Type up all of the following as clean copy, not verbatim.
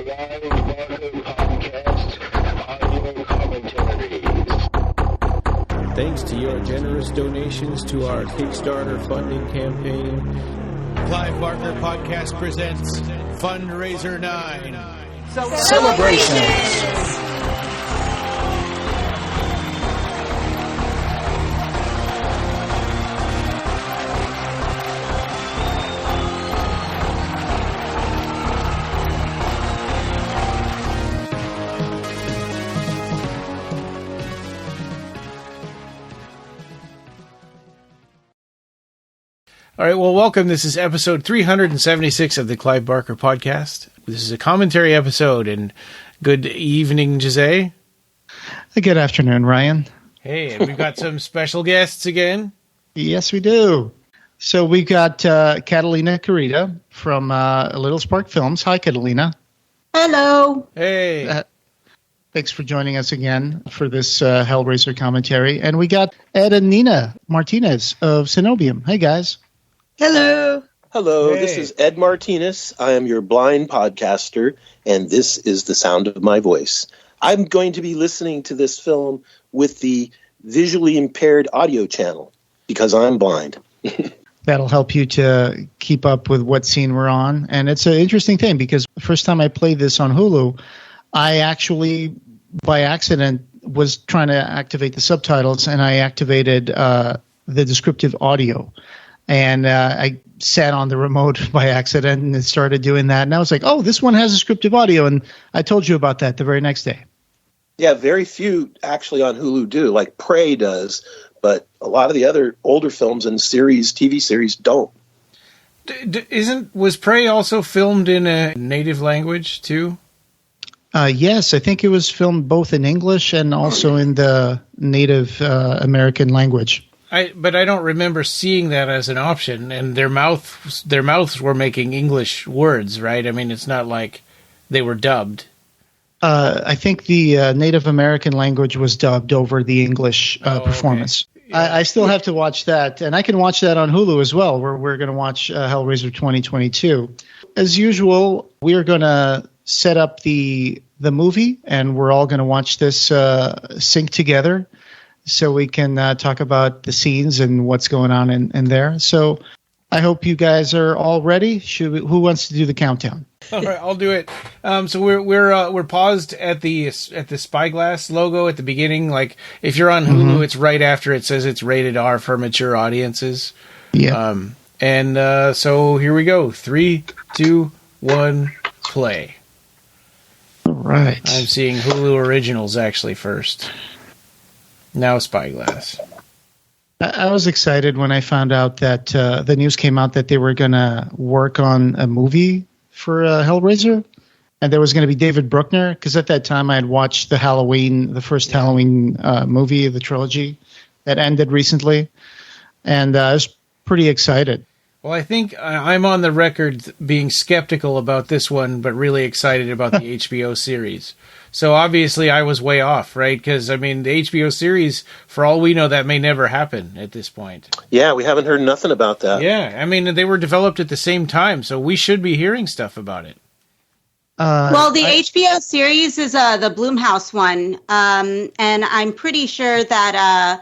live BarkerCast audio commentaries. Thanks to your generous donations to our Kickstarter funding campaign, Clive Barker Podcast presents Fundraiser 9. Celebrations! All right, well, welcome. This is episode 376 of the Clive Barker Podcast. This is a commentary episode, and good evening, Jose. Good afternoon, Ryan. Hey, and we've got some special guests again. Yes, we do. So we've got Cataline Querida from Little Spark Films. Hi, Catalina. Hello. Hey. Thanks for joining us again for this Hellraiser commentary. And we got Ed and Nina Martinez of Coenobium. Hey, guys. Hello. Hello, Hey. This is Ed Martinez. I am your blind podcaster, and this is the sound of my voice. I'm going to be listening to this film with the visually impaired audio channel because I'm blind. That'll help you to keep up with what scene we're on. And it's an interesting thing because the first time I played this on Hulu, I actually, by accident, was trying to activate the subtitles, and I activated the descriptive audio. And I sat on the remote by accident and it started doing that. And I was like, oh, this one has descriptive audio. And I told you about that the very next day. Yeah, very few actually on Hulu do, like Prey does, but a lot of the other older films and TV series don't. Was Prey also filmed in a native language, too? Yes, I think it was filmed both in English and also in the native American language. But I don't remember seeing that as an option, and their mouths were making English words, right? I mean, it's not like they were dubbed. I think the Native American language was dubbed over the English performance. Okay. Yeah. I still have to watch that, and I can watch that on Hulu as well, where we're going to watch Hellraiser 2022. As usual, we are going to set up the movie, and we're all going to watch this sync together. So we can talk about the scenes and what's going on in there. So I hope you guys are all ready. Who wants to do the countdown? All right, I'll do it. So we're paused at the Spyglass logo at the beginning. Like if you're on Hulu, it's right after it says it's rated R for mature audiences. Yeah. So here we go. 3, 2, 1, play. All right. I'm seeing Hulu Originals actually first. Now Spyglass. I was excited when I found out that the news came out that they were going to work on a movie for Hellraiser, and there was going to be David Bruckner, because at that time I had watched the first Halloween movie of the trilogy that ended recently, and I was pretty excited. Well, I think I'm on the record being skeptical about this one, but really excited about the HBO series. So obviously I was way off, right? Because, I mean, the HBO series, for all we know, that may never happen at this point. Yeah, we haven't heard nothing about that. Yeah, I mean, they were developed at the same time, so we should be hearing stuff about it. Well, the HBO series is the Blumhouse one, and I'm pretty sure that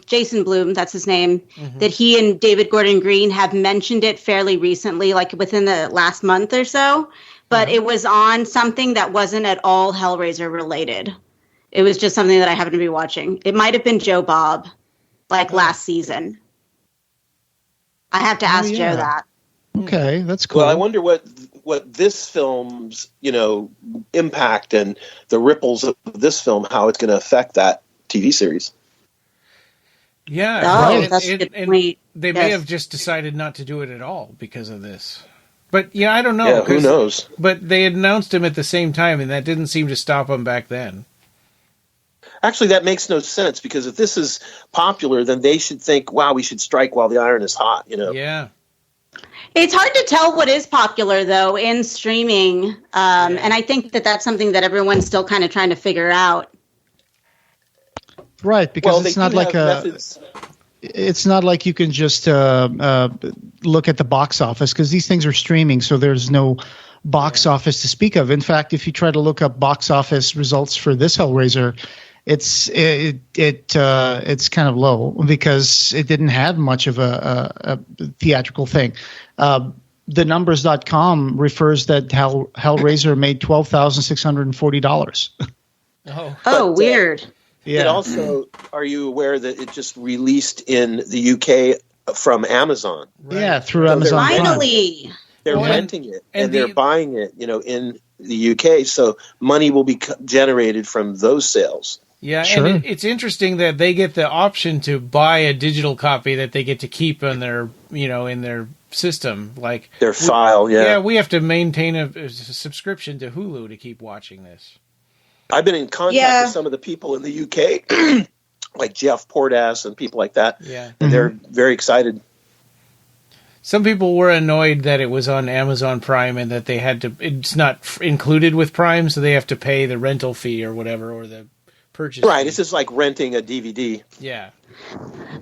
Jason Blum, that's his name, that he and David Gordon Green have mentioned it fairly recently, like within the last month or so. But it was on something that wasn't at all Hellraiser related. It was just something that I happened to be watching. It might have been Joe Bob, like last season. I have to ask Joe that. Okay, that's cool. Well, I wonder what this film's impact and the ripples of this film, how it's going to affect that TV series. Yeah, that's a good point. They may have just decided not to do it at all because of this. But yeah, I don't know. Yeah, who knows? But they announced him at the same time, and that didn't seem to stop them back then. Actually, that makes no sense, because if this is popular, then they should think, wow, we should strike while the iron is hot, Yeah. It's hard to tell what is popular, though, in streaming. And I think that's something that everyone's still kind of trying to figure out. Right, because it's not like it's not like you can just look at the box office, because these things are streaming, so there's no box office to speak of. In fact, if you try to look up box office results for this Hellraiser, it's kind of low because it didn't have much of a theatrical thing. The numbers.com refers that Hellraiser made $12,640. Oh, weird. Yeah. It also, are you aware that it just released in the UK from Amazon? Right. Yeah, through So Amazon Prime. Finally. They're Well, renting it and and they're buying it, in the UK. So money will be generated from those sales. Yeah, Sure. and it's interesting that they get the option to buy a digital copy that they get to keep on their, in their system. Like Their file, Yeah, we have to maintain a subscription to Hulu to keep watching this. I've been in contact with some of the people in the UK, like Jeff Portas and people like that. Yeah. And they're very excited. Some people were annoyed that it was on Amazon Prime and that they had to. It's not included with Prime, so they have to pay the rental fee or whatever, or the purchase. Right. fee. It's just like renting a DVD. Yeah.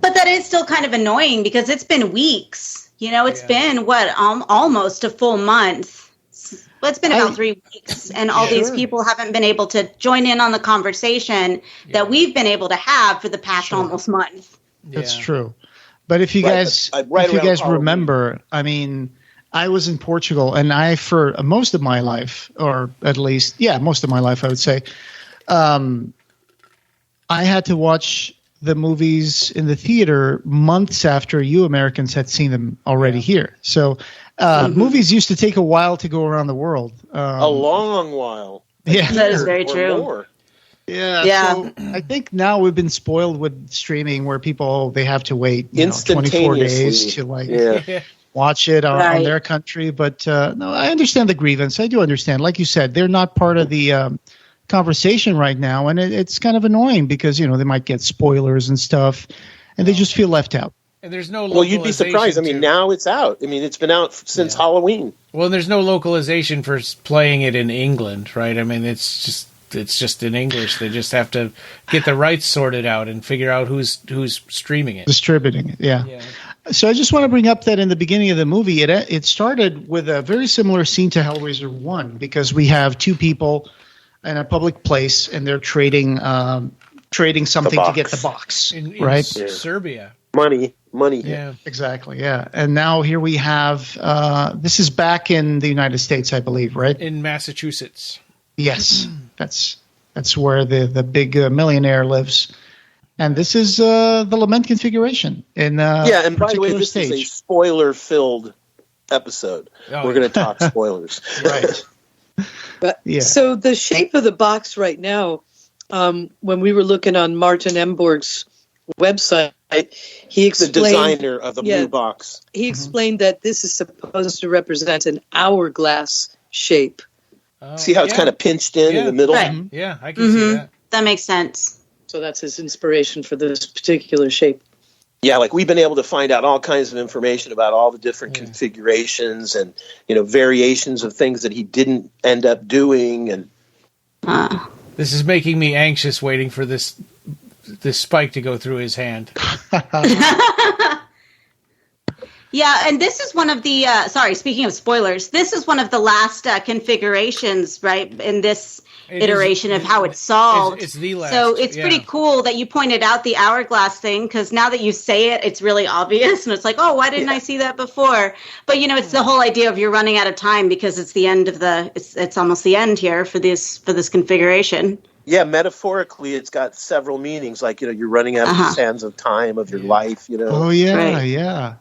But that is still kind of annoying because it's been weeks. It's been almost a full month. Well, it's been about 3 weeks, and all these people haven't been able to join in on the conversation that we've been able to have for the past almost month. That's Yeah. true. But if you guys, remember, I mean, I was in Portugal, and for most of my life, or at least, most of my life, I would say, I had to watch the movies in the theater months after you Americans had seen them already here. So movies used to take a while to go around the world. A long while. Yeah, That is very Or true. more. Yeah. So I think now we've been spoiled with streaming, where people they have to wait 24 days to watch it on their country. But no, I understand the grievance. I do understand. Like you said, they're not part of the conversation right now, and it's kind of annoying because they might get spoilers and stuff, and they just feel left out. And there's no Well, you'd be surprised. I mean, now it's out. I mean, it's been out since Halloween. Well, there's no localization for playing it in England, right? I mean, it's just in English. They just have to get the rights sorted out and figure out who's streaming it, distributing it. Yeah. So I just want to bring up that in the beginning of the movie, it started with a very similar scene to Hellraiser 1, because we have two people in a public place and they're trading something to get the box, in right? Serbia. Money. Yeah, exactly. Yeah, and now here we have. This is back in the United States, I believe, right? in Massachusetts. Yes, that's where the big millionaire lives, and this is the lament configuration. And by the way, this is a spoiler-filled episode. We're going to talk spoilers, right? But so the shape of the box right now, when we were looking on Martin Emborg's website, he explained, the designer of the blue box. He explained that this is supposed to represent an hourglass shape. See how it's kind of pinched in the middle? Right. Yeah, I can see that. That makes sense. So that's his inspiration for this particular shape. Yeah, like we've been able to find out all kinds of information about all the different configurations and variations of things that he didn't end up doing. And This is making me anxious, waiting for this spike to go through his hand. Yeah, and this is one of the, speaking of spoilers, this is one of the last configurations, right, in this iteration of how it's solved. It's the last. So it's pretty cool that you pointed out the hourglass thing, because now that you say it, it's really obvious, and it's like, oh, why didn't I see that before? But, it's the whole idea of you're running out of time because it's the end of it's almost the end here for this configuration. Yeah, metaphorically, it's got several meanings, like, you're running out of the sands of time of your life, Oh, yeah, yeah.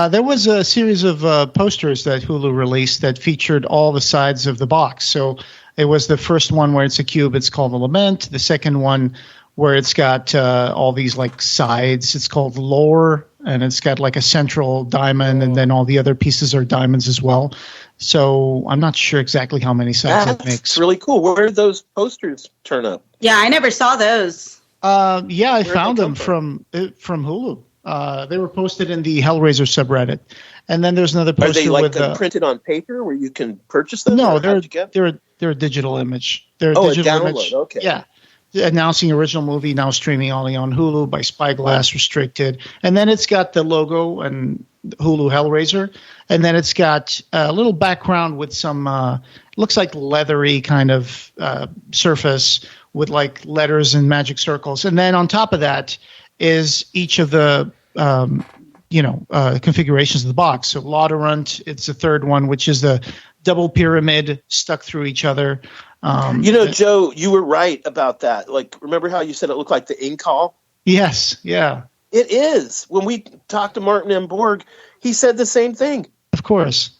There was a series of posters that Hulu released that featured all the sides of the box. So it was the first one where it's a cube. It's called the Lament. The second one where it's got all these sides. It's called Lore, and it's got a central diamond, and then all the other pieces are diamonds as well. So I'm not sure exactly how many sides it makes. That's really cool. Where did those posters turn up? Yeah, I never saw those. I found them from Hulu. They were posted in the Hellraiser subreddit, and then there's another poster. Are they with printed on paper where you can purchase them? No, they're a digital image. They're a digital download. image. Okay. Yeah, announcing original movie, now streaming only on Hulu by Spyglass Restricted. And then it's got the logo and Hulu Hellraiser. And then it's got a little background with some, looks like leathery kind of surface with like letters and magic circles. And then on top of that is each of the, configurations of the box. So Lauderant, it's the third one, which is the double pyramid stuck through each other. Joe, you were right about that. Like, remember how you said it looked like the ink hall? Yes, yeah. It is. When we talked to Martin M. Borg, he said the same thing. Of course.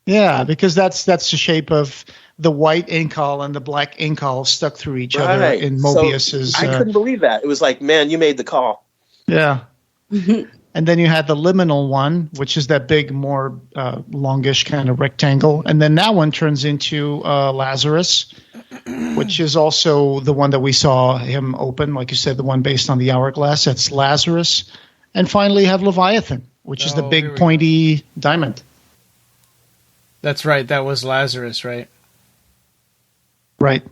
Yeah, because that's the shape of the white ink hall and the black ink hall stuck through each other in Mobius's. So I couldn't believe that. It was like, man, you made the call. Yeah. And then you had the liminal one, which is that big, more longish kind of rectangle. And then that one turns into Lazarus, which is also the one that we saw him open. Like you said, the one based on the hourglass. That's Lazarus. And finally you have Leviathan, which is the big pointy diamond. That's right. That was Lazarus, right? Right.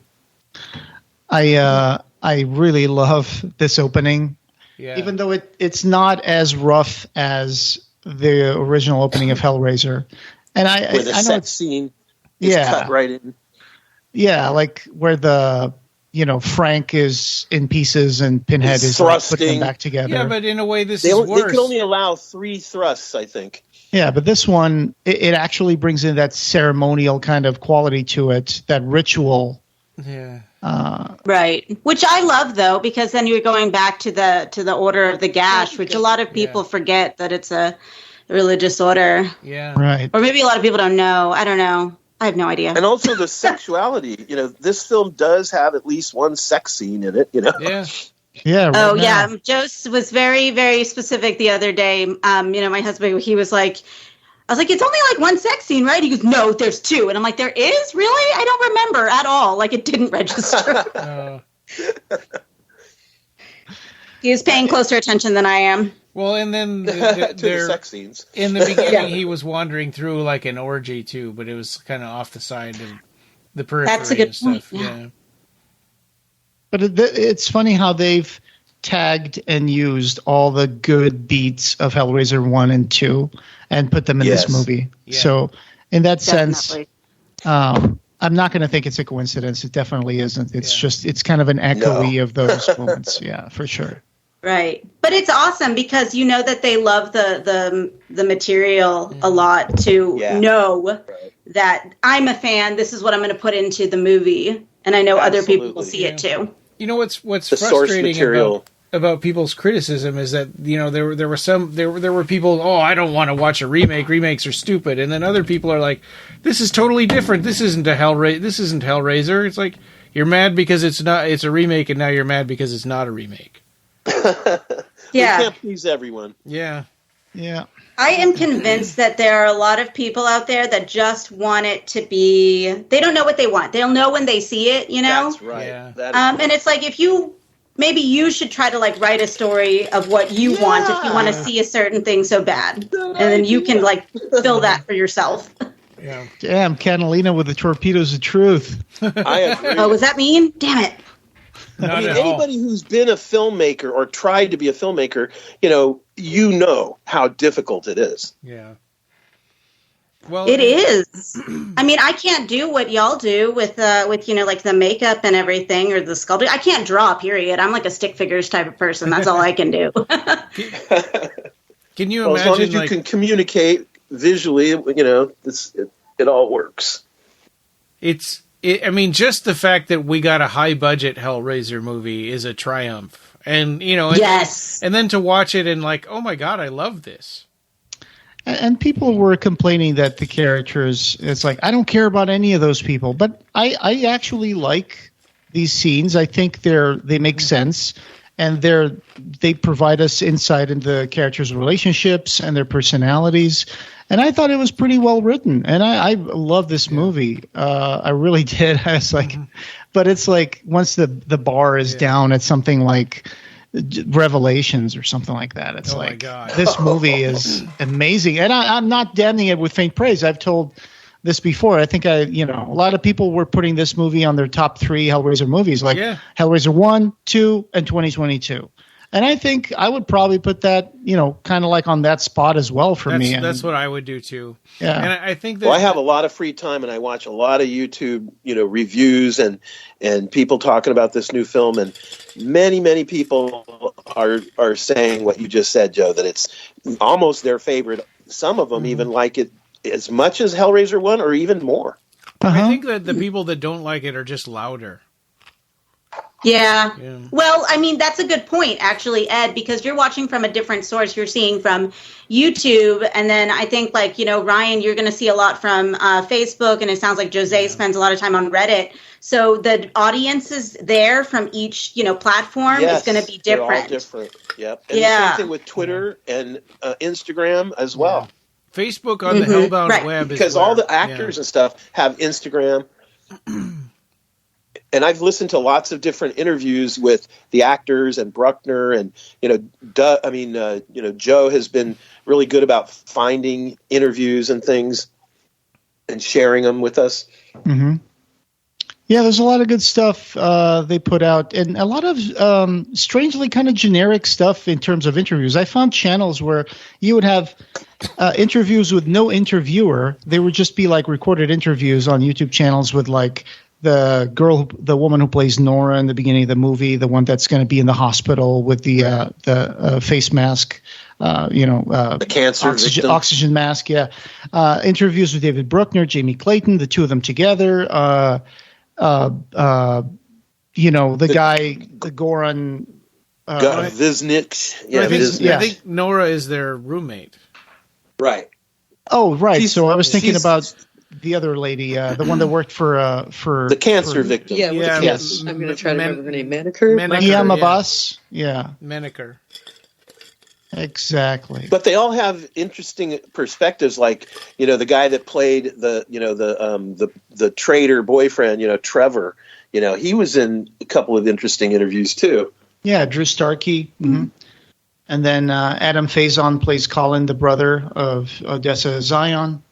I really love this opening. Yeah. Even though it's not as rough as the original opening of Hellraiser. And where the sex scene is cut right in. Yeah, like where the Frank is in pieces and Pinhead is like putting them back together. Yeah, but in a way this is worse. They could only allow 3 thrusts, I think. Yeah, but this one, it actually brings in that ceremonial kind of quality to it, that ritual. Yeah. Right, which I love though, because then you're going back to the Order of the Gash, which a lot of people forget that it's a religious order. Yeah, right. Or maybe a lot of people don't know. I don't know. I have no idea. And also the sexuality. This film does have at least one sex scene in it. Yeah. Yeah. Right oh now. yeah, Joe was very, very specific the other day. My husband, he was like. I was like, it's only like one sex scene, right? He goes, no, there's 2. And I'm like, there is? Really? I don't remember at all. Like, it didn't register. He is paying closer attention than I am. Well, and then the sex scenes. In the beginning, he was wandering through like an orgy, too, but it was kind of off the side of the periphery. That's a good and stuff. point, yeah. But it's funny how they've tagged and used all the good beats of Hellraiser 1 and 2 and put them in this movie. Yeah. So in that sense, I'm not going to think it's a coincidence. It definitely isn't. It's just, it's kind of an echo-y of those moments. Yeah, for sure. Right. But it's awesome because you know that they love the material a lot to know that I'm a fan. This is what I'm going to put into the movie. And I know other people will see it too. You know what's frustrating about people's criticism is that there were people, I don't want to watch a remake. Remakes are stupid, and then other people are like, this is totally different. This isn't Hellraiser. It's like you're mad because it's a remake, and now you're mad because it's not a remake. Yeah, we can't please everyone. Yeah. I am convinced that there are a lot of people out there that just want it to be. They don't know what they want. They'll know when they see it. That's right. Yeah. And it's like maybe you should try to like write a story of what you want if you want to see a certain thing so bad, and then you can like fill that for yourself. Yeah. Damn, Catalina with the torpedoes of truth. I agree. Oh, was that mean? Damn it. Anybody who's been a filmmaker or tried to be a filmmaker, you know how difficult it is. Yeah. Well, it is. I mean, I can't do what y'all do with like the makeup and everything or the sculpting. I can't draw, period. I'm like a stick figures type of person. That's all I can do. Can you imagine? As long as you can communicate visually, it all works. I mean, just the fact that we got a high budget Hellraiser movie is a triumph, and yes, and then to watch it and like, oh my god, I love this. And people were complaining that the characters, it's like, I don't care about any of those people, but I actually like these scenes. I think they make sense, and they provide us insight into the characters' relationships and their personalities. And I thought it was pretty well written, and I love this movie. I really did. I was like, but it's like once the bar is down at something like Revelations or something like that. It's like, this movie is amazing, and I'm not damning it with faint praise. I've told this before. I think a lot of people were putting this movie on their top 3 Hellraiser movies, like Hellraiser 1, 2, and 2022. And I think I would probably put that, kind of like on that spot as well for me. That's what I would do too. Yeah. And I think that I have a lot of free time, and I watch a lot of YouTube, reviews and people talking about this new film, and many people are saying what you just said, Joe, that it's almost their favorite. Some of them even like it as much as Hellraiser 1 or even more. I think that the people that don't like it are just louder. Yeah. Well, I mean, that's a good point, actually, Ed, because you're watching from a different source. You're seeing from YouTube. And then I think, Ryan, you're going to see a lot from Facebook. And it sounds like Jose spends a lot of time on Reddit. So the audiences there from each, platform is going to be different. They're all different. Yep. And the same thing with Twitter and Instagram as well. Facebook on the Hellbound web. Because all the actors and stuff have Instagram. And I've listened to lots of different interviews with the actors and Bruckner, and Joe has been really good about finding interviews and things and sharing them with us. Mm-hmm. Yeah, there's a lot of good stuff they put out, and a lot of strangely kind of generic stuff in terms of interviews. I found channels where you would have interviews with no interviewer. They would just be like recorded interviews on YouTube channels with like the woman who plays Nora in the beginning of the movie, the one that's going to be in the hospital with the face mask, the cancer oxygen mask. Yeah. Interviews with David Bruckner, Jamie Clayton, the two of them together. The guy, the Goran. Visnich. Yeah, I think Nora is their roommate. Right. Oh, right. So I was thinking about the other lady, the one that worked for the cancer victim. Yeah, yes. I'm going to try to remember her name. Maneker? Mabas. Yeah. Maneker. Exactly. But they all have interesting perspectives. Like, the guy that played the traitor boyfriend, Trevor. He was in a couple of interesting interviews too. Yeah, Drew Starkey. Mm-hmm. And then Adam Faison plays Colin, the brother of Odessa Zion.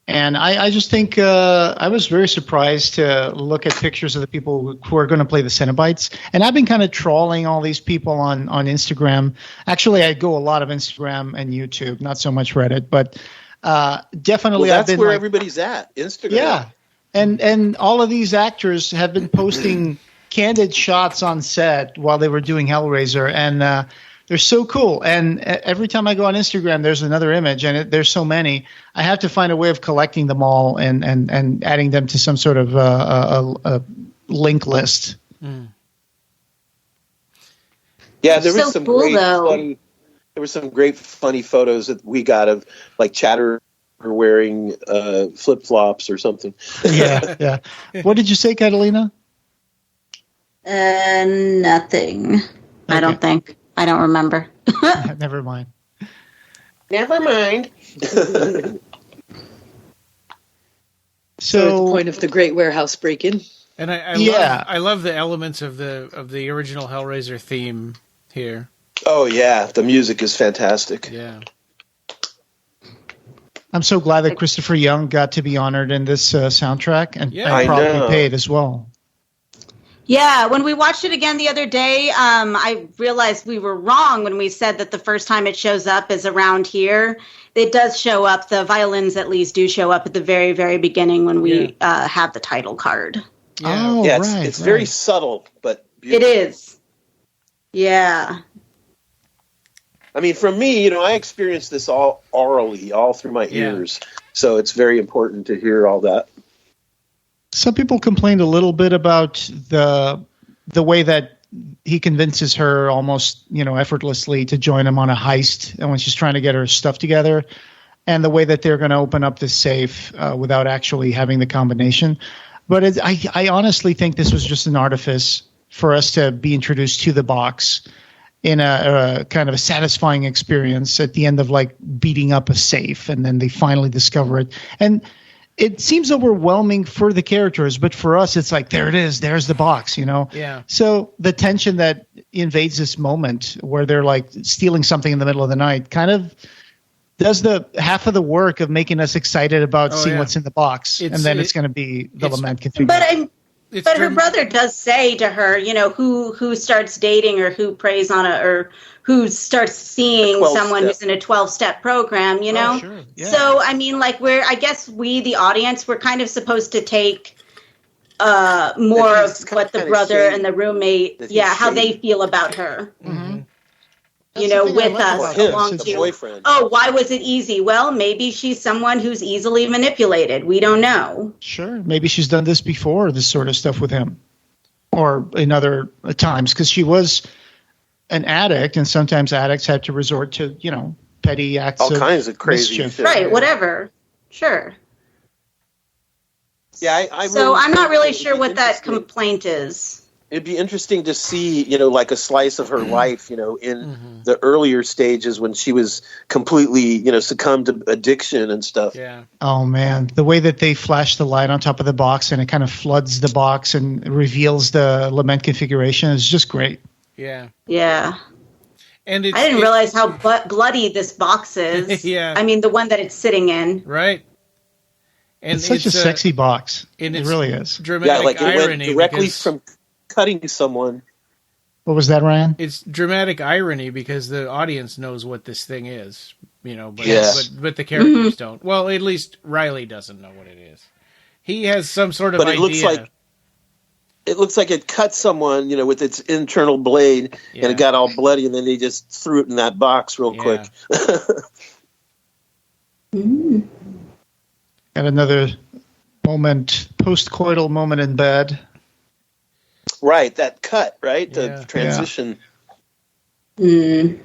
And I just think I was very surprised to look at pictures of the people who are going to play the Cenobites. And I've been kind of trawling all these people on Instagram. Actually, I go a lot of Instagram and YouTube, not so much Reddit. But definitely that's where everybody's at, Instagram. Yeah. And all of these actors have been posting candid shots on set while they were doing Hellraiser. And they're so cool. And every time I go on Instagram, there's another image, and there's so many. I have to find a way of collecting them all and adding them to some sort of a link list. Mm. Yeah, there was some cool, funny. There were some great funny photos that we got of like Chatter wearing flip flops or something. Yeah. What did you say, Catalina? Nothing. Okay. I don't think. I don't remember. Never mind. Never mind. So at the point of the Great Warehouse break-in. And I love the elements of the original Hellraiser theme here. Oh yeah, the music is fantastic. Yeah. I'm so glad that Christopher Young got to be honored in this soundtrack, and probably paid as well. Yeah, when we watched it again the other day, I realized we were wrong when we said that the first time it shows up is around here. It does show up. The violins, at least, do show up at the very, very beginning when we have the title card. Yeah. Oh, yeah, it's very subtle, but beautiful. It is. Yeah. I mean, for me, I experienced this all orally, all through my ears. So it's very important to hear all that. Some people complained a little bit about the way that he convinces her almost, effortlessly to join him on a heist, and when she's trying to get her stuff together, and the way that they're going to open up this safe without actually having the combination. But I honestly think this was just an artifice for us to be introduced to the box in a kind of a satisfying experience at the end of like beating up a safe, and then they finally discover it. And it seems overwhelming for the characters, but for us, it's like, there it is. There's the box, Yeah. So the tension that invades this moment where they're like stealing something in the middle of the night kind of does the half of the work of making us excited about seeing what's in the box, and then it's going to be the lament configuration. But her brother does say to her, you know, who starts dating or who preys on or who starts seeing someone who's in a 12-step program, you know? Sure. Yeah. So, I mean, like, I guess we, the audience, we're kind of supposed to take more of what the brother and the roommate, how they feel about her. Mm-hmm. You know, with us along the boyfriend. Why was it easy? Well, maybe she's someone who's easily manipulated. We don't know. Sure. Maybe she's done this before, this sort of stuff with him. Or in other times, because she was an addict, and sometimes addicts have to resort to, you know, petty acts all kinds of crazy mischief. shit. Right, whatever. Sure. Yeah, I'm not really sure what that complaint is. It'd be interesting to see, you know, like a slice of her life, you know, in the earlier stages when she was completely, you know, succumbed to addiction and stuff. Yeah. Oh, man. The way that they flash the light on top of the box and it kind of floods the box and reveals the lament configuration is just great. Yeah. Yeah. And I didn't realize how bloody this box is. Yeah. I mean, the one that it's sitting in. Right. And it's such a sexy box. It really is. Dramatic like it irony went directly from cutting someone. What was that, Ryan? It's dramatic irony because the audience knows what this thing is, you know, but the characters don't. Well, at least Riley doesn't know what it is. He has some sort of idea. It looks like it cut someone, you know, with its internal blade, and it got all bloody, and then they just threw it in that box real quick. And another moment, post-coital moment in bed. Right, that cut, right? The transition. The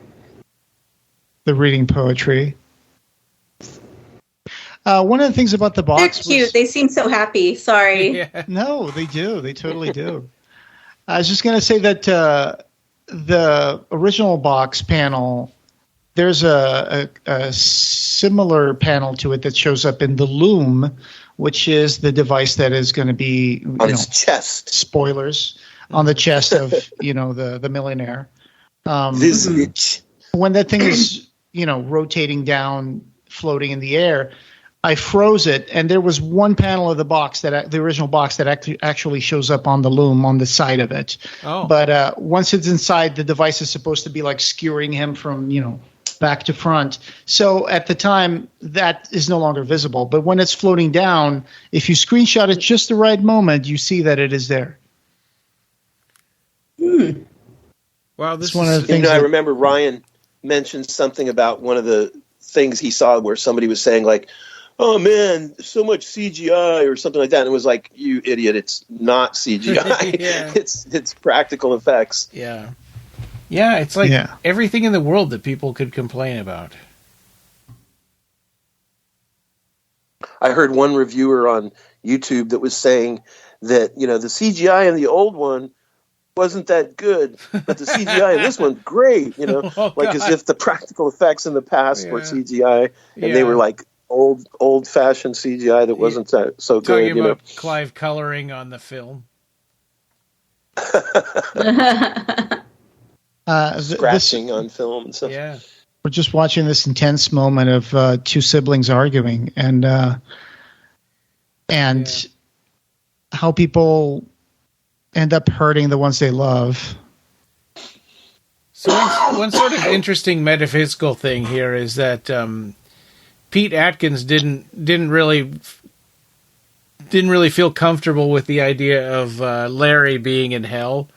reading poetry. One of the things about the box... They're cute. They seem so happy. Sorry. Yeah. No, they do. They totally do. I was just going to say that the original box panel, there's a similar panel to it that shows up in the Loom, which is the device that is going to be... on its chest. Spoilers. On the chest of, you know, the millionaire. This bitch. When that thing is, you know, rotating down, floating in the air, I froze it, and there was one panel of the box, the original box, that actually shows up on the Loom on the side of it. Oh. But once it's inside, the device is supposed to be like skewering him from, you know, back to front. So at the time, that is no longer visible. But when it's floating down, if you screenshot it just the right moment, you see that it is there. Wow, this is one of the things. I remember Ryan mentioned something about one of the things he saw where somebody was saying, like, oh man, so much CGI or something like that. And it was like, you idiot, it's not CGI. It's practical effects. Yeah. Yeah, it's like everything in the world that people could complain about. I heard one reviewer on YouTube that was saying that, you know, the CGI in the old one wasn't that good, but the CGI in this one, great, you know, as if the practical effects in the past were CGI, and they were like old-fashioned CGI that wasn't so good. Talking about Clive coloring on the film. Scratching on film and stuff. Yeah. We're just watching this intense moment of two siblings arguing, and how people end up hurting the ones they love. So one sort of interesting metaphysical thing here is that Pete Atkins didn't really feel comfortable with the idea of Larry being in hell,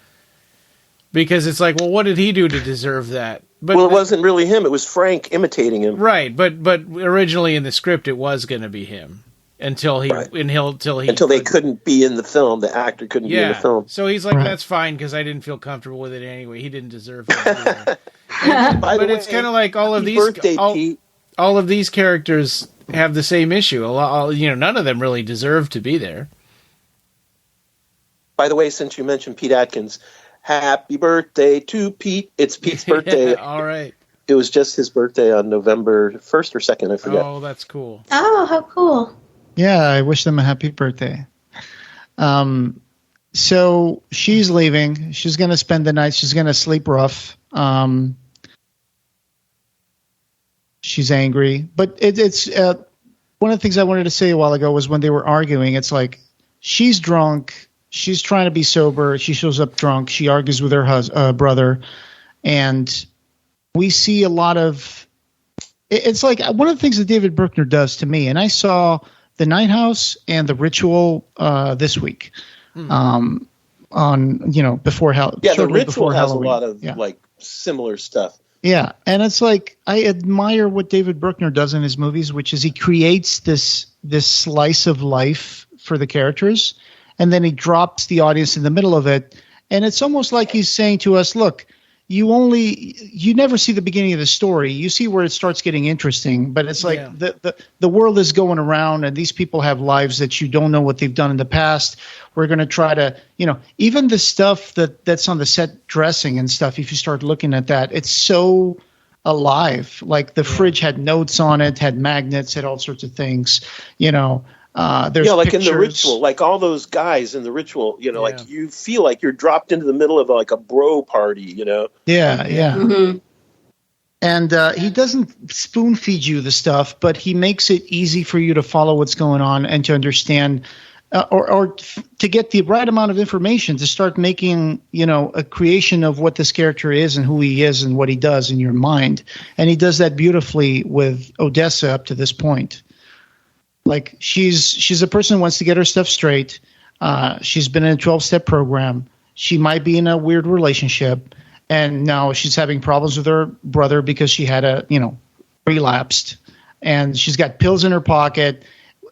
because it's like, well, what did he do to deserve that? But, it wasn't really him; it was Frank imitating him. Right, but originally in the script, it was going to be him. Until they couldn't be in the film, the actor couldn't be in the film. So he's like, that's fine because I didn't feel comfortable with it anyway. He didn't deserve it. But it's kind of like all of these characters have the same issue. None of them really deserve to be there. By the way, since you mentioned Pete Atkins, happy birthday to Pete! It's Pete's birthday. All right. It was just his birthday on November 1st or 2nd. I forget. Oh, that's cool. Oh, how cool. Yeah, I wish them a happy birthday. So she's leaving. She's going to spend the night. She's going to sleep rough. She's angry. But it's one of the things I wanted to say a while ago was when they were arguing, it's like she's drunk. She's trying to be sober. She shows up drunk. She argues with her brother. And we see a lot of – it's like one of the things that David Bruckner does to me, and I saw The Night House and The Ritual this week on, before Halloween. Yeah, The Ritual has a lot of, similar stuff. Yeah, and it's like I admire what David Bruckner does in his movies, which is he creates this slice of life for the characters, and then he drops the audience in the middle of it, and it's almost like he's saying to us, look, you never see the beginning of the story. You see where it starts getting interesting, but it's like the world is going around, and these people have lives that you don't know what they've done in the past. We're going to try to, even the stuff that's on the set dressing and stuff, if you start looking at that, it's so alive. Like the fridge had notes on it, had magnets, had all sorts of things, there's like pictures. In The Ritual, like all those guys in The Ritual, like you feel like you're dropped into the middle of like a bro party, Yeah. Mm-hmm. And he doesn't spoon feed you the stuff, but he makes it easy for you to follow what's going on and to understand or to get the right amount of information to start making, a creation of what this character is and who he is and what he does in your mind. And he does that beautifully with Odessa up to this point. Like she's a person who wants to get her stuff straight. She's been in a 12-step program. She might be in a weird relationship, and now she's having problems with her brother because she had relapsed, and she's got pills in her pocket.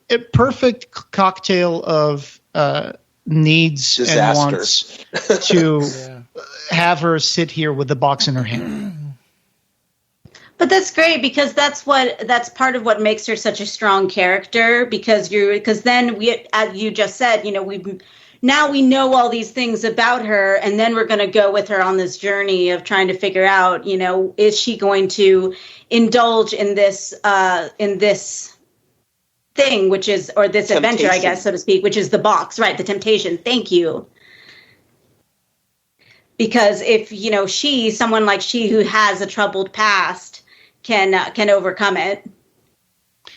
A perfect cocktail of needs Disaster. And wants to have her sit here with the box in her hand. But that's great because that's part of what makes her such a strong character because then as you just said, we know all these things about her, and then we're going to go with her on this journey of trying to figure out, is she going to indulge in this thing, which is, or this temptation. Adventure, I guess, so to speak, which is the box, right? The temptation. Thank you. Because if, someone like she who has a troubled past can overcome it.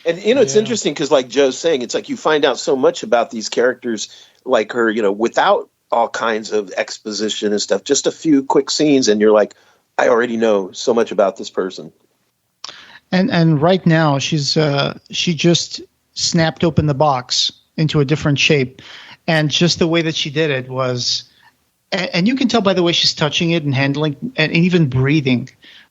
And, it's interesting because like Joe's saying, it's like you find out so much about these characters like her, without all kinds of exposition and stuff, just a few quick scenes. And you're like, I already know so much about this person. And right now she just snapped open the box into a different shape. And just the way that she did it was, and you can tell by the way she's touching it and handling and even breathing,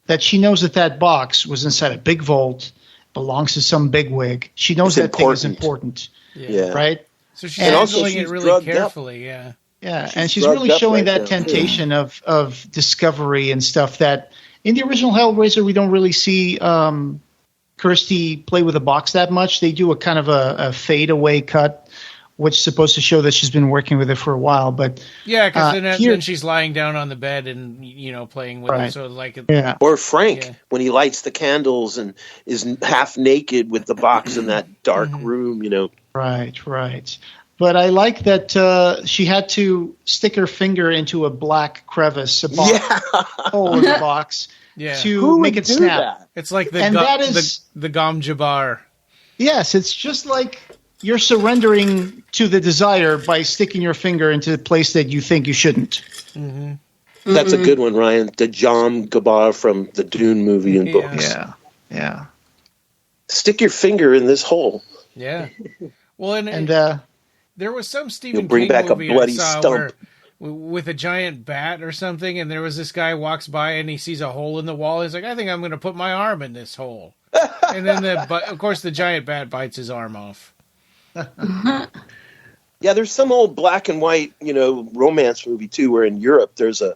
that she knows that box was inside a big vault, belongs to some bigwig. She knows that thing is important. Yeah. Right? So she's handling it really carefully, Yeah, and she's really showing that temptation of discovery and stuff that in the original Hellraiser we don't really see Kirsty play with a box that much. They do a kind of a fade-away cut, which is supposed to show that she's been working with it for a while. But because then she's lying down on the bed and playing with it. So or Frank when he lights the candles and is half naked with the box in that dark room. Right. But I like that she had to stick her finger into a black crevice, hole in the box, to make it snap. That? It's like the Gom Jabbar. Yes, it's just like you're surrendering to the desire by sticking your finger into a place that you think you shouldn't. Mm-hmm. That's a good one, Ryan. The Jom Jabbar from the Dune movie and books. Yeah. Stick your finger in this hole. Yeah. Well, and there was some Stephen You'll bring King back movie a bloody I saw stump. with a giant bat or something, and there was this guy walks by and he sees a hole in the wall. He's like, I think I'm going to put my arm in this hole. And then, of course, the giant bat bites his arm off. Yeah, there's some old black and white, romance movie too, where in Europe there's a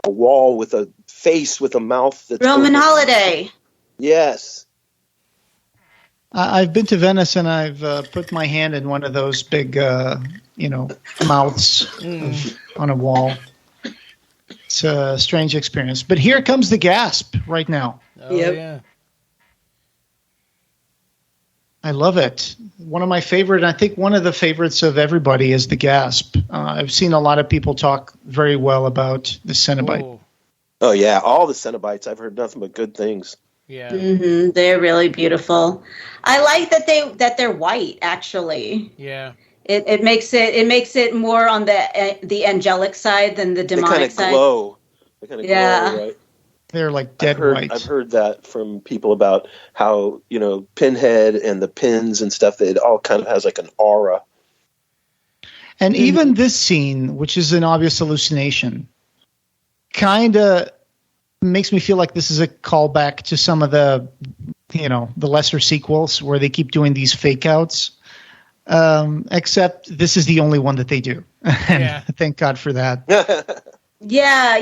wall with a face with a mouth that's Roman Holiday. Yes. I've been to Venice and I've put my hand in one of those big, mouths on a wall. It's a strange experience. But here comes the gasp right now. Oh, yeah. I love it. One of my favorite, I think one of the favorites of everybody is the gasp. I've seen a lot of people talk very well about the Cenobite. Oh, yeah. All the Cenobites. I've heard nothing but good things. Yeah. Mm-hmm. They're really beautiful. I like that they're white. Actually, Yeah. It makes it more on the angelic side than the demonic side. They kind of glow, right? They're like dead white. I've heard that from people about how, Pinhead and the pins and stuff, it all kind of has like an aura. And even this scene, which is an obvious hallucination, kind of makes me feel like this is a callback to some of the, the lesser sequels where they keep doing these fake outs. Except this is the only one that they do. And thank God for that. Yeah.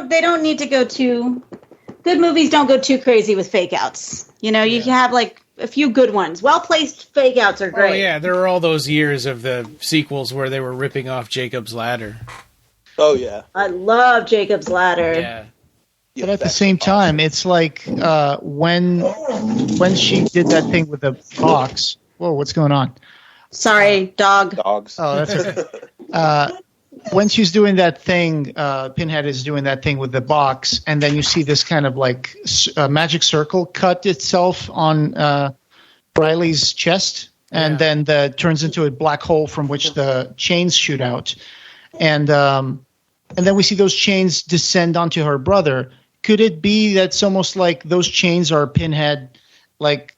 They don't need to go good movies don't go too crazy with fake outs. You have like a few good ones. Well-placed fake outs are great. Oh yeah, there were all those years of the sequels where they were ripping off Jacob's Ladder. Oh yeah. I love Jacob's Ladder. Yeah. But at the same time, it's like when she did that thing with the box. Whoa, what's going on? Sorry, dog. Dogs. Oh, that's okay. When she's doing that thing, Pinhead is doing that thing with the box, and then you see this kind of like magic circle cut itself on Riley's chest, and then turns into a black hole from which the chains shoot out, and then we see those chains descend onto her brother. Could it be that it's almost like those chains are Pinhead, like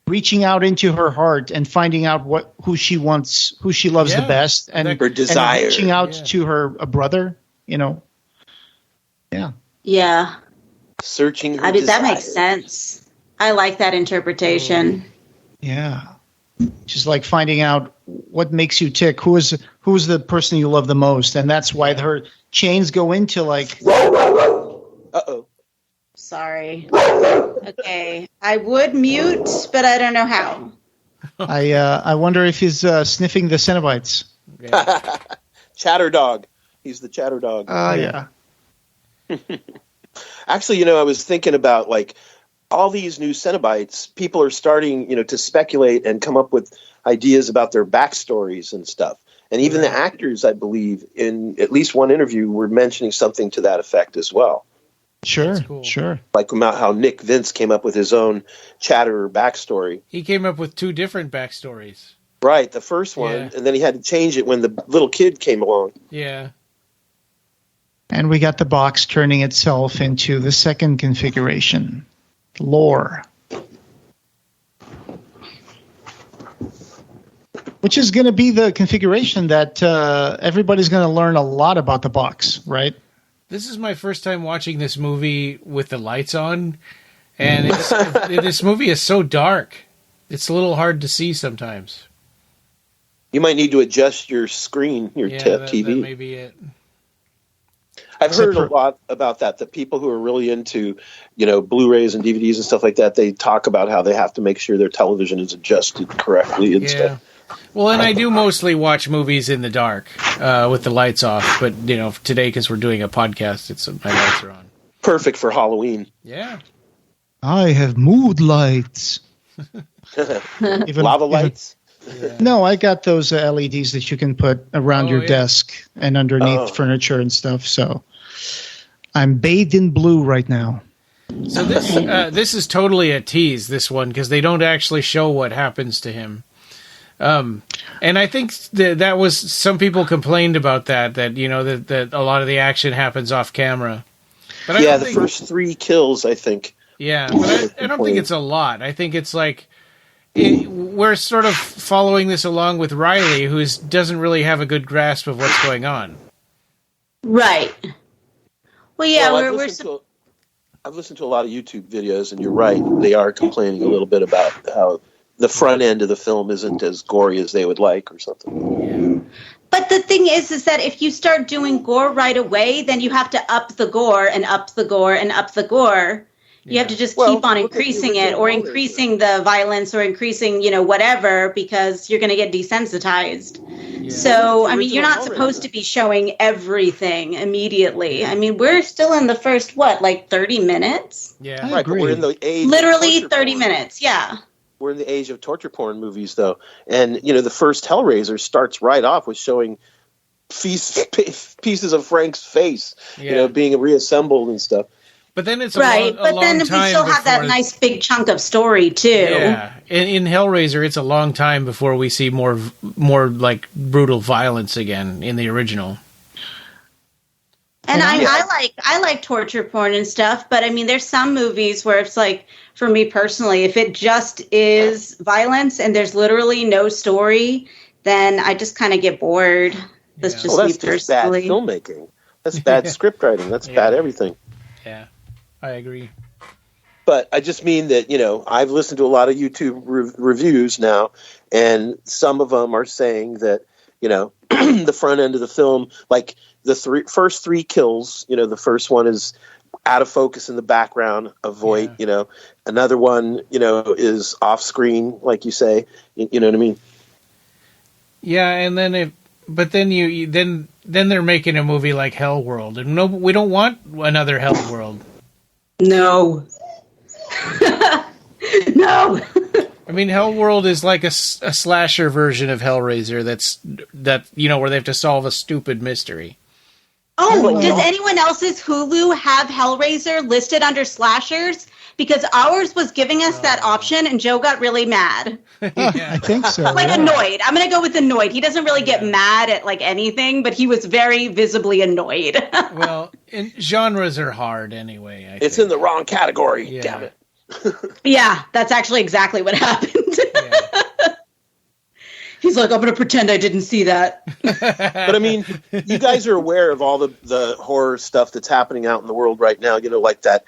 reaching out into her heart and finding out who she wants, who she loves the best, and her desire, and reaching out to her brother, Yeah. Yeah. Searching her desire. That makes sense. I like that interpretation. Yeah. Just like finding out what makes you tick. Who's the person you love the most, and that's why her chains go into like. Uh-oh. Sorry. Okay, I would mute, but I don't know how. I wonder if he's sniffing the Cenobites. Yeah. Chatter dog. He's the chatter dog. Yeah. Actually, I was thinking about like all these new Cenobites. People are starting, to speculate and come up with ideas about their backstories and stuff. And even the actors, I believe, in at least one interview, were mentioning something to that effect as well. Sure, cool. Sure. Like about how Nick Vince came up with his own Chatterer backstory. He came up with 2 different backstories. Right, the first one, and then he had to change it when the little kid came along. Yeah. And we got the box turning itself into the second configuration, lore. Which is going to be the configuration that everybody's going to learn a lot about the box, right? This is my first time watching this movie with the lights on, and this movie is so dark. It's a little hard to see sometimes. You might need to adjust your screen, your TV. That may be it. I've heard a lot about that people who are really into, Blu-rays and DVDs and stuff like that, they talk about how they have to make sure their television is adjusted correctly and stuff. Well, and I do mostly watch movies in the dark with the lights off, but today because we're doing a podcast, my lights are on. Perfect for Halloween. Yeah. I have mood lights. Lava lights. Yeah. No, I got those LEDs that you can put around your desk and underneath furniture and stuff. So I'm bathed in blue right now. So this is totally a tease. This one because they don't actually show what happens to him. And I think that was some people complained about that a lot of the action happens off camera. But the first 3 kills, I think. Yeah, but I don't think it's a lot. I think it's like we're sort of following this along with Riley, who doesn't really have a good grasp of what's going on. Right. Well, yeah, I've listened to a lot of YouTube videos, and you're right. They are complaining a little bit about how the front end of the film isn't as gory as they would like or something. Yeah. But the thing is that if you start doing gore right away, then you have to up the gore and up the gore and up the gore. You have to just keep on increasing it or increasing the violence or increasing, whatever, because you're going to get desensitized. Yeah. So, you're not supposed to be showing everything immediately. We're still in the first, 30 minutes? Yeah, right. But we're in the age literally 30 minutes, yeah. We're in the age of torture porn movies, though. And, the first Hellraiser starts right off with showing pieces of Frank's face, being reassembled and stuff. But then it's right. a But long then we time still have that before- nice big chunk of story too. Yeah, in Hellraiser, it's a long time before we see more like brutal violence again in the original. And I like torture porn and stuff, but I mean, there's some movies where it's like, for me personally, if it just is violence and there's literally no story, then I just kind of get bored. That's just me that's just bad personally. filmmaking. That's bad script writing. That's bad everything. Yeah, I agree. But I just mean that, I've listened to a lot of YouTube reviews now, and some of them are saying that, the front end of the film, like the first three kills, the first one is out of focus in the background, avoid, another one, is off screen, like you say, you know what I mean? Yeah, and then then they're making a movie like Hellworld, and no, we don't want another Hellworld. No. No. I mean, Hellworld is like a slasher version of Hellraiser. Where they have to solve a stupid mystery. Oh, does anyone else's Hulu have Hellraiser listed under slashers? Because ours was giving us that option, and Joe got really mad. I think so. Annoyed. I'm going to go with annoyed. He doesn't really get mad at anything, but he was very visibly annoyed. Well, genres are hard anyway. It's in the wrong category. Yeah. Damn it. Yeah, that's actually exactly what happened. He's like, I'm going to pretend I didn't see that. But I mean, you guys are aware of all the horror stuff that's happening out in the world right now, like that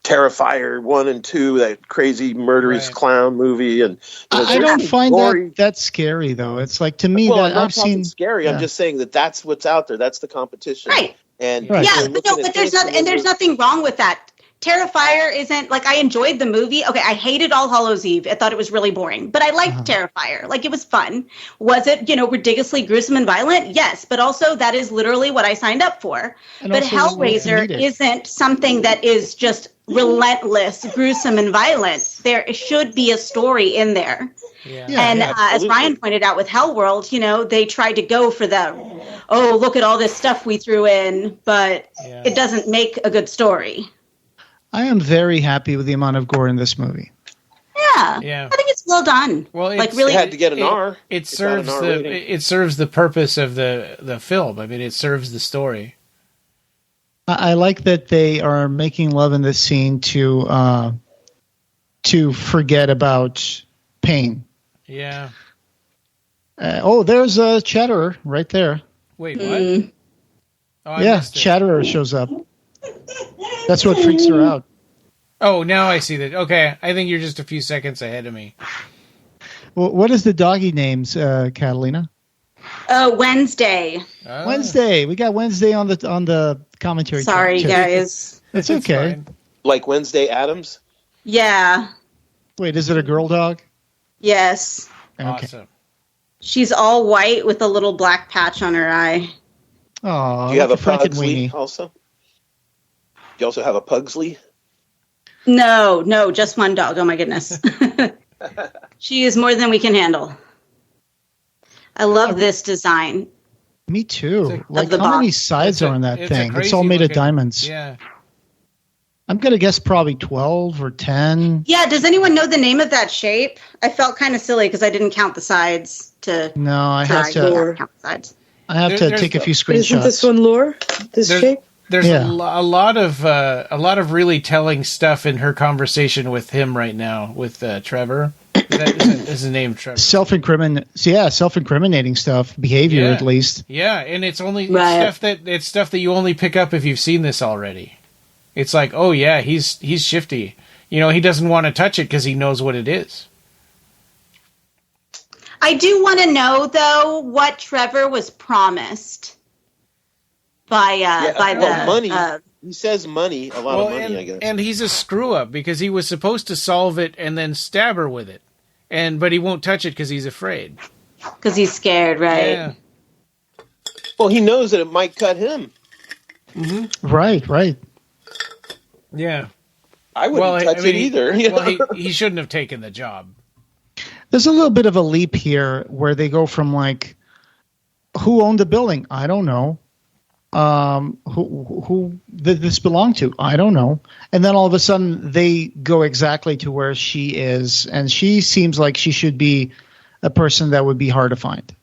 Terrifier 1 and 2, that crazy murderous clown movie. And I don't find that scary, though. It's like, to me, that I've seen scary. Yeah. I'm just saying that's what's out there. That's the competition. Right. And yeah, but there's nothing wrong with that. Terrifier isn't I enjoyed the movie. Okay, I hated All Hallows Eve. I thought it was really boring, but I liked Terrifier. It was fun. Was it, ridiculously gruesome and violent? Yes, but also that is literally what I signed up for. And but also Hellraiser isn't something that is just relentless, gruesome, and violent. There should be a story in there. Yeah. And as Ryan pointed out with Hellworld, they tried to go for look at all this stuff we threw in, but it doesn't make a good story. I am very happy with the amount of gore in this movie. Yeah. I think it's well done. Well, really, it had to get an R. It serves the purpose of the film. I mean, it serves the story. I like that they are making love in this scene to forget about pain. Yeah. There's a Chatterer right there. Wait, what? Oh, Chatterer shows up. That's what freaks her out. Oh, now I see that. Okay, I think you're just a few seconds ahead of me. Well, what is the doggy names, Catalina? Wednesday. Oh. Wednesday. We got Wednesday on the commentary. Sorry, guys. It's okay. Fine. Like Wednesday Addams? Yeah. Wait, is it a girl dog? Yes. Okay. Awesome. She's all white with a little black patch on her eye. Oh, Do you have a Frankenweenie Pugsley also? Do you also have a Pugsley? No, just one dog. Oh my goodness. She is more than we can handle. I love this design. Me too. How the many box. sides are on that thing? It's all made of diamonds. Yeah. I'm going to guess probably 12 or 10. Yeah, does anyone know the name of that shape? I felt kind of silly because I didn't count the sides to. No, I have to count the sides. I have to take a few screenshots. Isn't this one lore? This shape? There's a lot of really telling stuff in her conversation with him right now with Trevor. Is his name Trevor? Self-incriminating stuff, behavior at least. Yeah, and it's only stuff that you only pick up if you've seen this already. It's like, oh yeah, he's shifty. He doesn't want to touch it because he knows what it is. I do want to know though what Trevor was promised. By the money. He says money, a lot of money, I guess. And he's a screw up because he was supposed to solve it and then stab her with it, but he won't touch it because he's afraid. Because he's scared, right? Yeah. Well, he knows that it might cut him. Mm-hmm. Right. Yeah. I wouldn't touch it either. He shouldn't have taken the job. There's a little bit of a leap here where they go from who owned the building? I don't know. who did this belong to? I don't know. And then all of a sudden they go exactly to where she is, and she seems like she should be a person that would be hard to find.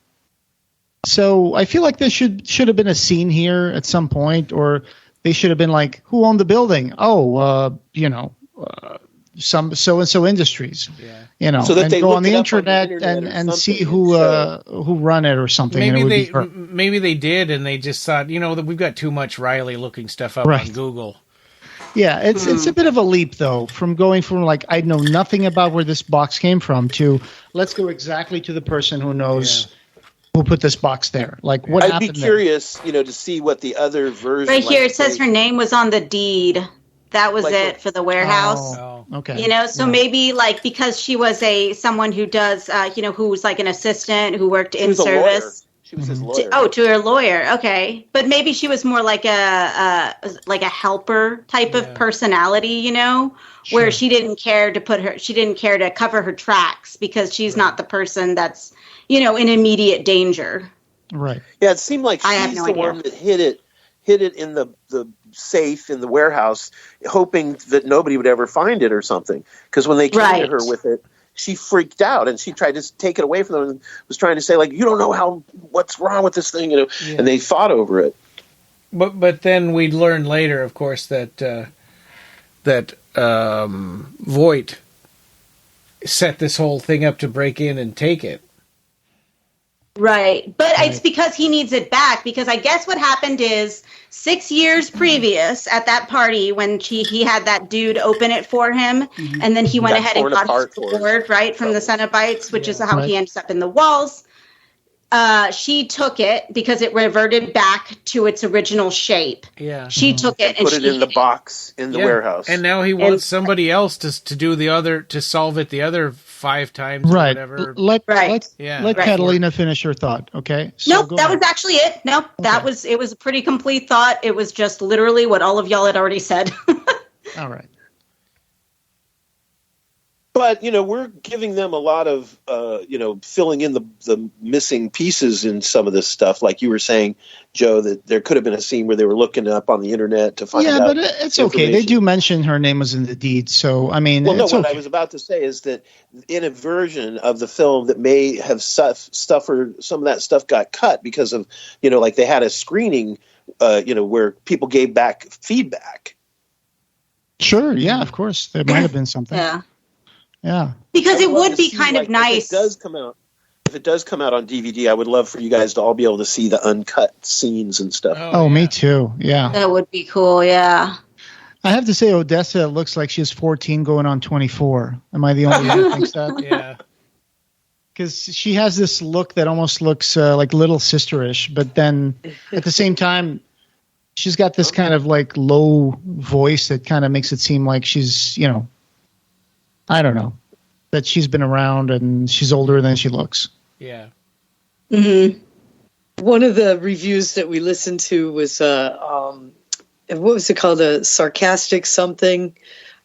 So I feel like there should have been a scene here at some point, or they should have been like, who owned the building? Oh, some so-and-so industries, so that and they go on the look it up internet and see who run it or something. Maybe they did, and they just thought, that we've got too much Riley looking stuff up on Google. Yeah, it's a bit of a leap though, from going from like I know nothing about where this box came from to let's go exactly to the person who knows who put this box there. Like what happened? I'd be curious, to see what the other version. Right here, it says her name was on the deed. That was it for the warehouse. Oh, okay. Maybe like because she was someone who does, who was like an assistant who worked in service. She was his lawyer. To her lawyer. Okay, but maybe she was more like a helper type of personality, where she didn't care to cover her tracks because she's not the person that's in immediate danger. Right. Yeah, it seemed like she's the one that hid it in the safe in the warehouse, hoping that nobody would ever find it or something. Because when they came to her with it, she freaked out and she tried to take it away from them and was trying to say, like, you don't know what's wrong with this thing, and they fought over it. But then we learned later, of course, that Voight set this whole thing up to break in and take it. Right. But it's because he needs it back, because I guess what happened is 6 years previous at that party when he had that dude open it for him, and then he went ahead and got his sword, from the Cenobites, which is how he ends up in the walls. She took it because it reverted back to its original shape. Yeah. She took it and put it in the box in the warehouse. And now he wants somebody else to do to solve it the other 5 times or whatever. Let Catalina finish her thought, okay? Nope, that was actually it. Nope, it was a pretty complete thought. It was just literally what all of y'all had already said. All right. But, we're giving them a lot of, filling in the missing pieces in some of this stuff. Like you were saying, Joe, that there could have been a scene where they were looking up on the internet to find out. Yeah, but it's okay. They do mention her name was in the deed. So, I mean, what I was about to say is that in a version of the film that may have stuff or some of that stuff got cut because of, like they had a screening, where people gave back feedback. Sure. Yeah, of course. There might have been something. Yeah. Yeah, because it would be kind of nice. If it does come out on DVD, I would love for you guys to all be able to see the uncut scenes and stuff. Oh, me too. Yeah, that would be cool. Yeah, I have to say, Odessa looks like she's 14 going on 24. Am I the only one who thinks that? Yeah, because she has this look that almost looks like little sisterish, but then at the same time, she's got this kind of like low voice that kind of makes it seem like she's, I don't know, that she's been around and she's older than she looks. Yeah. Mm-hmm. One of the reviews that we listened to was, what was it called? A sarcastic something.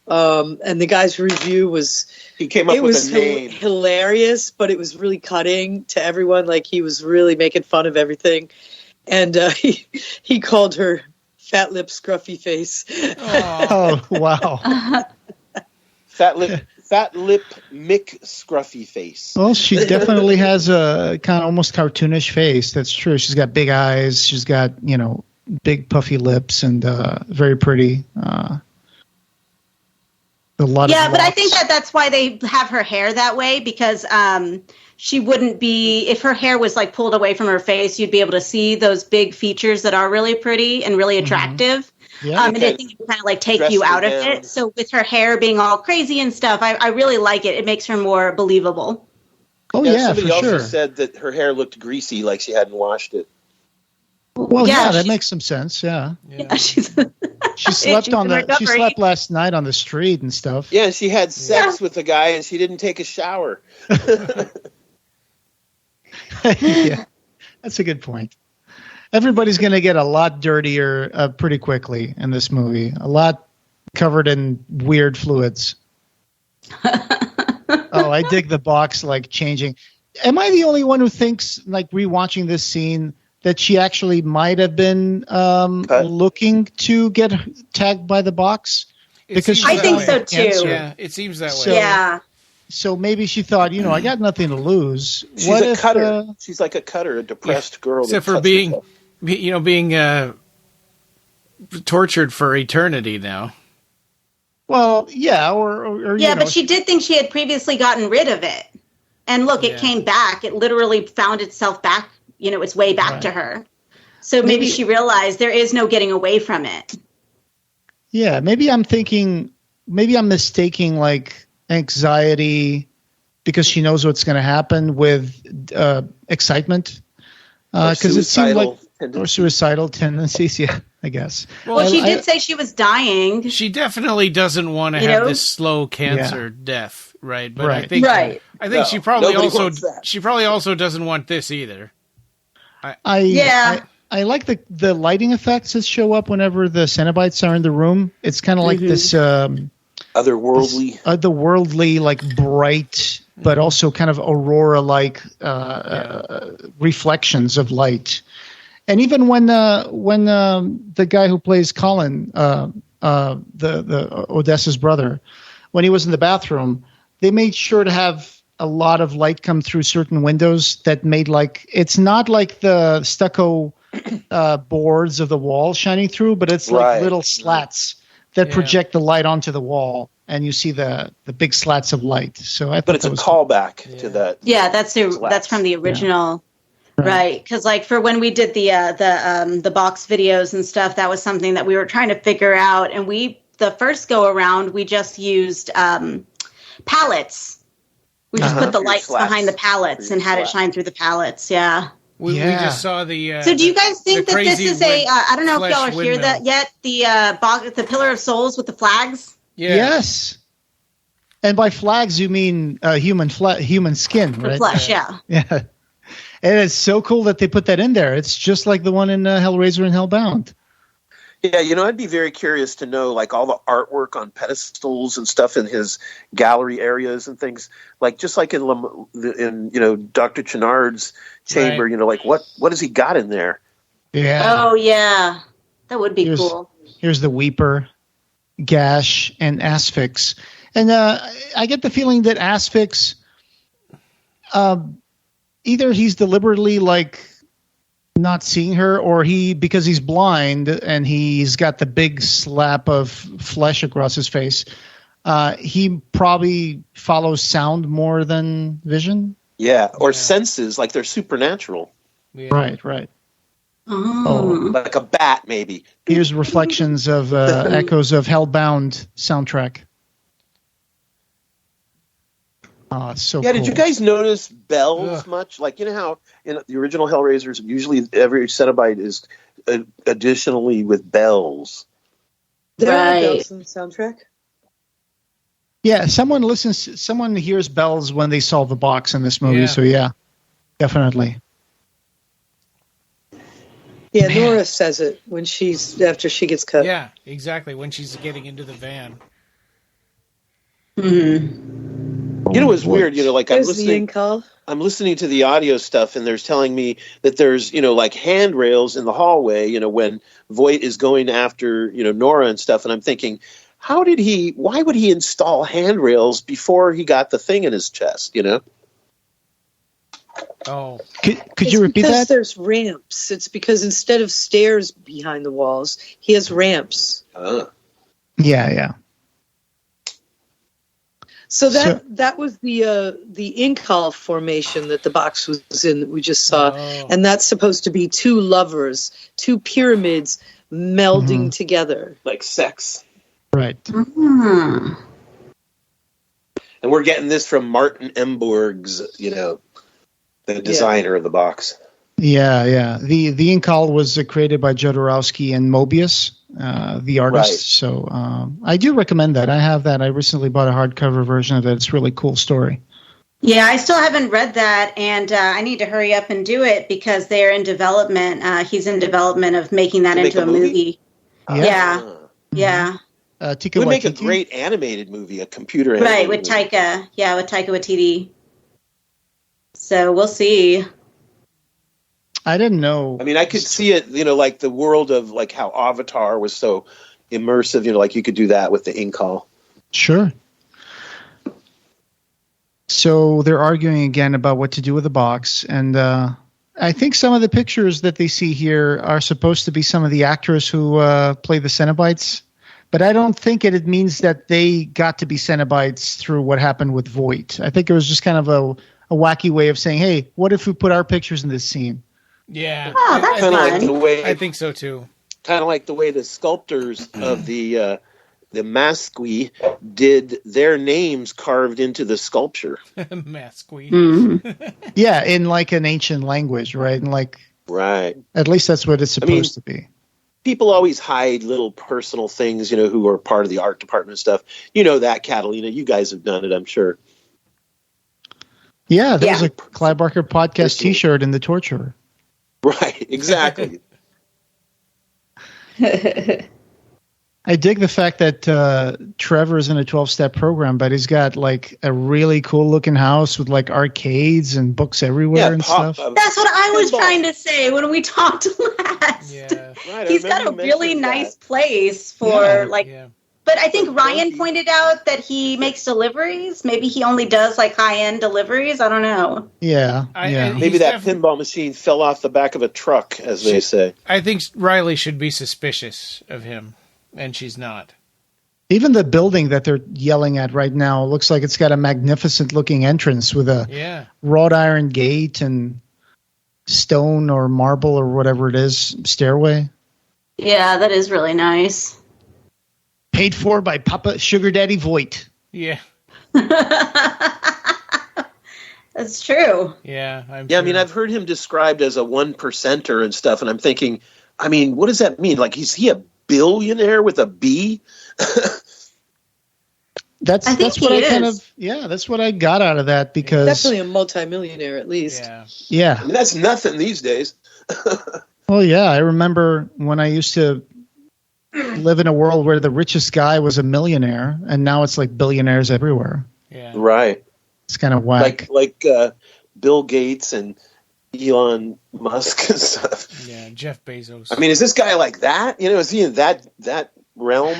And the guy's review was, he came up with a name. Hilarious, but it was really cutting to everyone. Like he was really making fun of everything. And he called her Fat Lip Scruffy Face. Oh, wow. Fat lip Mick Scruffy Face. Well, she definitely has a kind of almost cartoonish face. That's true. She's got big eyes. She's got, big puffy lips and very pretty. But I think that's why they have her hair that way, because she wouldn't be, if her hair was like pulled away from her face, you'd be able to see those big features that are really pretty and really attractive. Mm-hmm. Yeah, and I think it kind of like take you out of it. So with her hair being all crazy and stuff, I really like it. It makes her more believable. Oh yeah, somebody for also sure. said that her hair looked greasy, like she hadn't washed it. Well, yeah, that makes some sense. Yeah. She slept she slept last night on the street and stuff. Yeah, she had sex with a guy and she didn't take a shower. Yeah, that's a good point. Everybody's going to get a lot dirtier pretty quickly in this movie. A lot covered in weird fluids. Oh, I dig the box like changing. Am I the only one who thinks like rewatching this scene that she actually might have been looking to get tagged by the box? Because I think so too. Yeah, it seems that way. So- Yeah. So maybe she thought, I got nothing to lose. She's What a if, cutter. She's like a cutter, a depressed girl. Except that for cuts being, herself. being tortured for eternity now. Well, yeah, or Yeah, but she did think she had previously gotten rid of it. And look, it came back. It literally found itself back, its way back to her. So maybe she realized there is no getting away from it. Yeah, maybe I'm mistaking like anxiety because she knows what's going to happen with excitement. Because it seemed like or suicidal tendencies. Yeah, I guess. Well, she did say she was dying. She definitely doesn't want to have this slow cancer death, right? But I think she probably also doesn't want this either. I like the lighting effects that show up whenever the Cenobites are in the room. It's kind of like this otherworldly, like bright, but also kind of aurora-like reflections of light. And even when the guy who plays Colin, the Odessa's brother, when he was in the bathroom, they made sure to have a lot of light come through certain windows that made it's not like the stucco boards of the wall shining through, but it's like little slats that project the light onto the wall, and you see the big slats of light. So but it's a callback to that. Yeah, that's from the original. Yeah. Right, because for when we did the box videos and stuff, that was something that we were trying to figure out. And the first go around, we just used palettes. We just put the lights behind the palettes and had it shine through the palettes. Yeah. We just saw the. So do you guys think that this is I don't know if y'all are here that yet. The Pillar of Souls with the flags. Yeah. Yes. And by flags you mean human skin, right? Flesh, yeah. Yeah. And it's so cool that they put that in there. It's just like the one in Hellraiser and Hellbound. Yeah, I'd be very curious to know, all the artwork on pedestals and stuff in his gallery areas and things, just like in Dr. Chenard's chamber. Right. What has he got in there? Yeah. Oh yeah, that would be cool. Here's the Weeper, Gash, and Asphyx, and I get the feeling that Asphyx, either he's deliberately not seeing her, or because he's blind and he's got the big slap of flesh across his face, he probably follows sound more than vision. Yeah, or senses, they're supernatural. Yeah. Right. Oh. Like a bat, maybe. Here's reflections of echoes of Hellbound soundtrack. Oh, it's so cool. Did you guys notice bells much? How in the original Hellraisers, usually every Cenobite is additionally with bells. There are bells in the soundtrack? Yeah, someone hears bells when they solve the box in this movie, so yeah, definitely. Yeah, Nora says it after she gets cut. Yeah, exactly, when she's getting into the van. Mm-hmm. It's weird, I'm listening to the audio stuff, and there's telling me that there's, handrails in the hallway, when Voight is going after, Nora and stuff, and I'm thinking, why would he install handrails before he got the thing in his chest, Oh. Could you repeat that? Because there's ramps. It's because instead of stairs behind the walls, he has ramps. Yeah. So that was the Incal formation that the box was in that we just saw, and that's supposed to be two lovers, two pyramids melding together, like sex. Right. Mm-hmm. And we're getting this from Martin Emborg's, the designer of the box. Yeah. The Incal was created by Jodorowsky and Mobius, the artist. Right. So I do recommend that. I have that. I recently bought a hardcover version of it. It's a really cool story. Yeah, I still haven't read that, and I need to hurry up and do it because they're in development. He's in development of making that into a movie. Yeah. It would make a great animated movie, a computer animated movie. Right, with Taika. Yeah, with Taika Waititi. So we'll see. I didn't know. I mean, I could see it, like the world of like how Avatar was so immersive, like you could do that with the Incal. Sure. So they're arguing again about what to do with the box. And I think some of the pictures that they see here are supposed to be some of the actors who play the Cenobites. But I don't think it means that they got to be Cenobites through what happened with Voight. I think it was just kind of a wacky way of saying, hey, what if we put our pictures in this scene? Yeah. Oh, that's Kind of like fun. the way I think so too. kind of like the way the sculptors of the Masqui did their names carved into the sculpture. Masqui. Yeah, in like an ancient language, right? And like, Right. at least that's what it's supposed to be. People always hide little personal things, who are part of the art department stuff. You know that, Catalina. You guys have done it, I'm sure. Yeah, there's Yeah. a Clive Barker podcast T-shirt in the Torturer. Right, exactly. I dig the fact that Trevor is in a 12-step program, but he's got like a really cool-looking house with like arcades and books everywhere and stuff. That's what I was trying to say when we talked last. Yeah. Right, He's got a really nice place for Yeah. But I think Ryan pointed out that he makes deliveries. Maybe he only does like high-end deliveries. I don't know. Yeah, I- Maybe He's that pinball machine fell off the back of a truck, as they say. I think Riley should be suspicious of him, and she's not. Even the building that they're yelling at right now looks like it's got a magnificent-looking entrance with a wrought iron gate and stone or marble or whatever it is stairway. Yeah, that is really nice. Paid for by Papa Sugar Daddy Voight. Yeah. That's true. Yeah. I mean, I've heard him described as a 1%er and stuff, and I'm thinking, I mean, what does that mean? Like, is he a billionaire with a B? That's what I kind of that's what I got out of that because Definitely a multimillionaire at least. Yeah. I mean, that's nothing these days. Well, yeah, I remember when I used to live in a world where the richest guy was a millionaire, and now it's like billionaires everywhere. Yeah. Right. It's kind of whack. Like Bill Gates and Elon Musk and stuff. Yeah, Jeff Bezos. I mean, is this guy like that? Is he in that realm?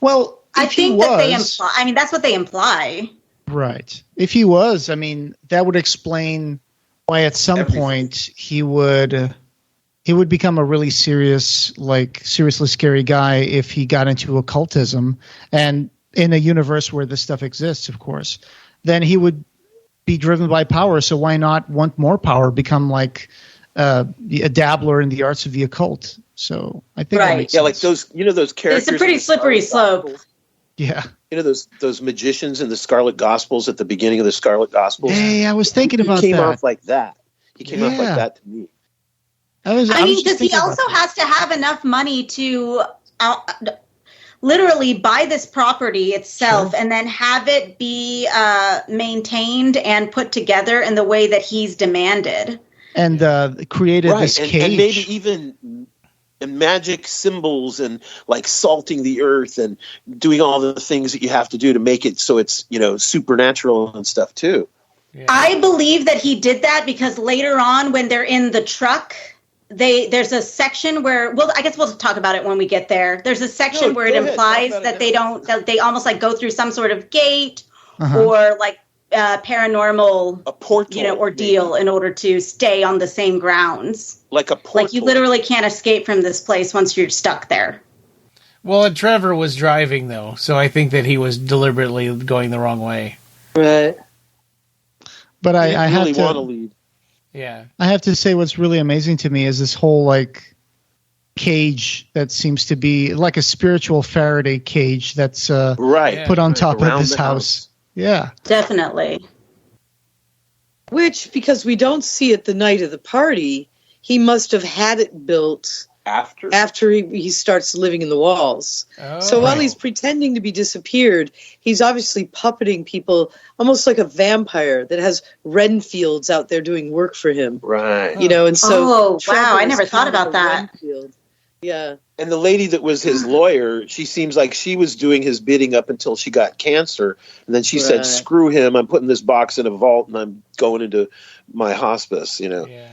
Well, I think that they imply. I mean, that's what they imply. Right. If he was, I mean, that would explain why at some point he would become a really seriously scary guy if he got into occultism, and in a universe where this stuff exists, of course, then he would be driven by power. So why not want more power, become like a dabbler in the arts of the occult? So I think that makes sense. like those characters. It's a pretty slippery slope. Yeah. Those magicians in the Scarlet Gospels at the beginning of the Scarlet Gospels. Hey, I was thinking about that. He came off like that. He came off like that to me. I mean, because he also has to have enough money to literally buy this property itself and then have it be maintained and put together in the way that he's demanded. And created this cage. And maybe even magic symbols and like salting the earth and doing all the things that you have to do to make it so it's, supernatural and stuff too. Yeah. I believe that he did that because later on when they're in the truck, there's a section where, well, I guess we'll talk about it when we get there. There's a section where it implies that they almost like go through some sort of gate or like paranormal, a portal, ordeal in order to stay on the same grounds. Like a portal. Like you literally can't escape from this place once you're stuck there. Well, and Trevor was driving though, so I think that he was deliberately going the wrong way. Right. But I really have to want to lead. Yeah. I have to say what's really amazing to me is this whole like cage that seems to be like a spiritual Faraday cage that's put on top of this house. Yeah. Definitely. Which, because we don't see it the night of the party, he must have had it built after he starts living in the walls. So while he's pretending to be disappeared, he's obviously puppeting people almost like a vampire that has Renfields out there doing work for him. Right. And so wow, I never thought about that. Renfield. Yeah. And the lady that was his lawyer, she seems like she was doing his bidding up until she got cancer. And then she said, screw him, I'm putting this box in a vault and I'm going into my hospice, Yeah.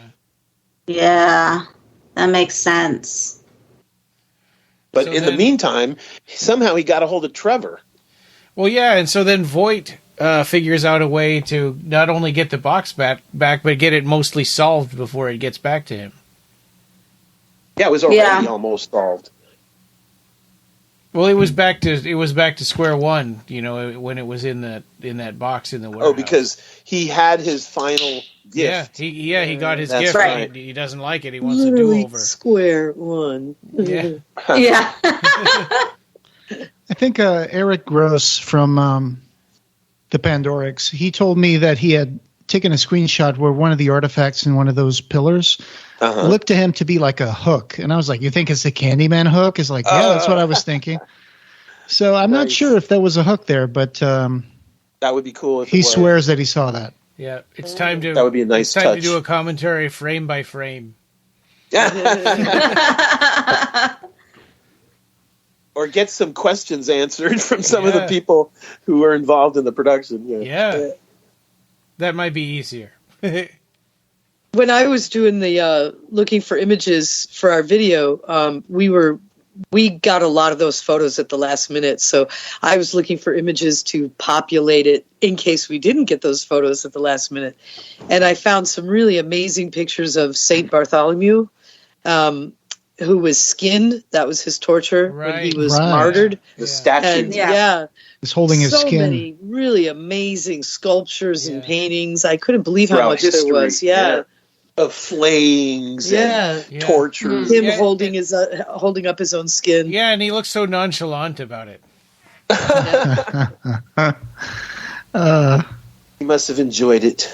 Yeah, that makes sense. But So in the meantime, somehow he got a hold of Trevor. Well, yeah, and so then Voight figures out a way to not only get the box back, but get it mostly solved before it gets back to him. Yeah, it was already almost solved. Well, it was back to square one, when it was in that box in the warehouse. Oh, because he had his final gift. He got his That's gift. right. He doesn't like it. He wants Literally a do-over. square one. Yeah. Yeah. I think Eric Gross from the Pandorics, he told me that he had taken a screenshot where one of the artifacts in one of those pillars looked to him to be like a hook. And I was like, you think it's the Candyman hook? It's like, yeah, that's what I was thinking. So I'm not sure if there was a hook there, but that would be cool. If he swears that he saw that. Yeah, it's time to. That would be a nice It's time touch. to do a commentary frame by frame. Or get some questions answered from some of the people who were involved in the production. Yeah. That might be easier. When I was doing the looking for images for our video, we got a lot of those photos at the last minute. So I was looking for images to populate it in case we didn't get those photos at the last minute. And I found some really amazing pictures of Saint Bartholomew, who was skinned. That was his torture when he was martyred. The statue. And, he's holding his skin. So many really amazing sculptures and paintings. I couldn't believe how much there was. Yeah. Of flayings and tortures. Him holding up his own skin. Yeah, and he looks so nonchalant about it. He must have enjoyed it.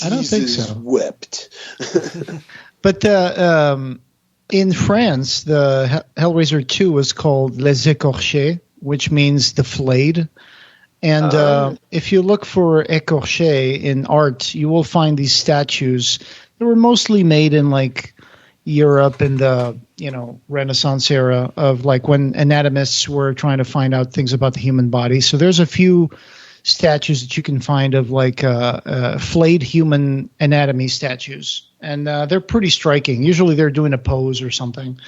I don't think so. Wept. But in France, the Hellraiser 2 was called Les Écorchés, which means the flayed. And if you look for écorché in art, you will find these statues that were mostly made in like Europe in the Renaissance era of like when anatomists were trying to find out things about the human body. So there's a few statues that you can find of like flayed human anatomy statues, and they're pretty striking. Usually they're doing a pose or something.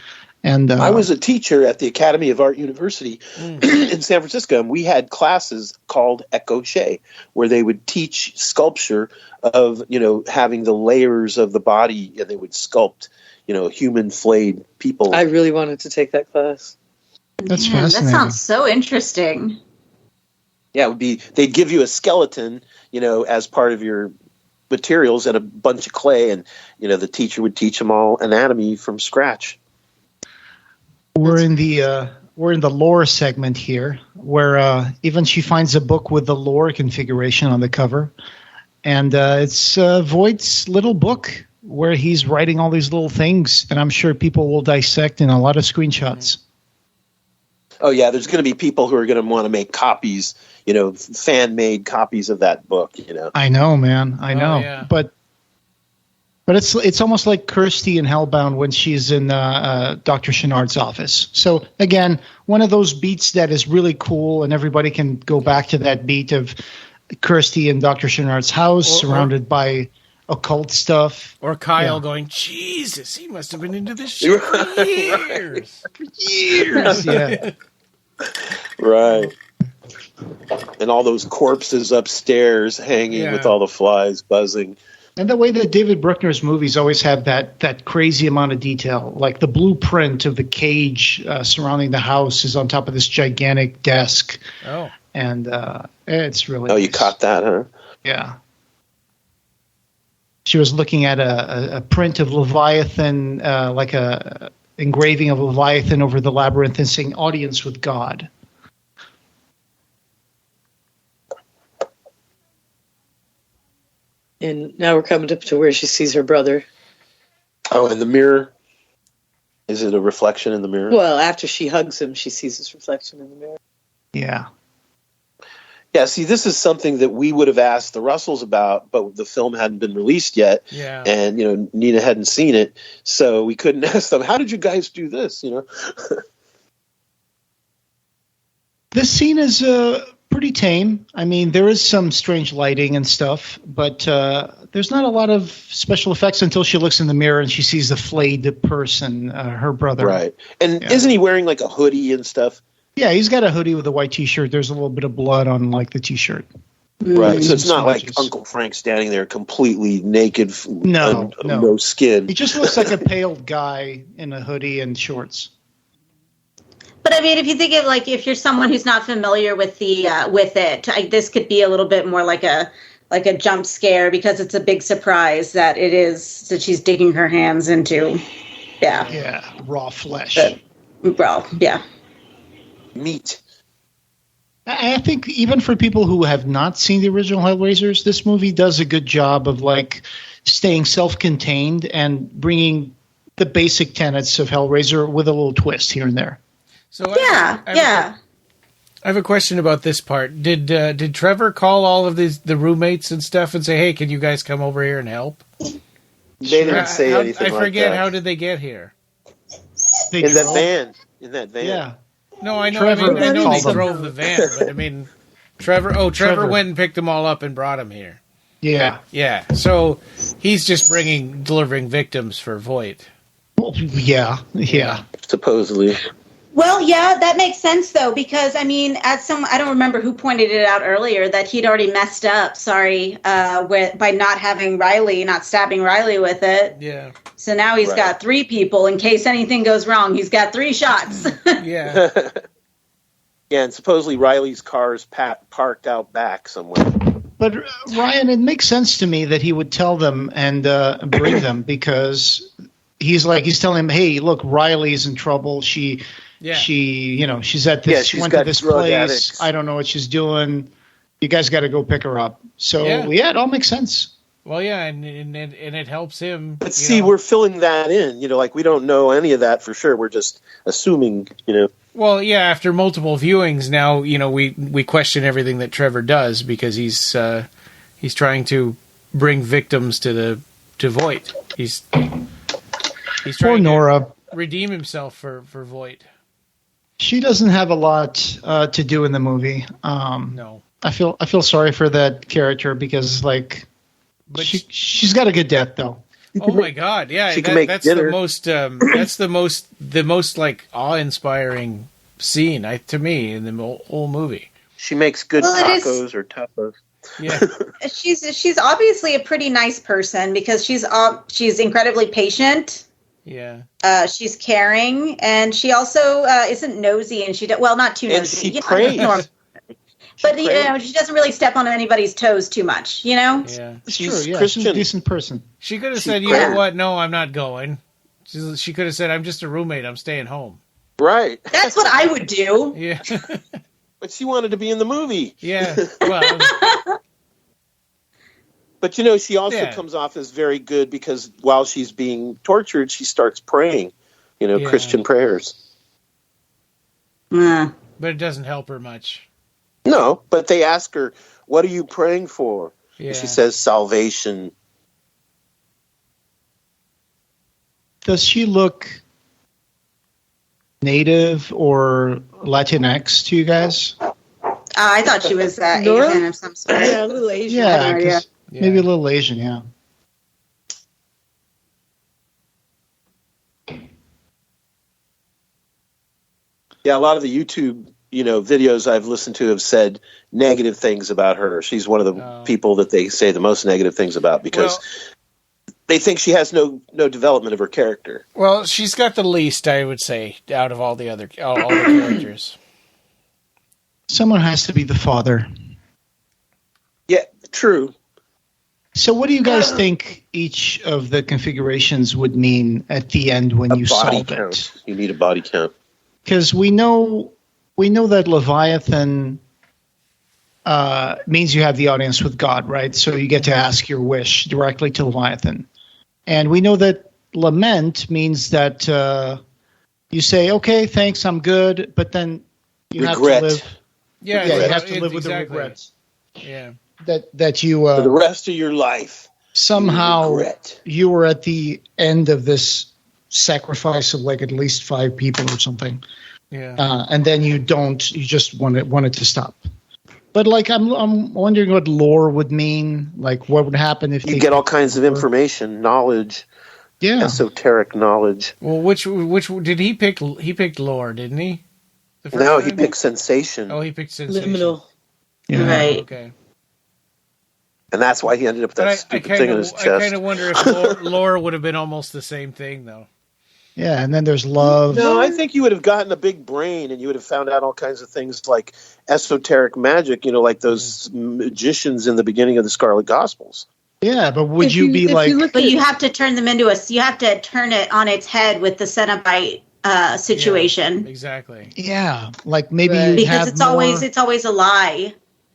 And I was a teacher at the Academy of Art University in San Francisco, and we had classes called écorché, where they would teach sculpture of having the layers of the body, and they would sculpt human flayed people. I really wanted to take that class. That's fascinating. That sounds so interesting. Yeah, it would be. They'd give you a skeleton, as part of your materials and a bunch of clay, and the teacher would teach them all anatomy from scratch. We're in the lore segment here, where even she finds a book with the lore configuration on the cover, and it's Voight's little book where he's writing all these little things, and I'm sure people will dissect in a lot of screenshots. Oh yeah, there's going to be people who are going to want to make copies, fan-made copies of that book. I know, man. I know, yeah. But it's almost like Kirsty in Hellbound when she's in Dr. Chenard's office. So again, one of those beats that is really cool, and everybody can go back to that beat of Kirsty in Dr. Chenard's house, surrounded by occult stuff. Or Kyle going, Jesus, he must have been into this shit for years. Years, yeah. Right. And all those corpses upstairs hanging with all the flies buzzing. And the way that David Bruckner's movies always have that crazy amount of detail, like the blueprint of the cage surrounding the house is on top of this gigantic desk. Oh. And it's really you caught that, huh? Yeah. She was looking at a print of Leviathan, like a engraving of Leviathan over the labyrinth, and saying "Audience with God." And now we're coming up to where she sees her brother. Oh, in the mirror? Is it a reflection in the mirror? Well, after she hugs him, she sees his reflection in the mirror. Yeah. Yeah, see, this is something that we would have asked the Russells about, but the film hadn't been released yet. Yeah. And, Nina hadn't seen it, so we couldn't ask them, how did you guys do this, This scene is pretty tame. I mean, there is some strange lighting and stuff, but there's not a lot of special effects until she looks in the mirror and she sees the flayed person, her brother. Right. And isn't he wearing like a hoodie and stuff? Yeah, he's got a hoodie with a white T-shirt. There's a little bit of blood on like the T-shirt. Right. So it's not like Uncle Frank standing there completely naked, no skin. He just looks like a pale guy in a hoodie and shorts. But I mean, if you think of like if you're someone who's not familiar with the this could be a little bit more like a jump scare because it's a big surprise that she's digging her hands into, raw flesh. Meat. I think even for people who have not seen the original Hellraisers, this movie does a good job of like staying self-contained and bringing the basic tenets of Hellraiser with a little twist here and there. So I have a question about this part. Did Trevor call all of the roommates and stuff and say, "Hey, can you guys come over here and help?" They didn't say anything. I forget how did they get here? In that van. Yeah. No, I know. Trevor I know they them. drove the van, but I mean, Trevor went and picked them all up and brought them here. Yeah. Yeah. So he's just delivering victims for VIII. Well, yeah. Supposedly. Well, yeah, that makes sense though, because I mean, I don't remember who pointed it out earlier that he'd already messed up. By not having Riley, not stabbing Riley with it. Yeah. So now he's got 3 people in case anything goes wrong. He's got 3 shots. Yeah. Yeah, and supposedly Riley's car is parked out back somewhere. But Ryan, it makes sense to me that he would tell them and bring them because he's telling him, "Hey, look, Riley's in trouble. She's at this. She went to this place. Addicts. I don't know what she's doing. You guys got to go pick her up." So it all makes sense. Well, yeah, and it helps him. But see, we're filling that in. Like we don't know any of that for sure. We're just assuming. Well, yeah. After multiple viewings, now we question everything that Trevor does because he's trying to bring victims to VIII. He's trying to redeem himself for VIII. She doesn't have a lot to do in the movie. No, I feel sorry for that character because but she's got a good death though. Oh my God! Yeah, that's the most like awe-inspiring scene to me in the whole movie. She makes good tacos or tapas. Yeah, she's obviously a pretty nice person because she's incredibly patient. Yeah, she's caring, and she also isn't nosy, and not too nosy. And she prays. But she doesn't really step on anybody's toes too much, Yeah, she's true. Yeah, she's a decent person. She could have said, "You know what? No, I'm not going." She could have said, "I'm just a roommate. I'm staying home." Right. That's what I would do. Yeah. But she wanted to be in the movie. Yeah. Well. But she also comes off as very good because while she's being tortured, she starts praying, Christian prayers. But it doesn't help her much. No, but they ask her, "What are you praying for?" Yeah. And she says, "Salvation." Does she look native or Latinx to you guys? I thought she was Asian of some sort. Yeah, a little Asian. Yeah, maybe a little Asian, yeah. Yeah, a lot of the YouTube videos I've listened to have said negative things about her. She's one of the people that they say the most negative things about because they think she has no development of her character. Well, she's got the least, I would say, out of all the characters. Someone has to be the father. Yeah, true. So what do you guys think each of the configurations would mean at the end when you solve it? You need a body count. Because we know that Leviathan means you have the audience with God, right? So you get to ask your wish directly to Leviathan. And we know that Lament means that you say, "Okay, thanks, I'm good," but then you have to live. Yeah, you have to live with the regrets. Yeah. That you for the rest of your life somehow you were at the end of this sacrifice of at least 5 people or something. Yeah. And then you just want it to stop. But like, I'm wondering what lore would mean. Like, what would happen if You get all kinds of information, knowledge, esoteric knowledge. Well, which did he pick? He picked lore, didn't he? No, he picked sensation. Oh, he picked sensation. Liminal. Yeah. Right. Okay. And that's why he ended up with that stupid thing in his chest. I kind of wonder if lore would have been almost the same thing, though. Yeah, and then there's love. No, I think you would have gotten a big brain and you would have found out all kinds of things like esoteric magic, like those magicians in the beginning of the Scarlet Gospels. Yeah, but would you be like... But you have to turn them into you have to turn it on its head with the Cenobite situation. Yeah, exactly. Yeah, like maybe because it's always a lie.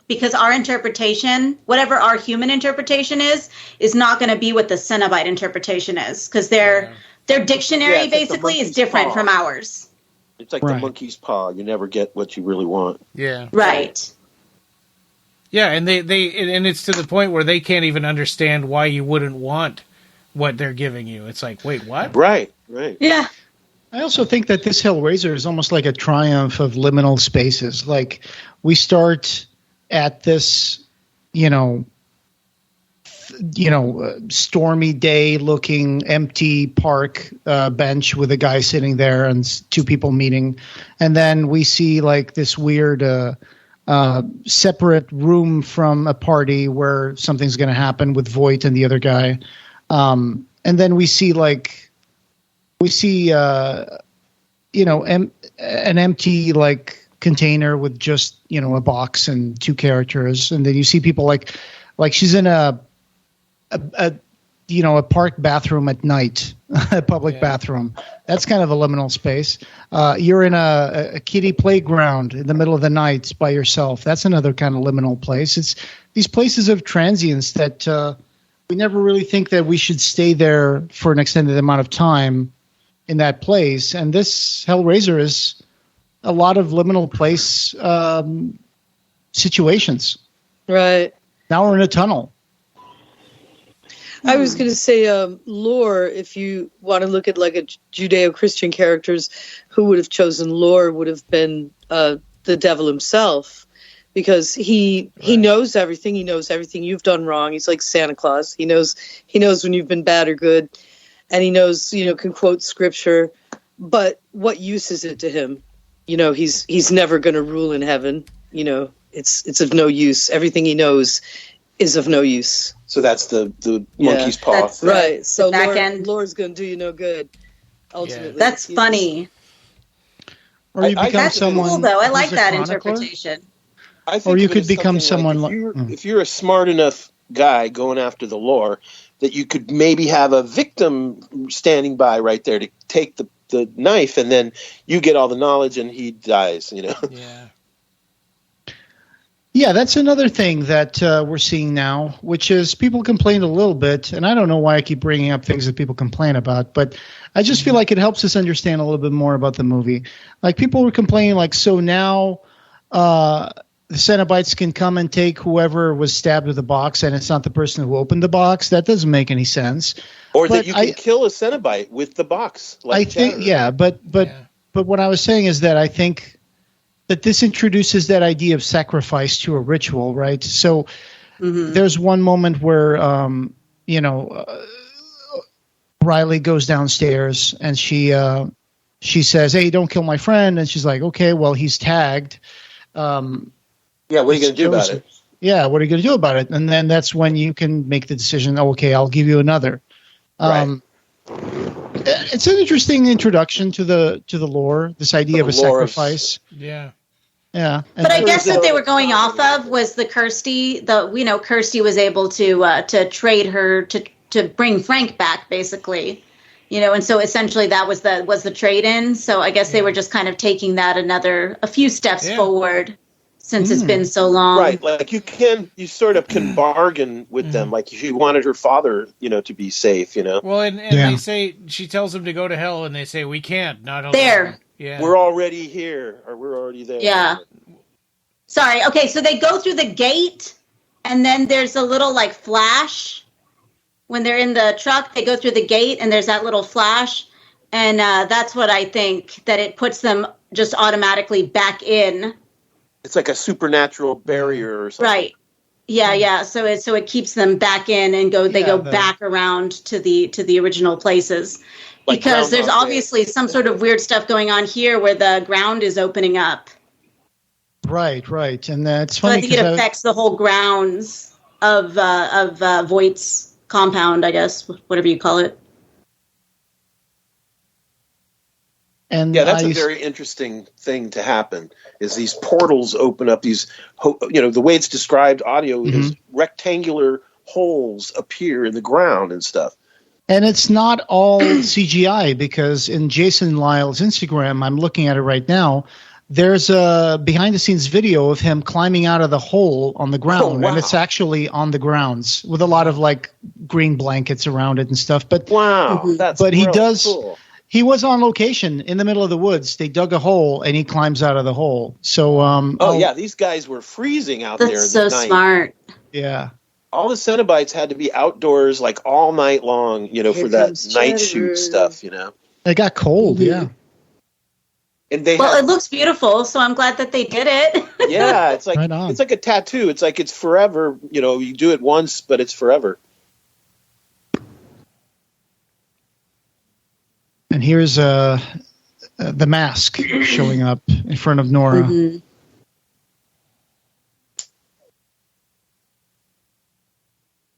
Because our interpretation, whatever our human interpretation is not going to be what the Cenobite interpretation is. Because their dictionary basically is different from ours. It's like the monkey's paw. You never get what you really want. Yeah. Right. Yeah, and and it's to the point where they can't even understand why you wouldn't want what they're giving you. It's like, wait, what? Right. Yeah. I also think that this Hellraiser is almost like a triumph of liminal spaces. Like, we start at this, stormy day looking empty park bench with a guy sitting there and two people meeting. And then we see like this weird separate room from a party where something's going to happen with Voight and the other guy. And then we see an empty like container with just a box and two characters, and then you see people like she's in a park bathroom at night, a public bathroom. That's kind of a liminal space. You're in a kiddie playground in the middle of the night by yourself. That's another kind of liminal place. It's these places of transience that we never really think that we should stay there for an extended amount of time in that place. And this Hellraiser is a lot of liminal place situations. Right. Now we're in a tunnel. I was going to say lore, if you want to look at like a Judeo-Christian characters, who would have chosen lore would have been the devil himself, because he knows everything. He knows everything you've done wrong. He's like Santa Claus. He knows when you've been bad or good, and he knows, can quote scripture, but what use is it to him? He's never going to rule in heaven. It's of no use. Everything he knows is of no use. So that's the monkey's paw. That's right. So Lore's going to do you no good. Ultimately, that's funny. Or you become that's someone. Cool, though. I like that interpretation. I think or you could become someone like if you're a smart enough guy going after the lore, that you could maybe have a victim standing by right there to take the knife, and then you get all the knowledge and he dies, Yeah, that's another thing that we're seeing now, which is people complain a little bit, and I don't know why I keep bringing up things that people complain about, but I just feel like it helps us understand a little bit more about the movie. Like, people were complaining, like, so now the Cenobites can come and take whoever was stabbed with the box, and it's not the person who opened the box. That doesn't make any sense. Or that you can kill a Cenobite with the box. Like I think, but what I was saying is that I think that this introduces that idea of sacrifice to a ritual, right? So there's one moment where, Riley goes downstairs and she says, "Hey, don't kill my friend." And she's like, "Okay, well, he's tagged." What are you going to do about it? Yeah, what are you going to do about it? And then that's when you can make the decision, okay, I'll give you another. Right. It's an interesting introduction to the lore, this idea of a sacrifice. Yeah. Yeah. But I guess what they were going off of was the Kirsty. Kirsty was able to trade her to bring Frank back, basically. And so essentially that was the trade-in. So I guess they were just kind of taking that a few steps forward. Since it's been so long. Right, like you sort of can bargain with them. Like she wanted her father, to be safe, Well, and they say, she tells them to go to hell, and they say, we can't, not alone. There. Yeah. We're already here, or we're already there. Yeah. Sorry, okay, so they go through the gate, and then there's a little, like, flash. When they're in the truck, they go through the gate, and there's that little flash. And that's what I think, that it puts them just automatically back in It's like a supernatural barrier or something. Right. Yeah. So it keeps them back in and go back around to the original places. Like Because there's Groundhog Day. obviously some sort of weird stuff going on here where the ground is opening up. Right. And that's So I funny think it affects the whole grounds of Voight's compound, I guess, whatever you call it. and Yeah, that's a very interesting thing to happen. Is these portals open up these, the way it's described audio is rectangular holes appear in the ground and stuff. And it's not all CGI, because in Jason Lyle's Instagram, I'm looking at it right now, there's a behind-the-scenes video of him climbing out of the hole on the ground, and it's actually on the grounds with a lot of like green blankets around it and stuff. But that's he really does. cool. He was on location in the middle of the woods. They dug a hole, and he climbs out of the hole. So, these guys were freezing out there. That's so night. smart. Yeah. All the Cenobites had to be outdoors like all night long, for that night shoot stuff, They got cold, yeah. And it looks beautiful, so I'm glad that they did it. Yeah, it's like Right on. it's like a tattoo. It's like it's forever. You do it once, but it's forever. And here's the mask showing up in front of Nora. Mm-hmm.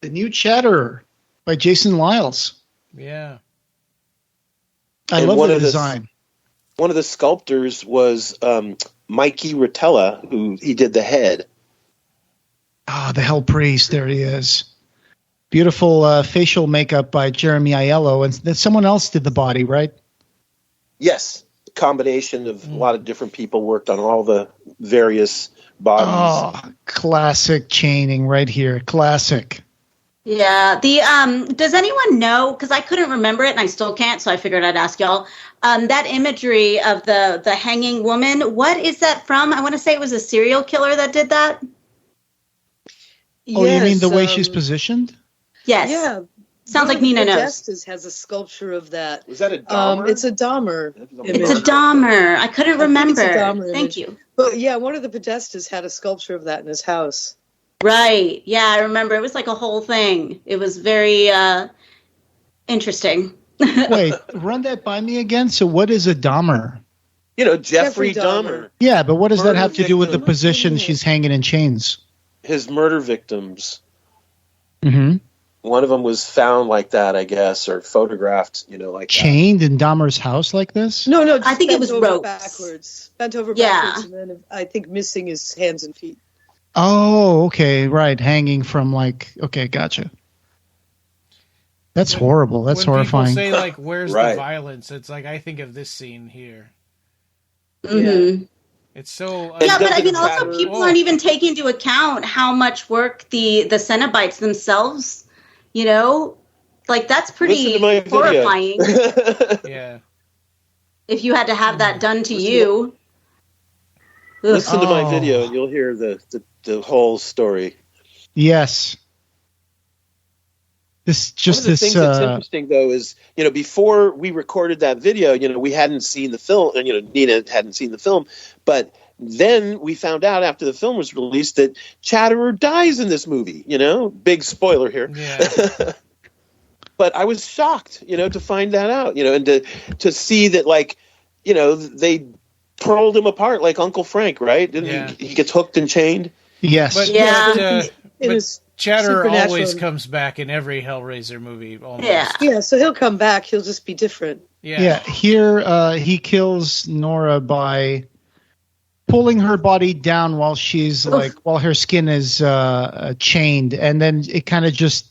The New Chatterer by Jason Lyles. Yeah. I And love one the of the- design. One of the sculptors was Mikey Rotella, who he did the head. Ah, the Hell Priest. There he is. Beautiful facial makeup by Jeremy Aiello. And then someone else did the body, right? Yes, a combination of a lot of different people worked on all the various bodies. Oh, classic chaining right here. Classic. Yeah. Does anyone know? Because I couldn't remember it, and I still can't. So I figured I'd ask y'all. That imagery of the hanging woman. What is that from? I want to say it was a serial killer that did that. Oh, you mean the way she's positioned? Yes. Yeah. Sounds like Nina knows. Podestas has a sculpture of that. Was that a Dahmer? It's a Dahmer. It's a Dahmer. I couldn't remember. It's a Dahmer Thank image. you. But yeah, one of the Podestas had a sculpture of that in his house. Right. Yeah, I remember. It was like a whole thing. It was very interesting. Wait, run that by me again. So what is a Dahmer? Jeffrey Dahmer. Yeah, but what does that Murder have to do with the victim. position she's hanging in chains? His murder victims. Mm-hmm. One of them was found like that, I guess, or photographed, like Chained in Dahmer's house like this? No, I think it was ropes. backwards. Bent over Yeah. backwards, and then I think missing his hands and feet. Oh, okay, right. Hanging from okay, gotcha. That's horrible. That's when horrifying. People say where's Right. the violence? It's like I think of this scene here. Mm-hmm. It's so Yeah, but I doesn't mean, also matter. people aren't even taking into account how much work the Cenobites themselves, that's pretty Listen to my video. horrifying. yeah. If you had to have that done to you. Listen to my Oh. video, and you'll hear the whole story. Yes. One of the things that's interesting, though, is before we recorded that video, we hadn't seen the film, and Nina hadn't seen the film, but then we found out after the film was released that Chatterer dies in this movie. Big spoiler here. Yeah. But I was shocked, to find that out, and to see that, they pulled him apart like Uncle Frank, right? Didn't he gets hooked and chained? Yes. But, Yeah. It Chatterer supernatural. always comes back in every Hellraiser movie. Almost. Yeah. Yeah, so he'll come back. He'll just be different. Yeah. Here he kills Nora by pulling her body down while she's while her skin is chained, and then it kind of just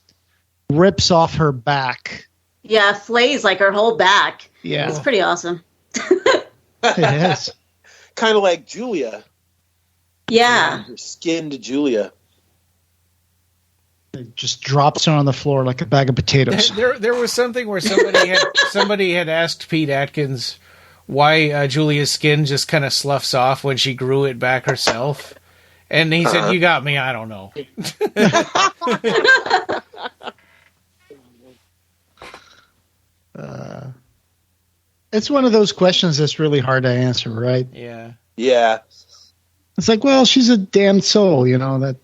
rips off her back. Yeah, flays like her whole back. Yeah. It's pretty awesome. It is. Kind of like Julia. Yeah. Her skinned Julia. It just drops her on the floor like a bag of potatoes. There was something where somebody had asked Pete Atkins why Julia's skin just kind of sloughs off when she grew it back herself, and he said, "You got me. I don't know." It's one of those questions that's really hard to answer, right? Yeah. Yeah. It's like, well, she's a damned soul, that.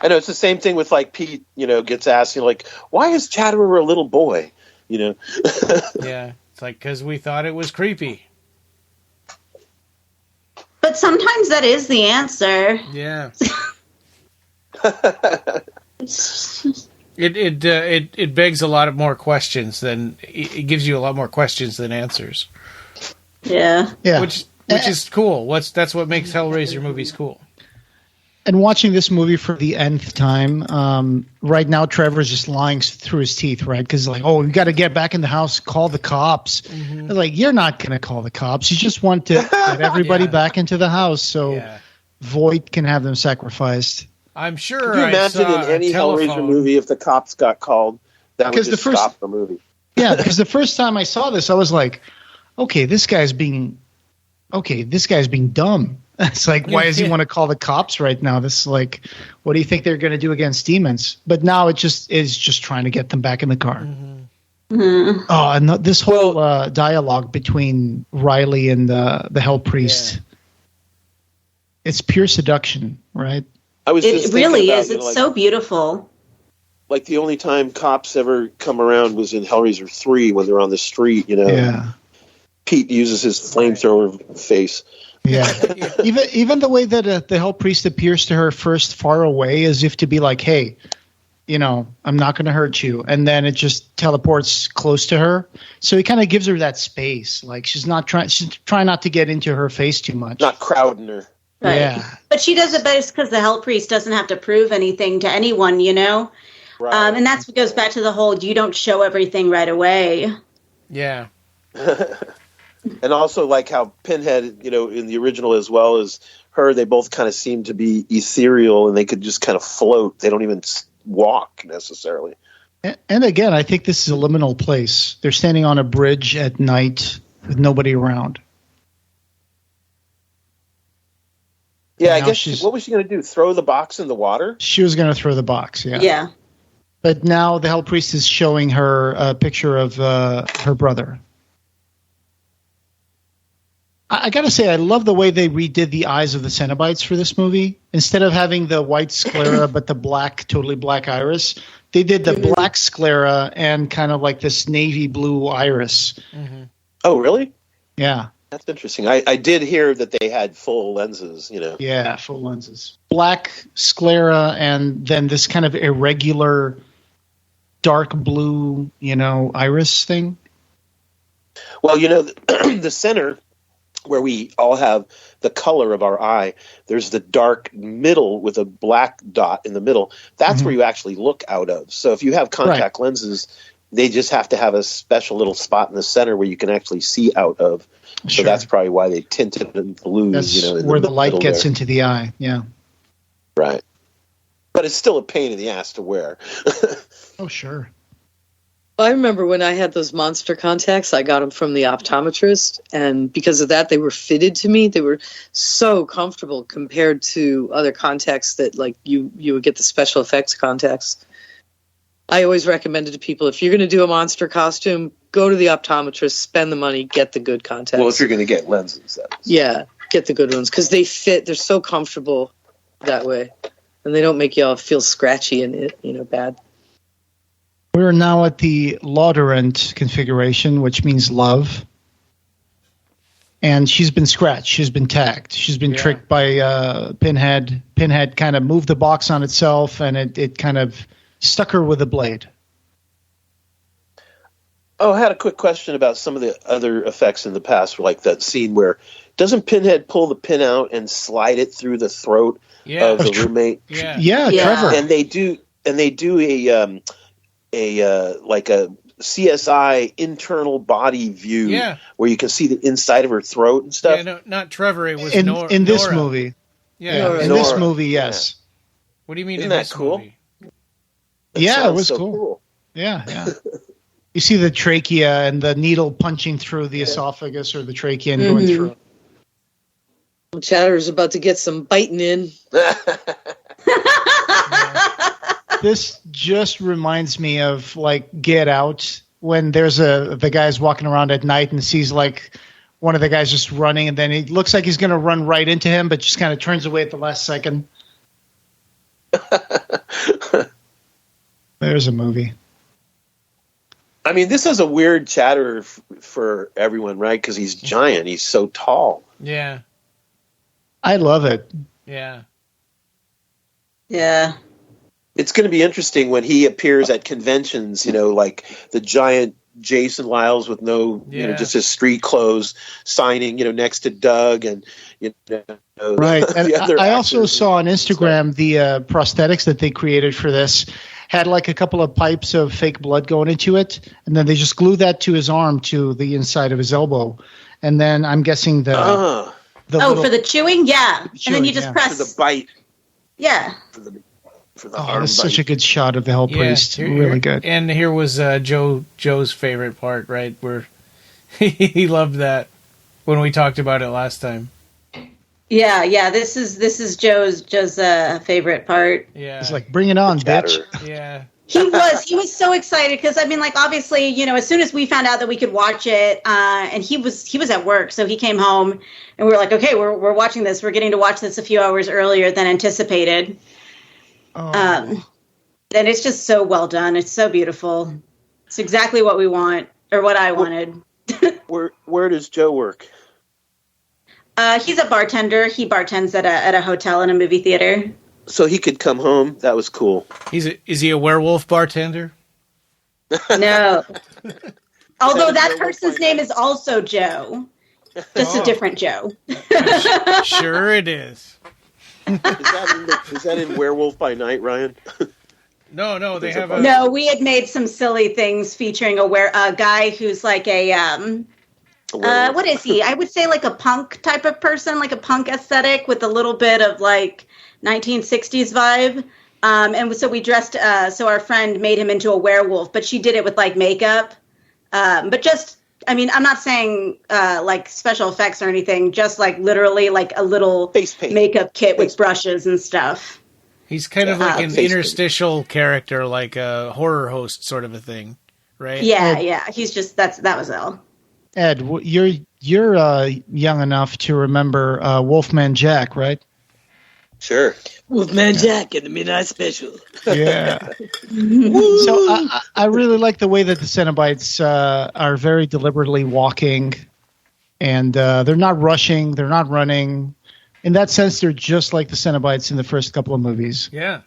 I know it's the same thing with like Pete, gets asked, like, why is Chatterer a little boy? Yeah, it's like, because we thought it was creepy. But sometimes that is the answer. Yeah. It begs a lot of more questions than it gives you a lot more questions than answers. Yeah. Which is cool. That's what makes Hellraiser movies cool. And watching this movie for the nth time, right now Trevor's just lying through his teeth, right? Because we got to get back in the house, call the cops. Mm-hmm. They're like, you're not going to call the cops. You just want to get everybody back into the house so Voight can have them sacrificed. I'm sure. Could you imagine in any Hellraiser movie if the cops got called, that would just stop the movie? Yeah, because the first time I saw this, I was like, okay, this guy's being dumb. It's like, why does he want to call the cops right now? This is like, what do you think they're going to do against demons? But now it just is just trying to get them back in the car. Mm-hmm. Mm-hmm. Oh, and this whole dialogue between Riley and the Hell Priest, it's pure seduction, right? It really is. It's so beautiful. Like the only time cops ever come around was in Hellraiser 3 when they're on the street, Yeah. Pete uses his flamethrower face. Yeah. Even the way that the Hell Priest appears to her first far away as if to be like, hey, I'm not going to hurt you. And then it just teleports close to her. So he kind of gives her that space. Like she's trying not to get into her face too much. Not crowding her. Right. Yeah. But she does it best because the Hell Priest doesn't have to prove anything to anyone, Right. And that's what goes back to the whole, you don't show everything right away. Yeah. And also like how Pinhead, in the original as well as her, they both kind of seem to be ethereal and they could just kind of float. They don't even walk necessarily. And again, I think this is a liminal place. They're standing on a bridge at night with nobody around. Yeah, I guess what was she going to do? Throw the box in the water? She was going to throw the box, yeah. Yeah. But now the Hell Priest is showing her a picture of her brother. I got to say, I love the way they redid the eyes of the Cenobites for this movie. Instead of having the white sclera but the totally black iris, they did the black sclera and kind of like this navy blue iris. Mm-hmm. Oh, really? Yeah. That's interesting. I did hear that they had full lenses, Yeah, full lenses. Black sclera and then this kind of irregular dark blue, iris thing. Well, the center where we all have the color of our eye, there's the dark middle with a black dot in the middle. That's where you actually look out of. So if you have contact lenses, they just have to have a special little spot in the center where you can actually see out of. So that's probably why they tinted them blue. That's where the light gets into the eye. Yeah. Right. But it's still a pain in the ass to wear. Oh, sure. I remember when I had those monster contacts, I got them from the optometrist. And because of that, they were fitted to me. They were so comfortable compared to other contacts that like you would get the special effects contacts. I always recommended to people, if you're going to do a monster costume, go to the optometrist, spend the money, get the good contacts. Well, if you're going to get lenses. Yeah, get the good ones because they fit. They're so comfortable that way. And they don't make you all feel scratchy and bad. We're now at the Lauderant configuration, which means love. And she's been scratched. She's been tagged. She's been tricked by Pinhead. Pinhead kind of moved the box on itself, and it kind of stuck her with a blade. Oh, I had a quick question about some of the other effects in the past, like that scene where doesn't Pinhead pull the pin out and slide it through the throat of the roommate? Yeah, Trevor. And they do a like a CSI internal body view where you can see the inside of her throat and stuff. Yeah, no, not Trevor. It was in this movie. Yeah, in this movie, yes. What do you mean? Isn't in that this cool? Movie? Yeah, it was so cool. Yeah. You see the trachea and the needle punching through the esophagus or the trachea and going through. Chatter's about to get some biting in. This just reminds me of like Get Out when there's the guy's walking around at night and sees like one of the guys just running, and then he looks like he's going to run right into him, but just kind of turns away at the last second. There's a movie. I mean, this is a weird chatter for everyone, right? Because he's giant. He's so tall. Yeah. I love it. Yeah. Yeah. It's going to be interesting when he appears at conventions, like the giant Jason Lyles with no, just his street clothes signing, next to Doug and, right. And I also actors saw on Instagram the prosthetics that they created for this had like a couple of pipes of fake blood going into it. And then they just glued that to his arm to the inside of his elbow. And then I'm guessing for the chewing? Yeah. And then you just press. For the bite. Yeah. For the arm that's bite. such a good shot of the Hell Priest. Really good. And here was Joe's favorite part, right? Where he loved that when we talked about it last time. Yeah. This is Joe's favorite part. Yeah. It's like, bring it on, bitch. Yeah. He was so excited because obviously, as soon as we found out that we could watch it, and he was at work, so he came home and we were like, okay, we're watching this. We're getting to watch this a few hours earlier than anticipated. Oh. And it's just so well done. It's so beautiful. It's exactly what we want, or what I wanted. Where does Joe work? He's a bartender. He bartends at a hotel and a movie theater. So he could come home. That was cool. Is he a werewolf bartender? No. Although that person's name is also Joe. Just a different Joe. Sure it is. Is that in Werewolf by Night, Ryan? No, they have No, we had made some silly things featuring a guy who's like what is he? I would say like a punk type of person, like a punk aesthetic with a little bit of like 1960s vibe. And so we dressed, so our friend made him into a werewolf, but she did it with like makeup. But just, I'm not saying like special effects or anything, just like literally like a little makeup kit with brushes and stuff. He's kind of like an interstitial character, like a horror host sort of a thing, right? Yeah. He's just, that was all. Ed, you're young enough to remember Wolfman Jack, right? Sure. Wolfman Jack and the Midnight Special. Yeah. So I really like the way that the Cenobites are very deliberately walking, and they're not rushing, they're not running. In that sense, they're just like the Cenobites in the first couple of movies. Yeah.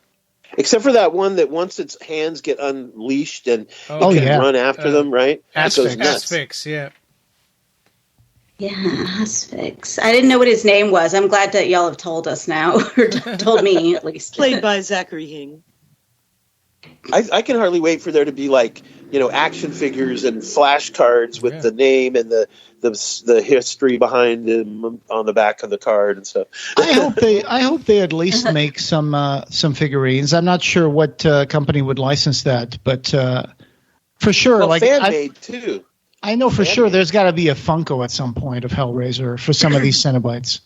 Except for that one that once its hands get unleashed and it can run after them, right? Asphyx, yeah. Yeah, Asphyx. I didn't know what his name was. I'm glad that y'all have told us now, or told me at least. Played by Zachary Hing. I can hardly wait for there to be like, action figures and flashcards with the name and the history behind him on the back of the card and stuff. I hope they at least make some figurines. I'm not sure what company would license that, but for sure, well, fan-made too. I know for sure there's got to be a Funko at some point of Hellraiser for some of these Cenobites.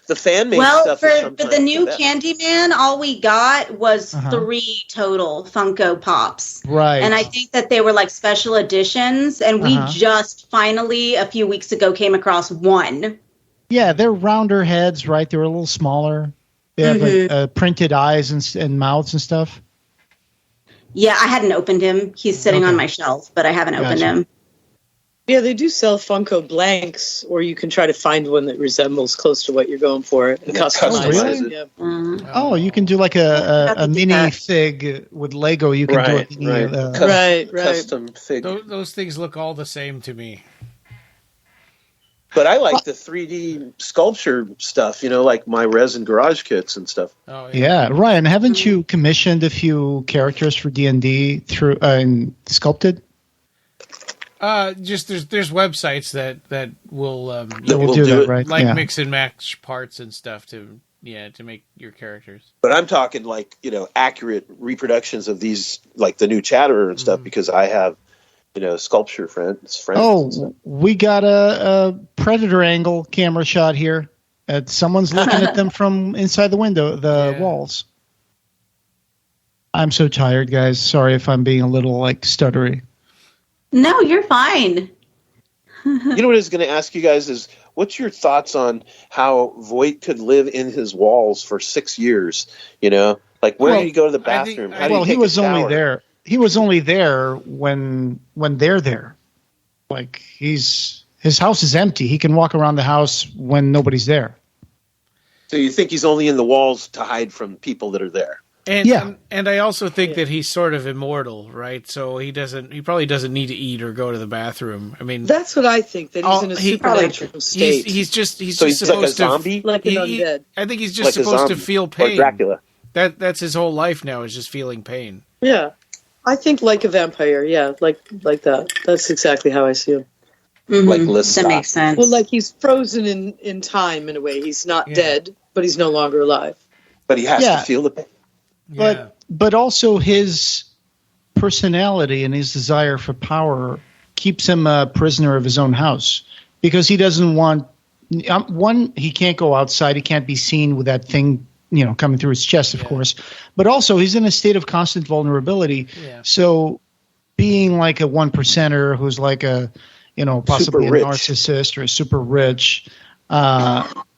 The fan-made stuff. For the new Candyman, all we got was 3 total Funko Pops. Right. And I think that they were like special editions, and we just finally, a few weeks ago, came across one. Yeah, they're rounder heads, right? They're a little smaller. They have printed eyes and mouths and stuff. Yeah, I hadn't opened him. He's sitting on my shelf, but I haven't opened him. Yeah, they do sell Funko blanks, or you can try to find one that resembles close to what you're going for and customize it. Yeah. Oh, you can do like a mini fig with Lego. You can do a mini, custom fig. Those things look all the same to me. But I like the 3D sculpture stuff, like my resin garage kits and stuff. Oh, yeah. Ryan, haven't you commissioned a few characters for D&D through and sculpted? Just there's websites that will will do that, right? Like mix and match parts and stuff to make your characters. But I'm talking like accurate reproductions of these, like the new Chatterer and stuff, because I have sculpture friends. Oh, we got a Predator angle camera shot here. Someone's looking at them from inside the window, the walls. I'm so tired, guys. Sorry if I'm being a little stuttery. No, you're fine. You know what I was going to ask you guys is, what's your thoughts on how Voight could live in his walls for 6 years? You know, like where did he go to the bathroom? How did he take a shower? Only there. He was only there when they're there. Like his house is empty. He can walk around the house when nobody's there. So you think he's only in the walls to hide from people that are there? And I also think that he's sort of immortal, right? So he probably doesn't need to eat or go to the bathroom. I mean, that's what I think. That he's in a supernatural state. He's just supposed like a zombie, like an undead. I think he's just supposed to feel pain. Or Dracula. That's his whole life now, is just feeling pain. Yeah, I think like a vampire. Yeah, like that. That's exactly how I see him. Mm-hmm. Like Lestat. That makes sense. Well, like he's frozen in time in a way. He's not dead, but he's no longer alive. But he has to feel the pain. But also his personality and his desire for power keeps him a prisoner of his own house, because he doesn't want one. He can't go outside. He can't be seen with that thing, coming through his chest, of course. But also he's in a state of constant vulnerability. Yeah. So being like a 1%er who's like a, possibly a narcissist or a super rich,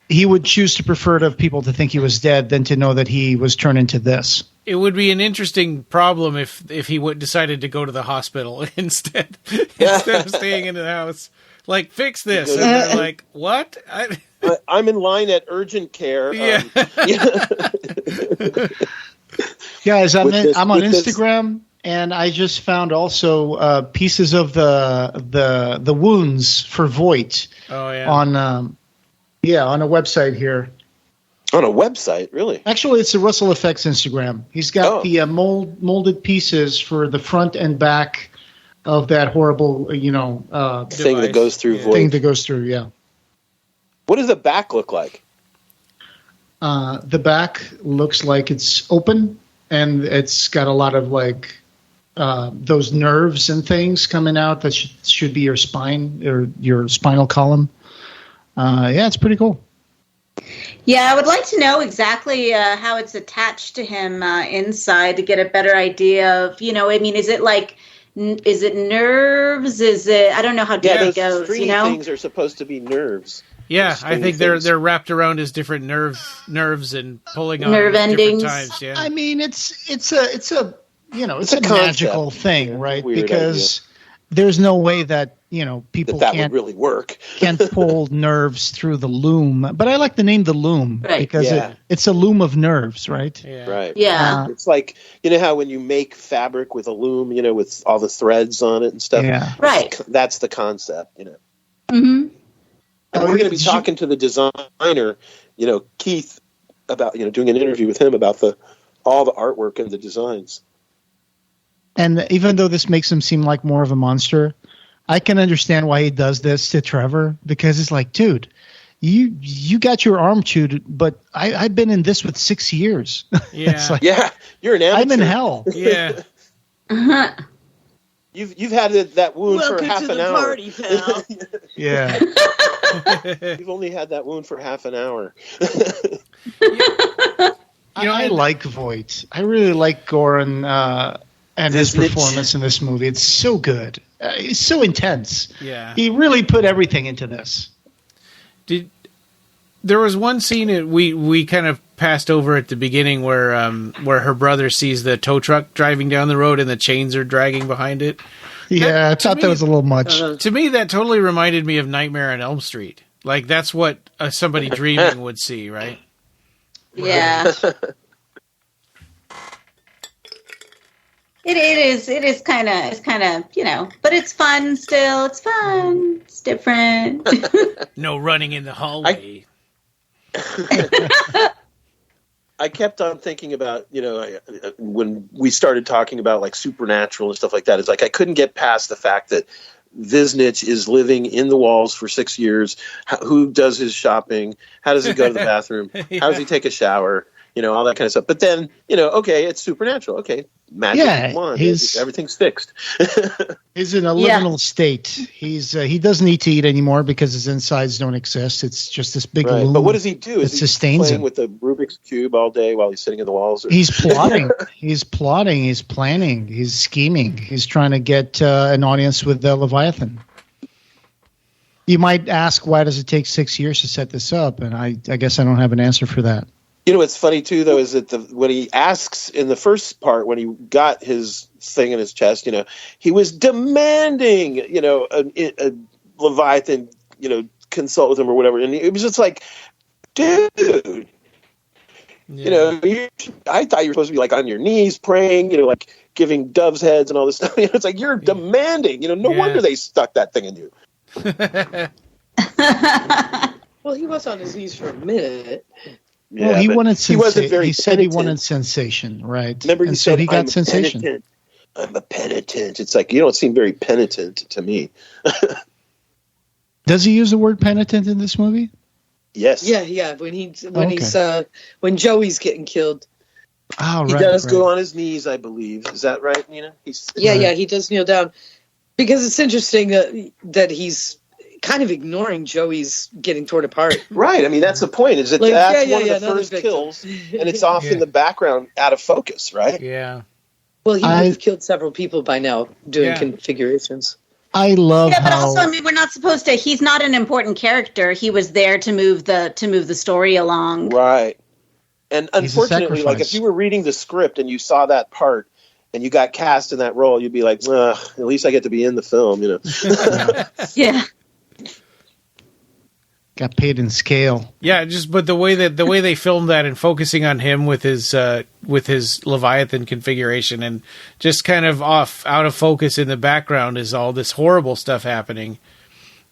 he would choose to prefer to have people to think he was dead than to know that he was turned into this. It would be an interesting problem if he decided to go to the hospital instead of staying in the house. Like, fix this. And they're like, what? I'm in line at urgent care. Yeah. Guys, I'm on Instagram, and I just found also pieces of the wounds for Voight. Oh, yeah. On a website here. On a website, really? Actually, it's the Russell Effects Instagram. He's got the molded pieces for the front and back of that horrible, thing that goes through Voight. Thing that goes through, yeah. What does the back look like? The back looks like it's open, and it's got a lot of those nerves and things coming out that should be your spine or your spinal column. It's pretty cool. Yeah, I would like to know exactly how it's attached to him inside to get a better idea of, is it nerves? Is it, I don't know how deep it goes, things are supposed to be nerves. Yeah, I think they're wrapped around his different nerves and pulling on nerve endings. Times, yeah. I mean, it's a magical thing, right? Because there's no way that people that can't would really work. can't pull nerves through the loom. But I like the name the loom because it's a loom of nerves, right? Yeah. Right. Yeah. It's like how when you make fabric with a loom, with all the threads on it and stuff. Yeah. Right. That's the concept, Mm-hmm. And we're going to be talking to the designer, Keith, about doing an interview with him about all the artwork and the designs. And even though this makes him seem like more of a monster, I can understand why he does this to Trevor, because it's like, dude, you got your arm chewed, but I've been in this with 6 years. Yeah. It's like, you're an amateur. I'm in hell. Yeah. Uh-huh. You've had that wound for half an hour. Party, pal. Yeah. You've only had that wound for half an hour. I like Voight. I really like Goran and his performance in this movie. It's so good. It's so intense. Yeah. He really put everything into this. There was one scene that we kind of passed over at the beginning where her brother sees the tow truck driving down the road and the chains are dragging behind it. Yeah, I thought that was a little much. To me, that totally reminded me of Nightmare on Elm Street. Like, that's what somebody dreaming would see, right? Yeah. It is kind of, but it's fun still. It's fun. It's different. No running in the hallway. I kept on thinking about, when we started talking about supernatural and stuff like that, it's like I couldn't get past the fact that Visnich is living in the walls for 6 years. Who does his shopping? How does he go to the bathroom? How does he take a shower? All that kind of stuff. But then, okay, it's supernatural. Okay, magic wand. Everything's fixed. He's in a liminal state. He doesn't need to eat anymore because his insides don't exist. It's just this big loom. But what does he do? Is he playing with the Rubik's Cube all day while he's sitting in the walls? Or? He's plotting. He's plotting. He's planning. He's scheming. He's trying to get an audience with Leviathan. You might ask, why does it take 6 years to set this up? And I guess I don't have an answer for that. You know what's funny too, though, is that when he asks in the first part, when he got his thing in his chest, he was demanding, a Leviathan, consult with him or whatever, and it was just like, dude, Yeah. I thought you were supposed to be like on your knees praying, like giving doves' heads and all this stuff. It's like you're demanding. No wonder they stuck that thing in you. Well, he was on his knees for a minute. Yeah, well, he wanted he wasn't very. He said he wanted sensation, right? Remember, and so he got sensation. Penitent. I'm a penitent. It's like you don't seem very penitent to me. Does he use the word penitent in this movie? Yes. Yeah. When Joey's getting killed. Oh, right. He does go on his knees, I believe. Is that right, Nina? He does kneel down because it's interesting that he's kind of ignoring Joey's getting torn apart. Right. I mean, that's the point. Is that that's one of the first victim. kills, and it's off in the background, out of focus, right? Yeah. Well, he would have killed several people by now doing configurations. I love but also, I mean, we're not supposed to. He's not an important character. He was there to move the story along. Right. And unfortunately, like if you were reading the script and you saw that part and you got cast in that role, you'd be like, at least I get to be in the film, Yeah. Got paid in scale. Yeah, but the way they filmed that and focusing on him with his Leviathan configuration and just kind of out of focus in the background is all this horrible stuff happening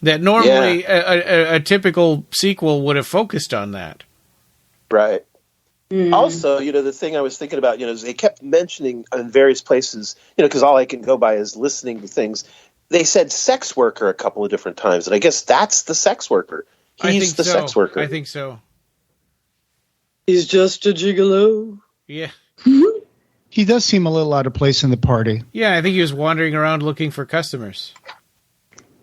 that normally a typical sequel would have focused on that. Right. Also, the thing I was thinking about, is they kept mentioning in various places, because all I can go by is listening to things. They said sex worker a couple of different times, and I guess that's the sex worker. He's the sex worker. I think so. He's just a gigolo. Yeah. He does seem a little out of place in the party. Yeah, I think he was wandering around looking for customers.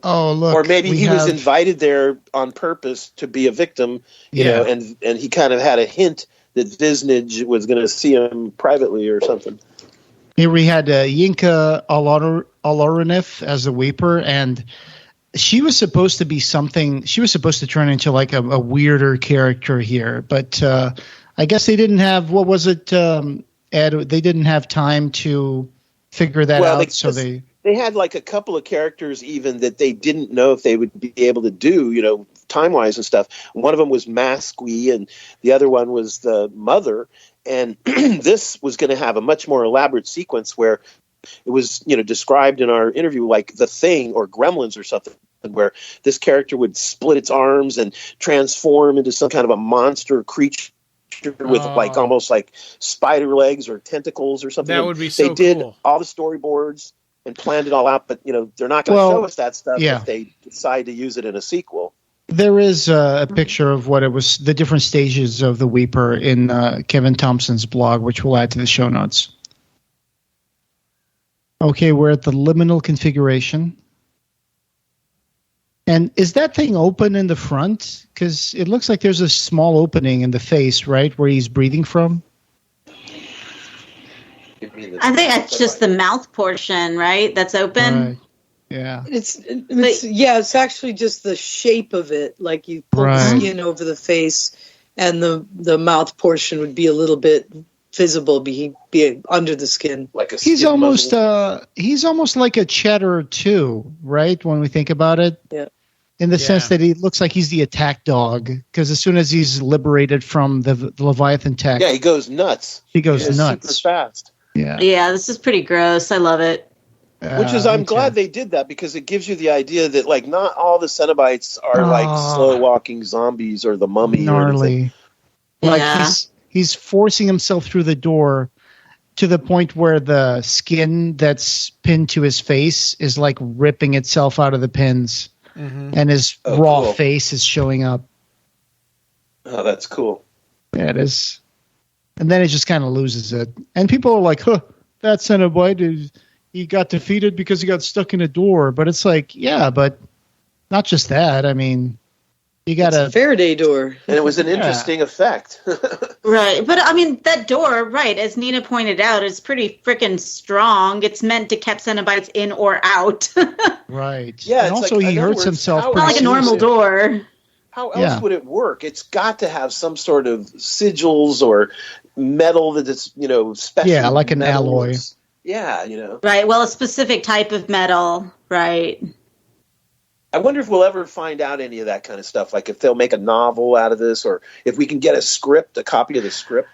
Oh, look. Or maybe he was invited there on purpose to be a victim, you know, and he kind of had a hint that Visnage was going to see him privately or something. Here we had Yinka Aloranif as the Weeper, and she was supposed to be something. She was supposed to turn into like a weirder character here, but I guess they didn't have. What was it, Ed? They didn't have time to figure that out, so they had like a couple of characters even that they didn't know if they would be able to do, you know, time-wise and stuff. One of them was Masqui, and the other one was the mother. And this was going to have a much more elaborate sequence where it was, you know, described in our interview like The Thing or Gremlins or something, where this character would split its arms and transform into some kind of a monster creature with like almost like spider legs or tentacles or something. That would be so They did cool. all the storyboards and planned it all out, but, you know, they're not going to show us that stuff if they decide to use it in a sequel. There is a picture of what it was, the different stages of the Weeper in Kevin Thompson's blog, which we'll add to the show notes. Okay, we're at the liminal configuration. And is that thing open in the front? Because it looks like there's a small opening in the face, right, where he's breathing from. I think that's just the mouth portion, right? That's open. Right. Yeah. It's actually just the shape of it. Like you pull the skin over the face, and the mouth portion would be a little bit visible, be under the skin. Like a he's almost like a Cheddar too, right? When we think about it, in the sense that he looks like he's the attack dog, because as soon as he's liberated from the Leviathan tech, he goes nuts. He goes nuts super fast. Yeah, this is pretty gross. I love it. Which is, I'm glad they did that, because it gives you the idea that, like, not all the Cenobites are like slow-walking zombies or the mummy gnarly. Or anything. Like he's forcing himself through the door to the point where the skin that's pinned to his face is like ripping itself out of the pins, and his raw face is showing up. Oh, that's cool. Yeah, it is. And then it just kind of loses it, and people are like, "Huh, that Cenobite he got defeated because he got stuck in a door." But it's like, yeah, but not just that. I mean, You got It's a Faraday door. And it was an interesting effect. Right. But I mean, that door, right, as Nina pointed out, is pretty freaking strong. It's meant to keep Cenobites in or out. Right. Yeah, And it's also, like, he in other hurts words, himself. how- Not like a normal door. How else would it work? It's got to have some sort of sigils or metal that is, special. Yeah, like an metal. alloy. Yeah, Right. Well, a specific type of metal. Right. I wonder if we'll ever find out any of that kind of stuff. Like if they'll make a novel out of this, or if we can get a copy of the script.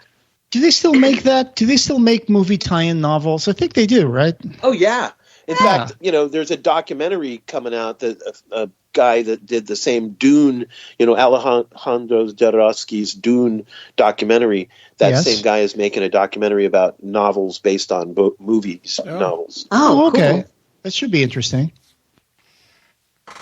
Do they still make that? Do they still make movie tie-in novels? I think they do, right? Oh yeah. In fact, there's a documentary coming out that a guy that did the same Dune, Alejandro Jodorowsky's Dune documentary. That same guy is making a documentary about novels based on movies, novels. Oh, okay. Cool. That should be interesting.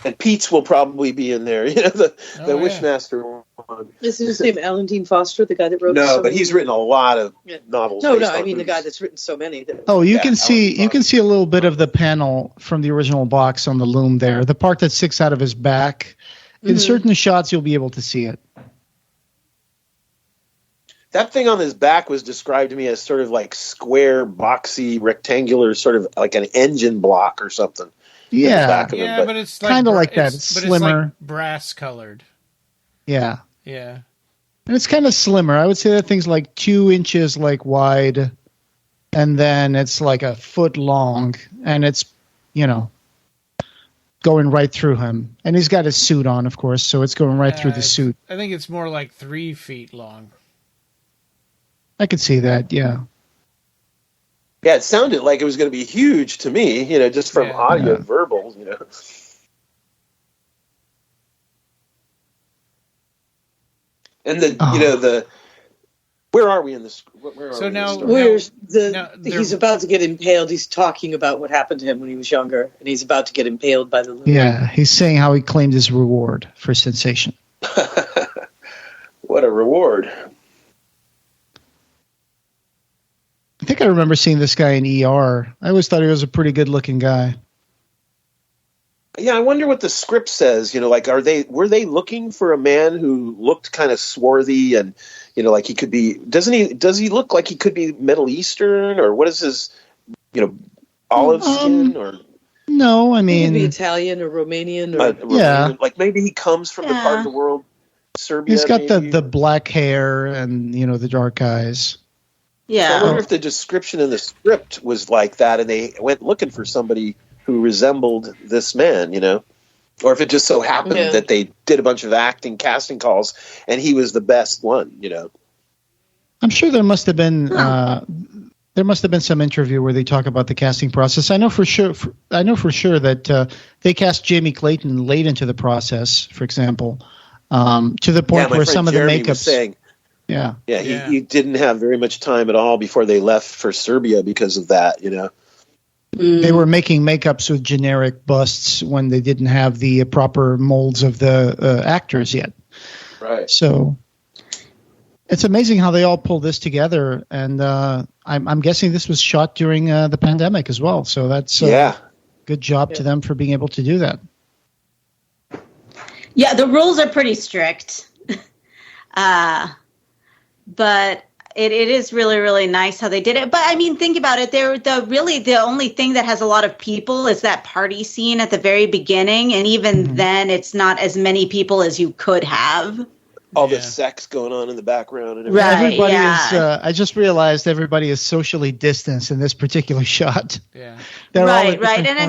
And Pete's will probably be in there, the Wishmaster one. Is his name Alan Dean Foster, the guy that wrote? No, but he's written a lot of novels. No, based I on mean movies. the guy that's written so many. You can see a little bit of the panel from the original box on the loom there. The part that sticks out of his back. In certain shots, you'll be able to see it. That thing on his back was described to me as sort of like square, boxy, rectangular, sort of like an engine block or something. Yeah, but it's like kind of like that. It's slimmer, it's like brass colored. Yeah, yeah, and it's kind of slimmer. I would say that thing's like 2 inches wide, and then it's like a foot long, and it's going right through him. And he's got his suit on, of course, so it's going right through the suit. I think it's more like 3 feet long. I could see that. Yeah. Yeah, it sounded like it was going to be huge to me, just from audio and verbal, And the where are we in this? He's about to get impaled. He's talking about what happened to him when he was younger, and he's about to get impaled by the loom. Yeah, he's saying how he claimed his reward for sensation. What a reward. I think I remember seeing this guy in ER. I always thought he was a pretty good-looking guy. Yeah, I wonder what the script says. Were they looking for a man who looked kind of swarthy and, like he could be? Does he look like he could be Middle Eastern, or what is his, olive skin or? No, I mean, he could be Italian or Romanian or yeah, like maybe he comes from the part of the world, Serbia. He's got the black hair and the dark eyes. Yeah. So I wonder if the description in the script was like that, and they went looking for somebody who resembled this man, or if it just so happened that they did a bunch of casting calls, and he was the best one, I'm sure there must have been some interview where they talk about the casting process. I know for sure that they cast Jamie Clayton late into the process, for example, to the point where some of the makeups. He didn't have very much time at all before they left for Serbia because of that, They were making makeups with generic busts when they didn't have the proper molds of the actors yet. Right. So it's amazing how they all pulled this together, and I'm guessing this was shot during the pandemic as well. So that's good job to them for being able to do that. Yeah, the rules are pretty strict. But it is really, really nice how they did it. But I mean, think about it. The only thing that has a lot of people is that party scene at the very beginning. And even then, it's not as many people as you could have. All the sex going on in the background. And everything. Everybody is, I just realized everybody is socially distanced in this particular shot. Yeah. Right. And I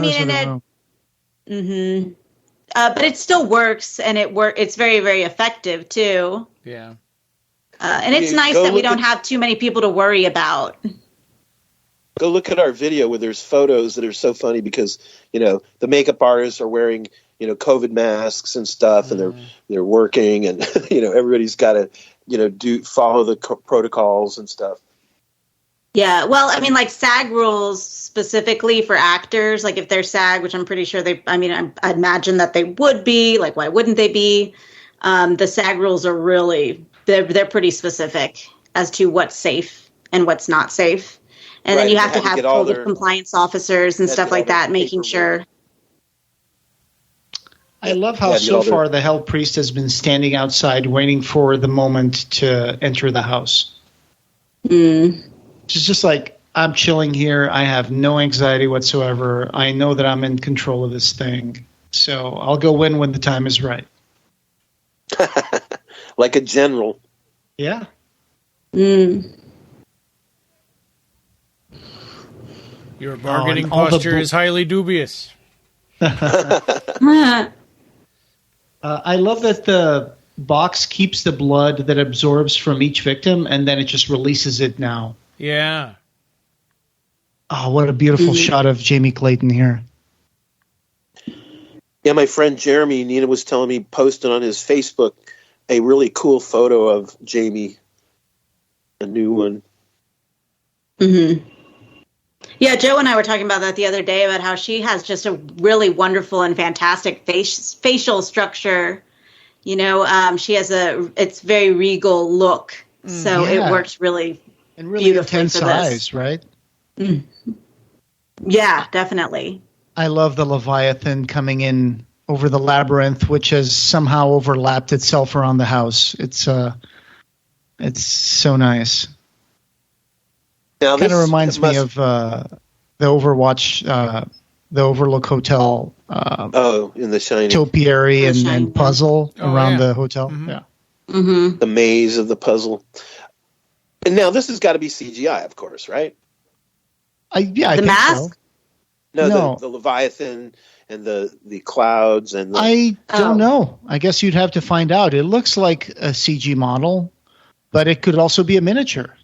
mean, but it still works, and it's very, very effective too. Yeah. And it's nice that we don't have too many people to worry about. Go look at our video where there's photos that are so funny because, the makeup artists are wearing, COVID masks and stuff, and they're working, and, everybody's got to, follow the protocols and stuff. Yeah. Well, I mean, like SAG rules specifically for actors, like if they're SAG, which I'm pretty sure I imagine that they would be, like, why wouldn't they be? The SAG rules are really... They're pretty specific as to what's safe and what's not safe. And then you have to have COVID compliance officers and stuff like that, making sure. I love how so far the Hell Priest has been standing outside waiting for the moment to enter the house. It's just like, I'm chilling here. I have no anxiety whatsoever. I know that I'm in control of this thing. So I'll go in when the time is right. Like a general. Yeah. Your bargaining posture is highly dubious. I love that the box keeps the blood that absorbs from each victim, and then it just releases it now. Yeah. Oh, what a beautiful shot of Jamie Clayton here. Yeah, my friend Jeremy, Nina was telling me, posted on his Facebook a really cool photo of Jamie, a new one. Yeah, Joe and I were talking about that the other day, about how she has just a really wonderful and fantastic facial structure. You know, she has it's very regal look, so it works really and really beautifully intense for this. eyes, right? Yeah, definitely. I love the Leviathan coming in over the labyrinth, which has somehow overlapped itself around the house. It's so nice. Now, kind of reminds me of the Overwatch, the Overlook Hotel. In The Shining. Topiary and puzzle around the hotel. Yeah. The maze of the puzzle. And now this has got to be CGI, of course, right? I think mask? so. No. The Leviathan and the clouds and I don't know. I guess you'd have to find out. It looks like a CG model, but it could also be a miniature.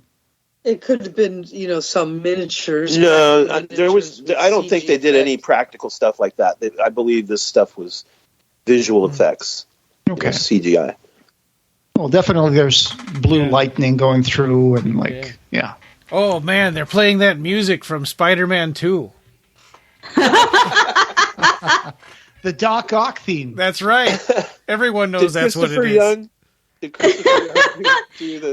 It could have been, some miniatures. No, there was. I don't think they did any practical stuff like that. I believe this stuff was visual effects. Okay, CGI. Well, definitely there's blue lightning going through and yeah. Oh man, they're playing that music from Spider-Man 2. The Doc Ock theme. That's right. Everyone knows that's what it is.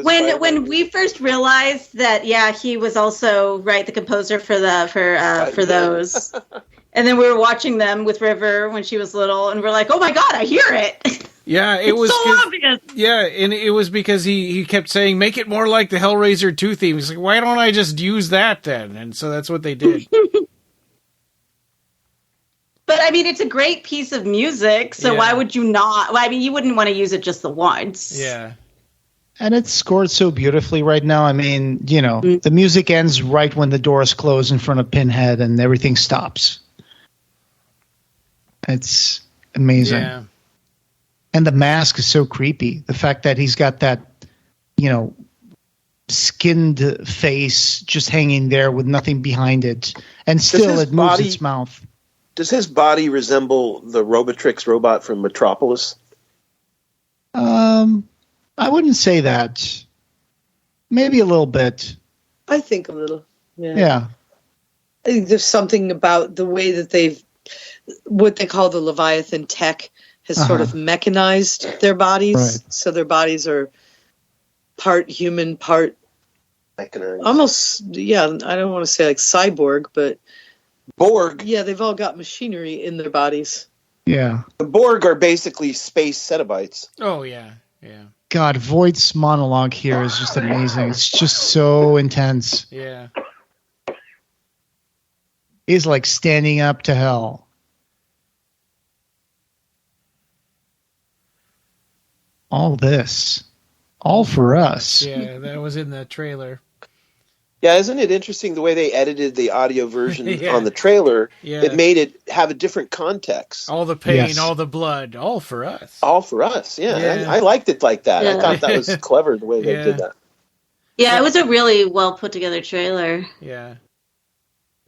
When we first realized that, he was also the composer for those, and then we were watching them with River when she was little, and we're like, "Oh my god, I hear it!" Yeah, it was so obvious. Yeah, and it was because he kept saying, "Make it more like the Hellraiser 2 theme." He's like, "Why don't I just use that then?" And so that's what they did. But I mean, it's a great piece of music, so why would you not? Well, I mean, you wouldn't want to use it just the once. Yeah. And it's scored so beautifully right now. I mean, the music ends right when the doors close in front of Pinhead and everything stops. It's amazing. Yeah. And the mask is so creepy. The fact that he's got that, skinned face just hanging there with nothing behind it. And still it moves its mouth. Does his body resemble the Robotrix robot from Metropolis? I wouldn't say that. Maybe a little bit. I think a little. Yeah. I think there's something about the way that what they call the Leviathan tech has sort of mechanized their bodies. Right. So their bodies are part human, part Mechanized. almost, I don't want to say like cyborg, but Borg. Yeah, they've all got machinery in their bodies. Yeah. The Borg are basically space Cenobites. Oh, yeah. Yeah. God, Voight's monologue here is just amazing. It's just so intense. Yeah. He's like standing up to hell. All this. All for us. Yeah, that was in the trailer. Yeah, isn't it interesting the way they edited the audio version on the trailer? Yeah. It made it have a different context. All the pain, all the blood, all for us. All for us, yeah. I liked it like that. I thought that was clever the way they did that. Yeah, it was a really well put together trailer. Yeah.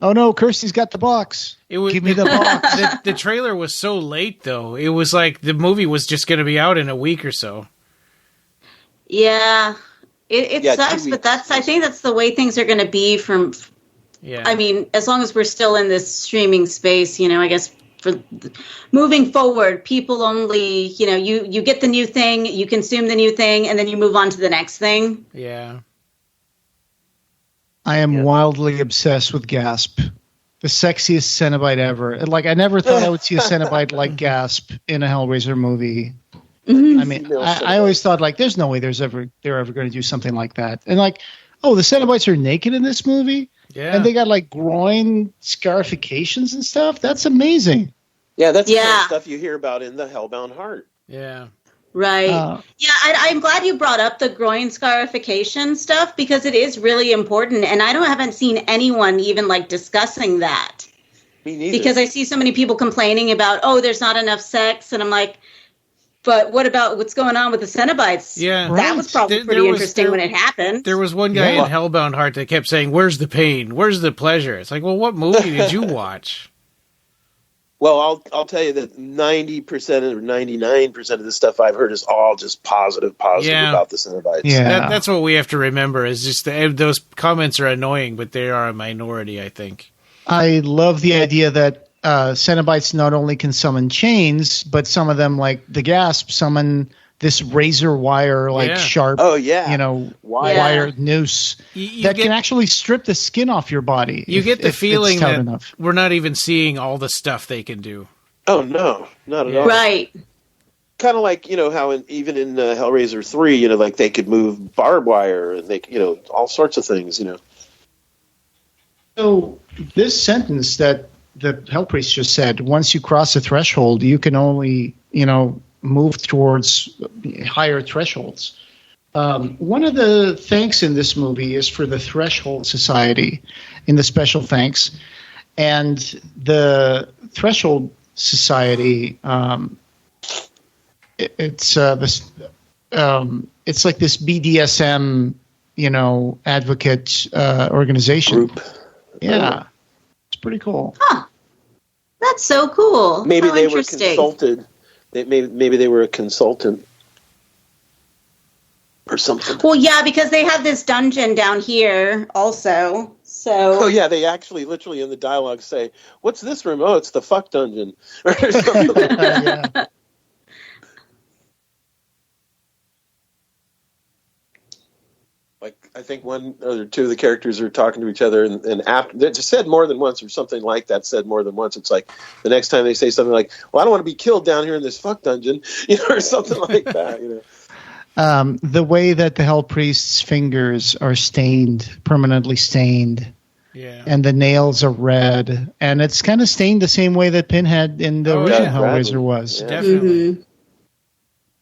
Oh no, Kirsty's got the box. Give me the box. The trailer was so late, though. It was like the movie was just going to be out in a week or so. Yeah. It sucks, but I think that's the way things are going to be from. Yeah. I mean, as long as we're still in this streaming space, I guess for moving forward, people only, you get the new thing, you consume the new thing, and then you move on to the next thing. Yeah. I am wildly obsessed with Gasp. the sexiest Cenobite ever. Like, I never thought I would see a Cenobite like Gasp in a Hellraiser movie. I mean, I always thought, like, there's no way they're ever going to do something like that. And like, oh, the Cenobites are naked in this movie? Yeah. And they got like groin scarifications and stuff? That's amazing. Yeah, that's the kind of stuff you hear about in the Hellbound Heart. Yeah. Right. I'm glad you brought up the groin scarification stuff because it is really important. And I haven't seen anyone even like discussing that. Me neither. Because I see so many people complaining about, oh, there's not enough sex. And I'm like, but what about what's going on with the Cenobites? Yeah. That was probably pretty interesting when it happened. There was one guy in Hellbound Heart that kept saying, where's the pain? Where's the pleasure? It's like, well, what movie did you watch? Well, I'll tell you that 90% or 99% of the stuff I've heard is all just positive about the Cenobites. Yeah. That's what we have to remember is just those comments are annoying, but they are a minority, I think. I love the idea that Cenobites not only can summon chains, but some of them, like the Gasp, summon this razor wire, sharp, wire noose can actually strip the skin off your body. You get the feeling that enough. We're not even seeing all the stuff they can do. Oh, no, not at all. Right. Kind of like, how even in Hellraiser 3, like they could move barbed wire and they, all sorts of things, So this sentence that the Hellpriest just said, once you cross a threshold, you can only, move towards higher thresholds. One of the thanks in this movie is for the Threshold Society in the special thanks. And the Threshold Society, it's like this BDSM, advocate organization. Group. Yeah. It's pretty cool. Huh. That's so cool. Maybe How they were interesting. consulted. Maybe they were a consultant or something. Well, yeah, because they have this dungeon down here also. So. Oh yeah, they actually literally in the dialogue say, "What's this room? Oh, it's the fuck dungeon." Or something like that. Yeah. Like I think one or two of the characters are talking to each other, and after they just said more than once or something like that. Said more than once. It's like the next time they say something like, "Well, I don't want to be killed down here in this fuck dungeon," or something like that. The way that the Hell Priest's fingers are permanently stained, and the nails are red, and it's kind of stained the same way that Pinhead in the original Hellraiser was. Yeah. Definitely. Mm-hmm.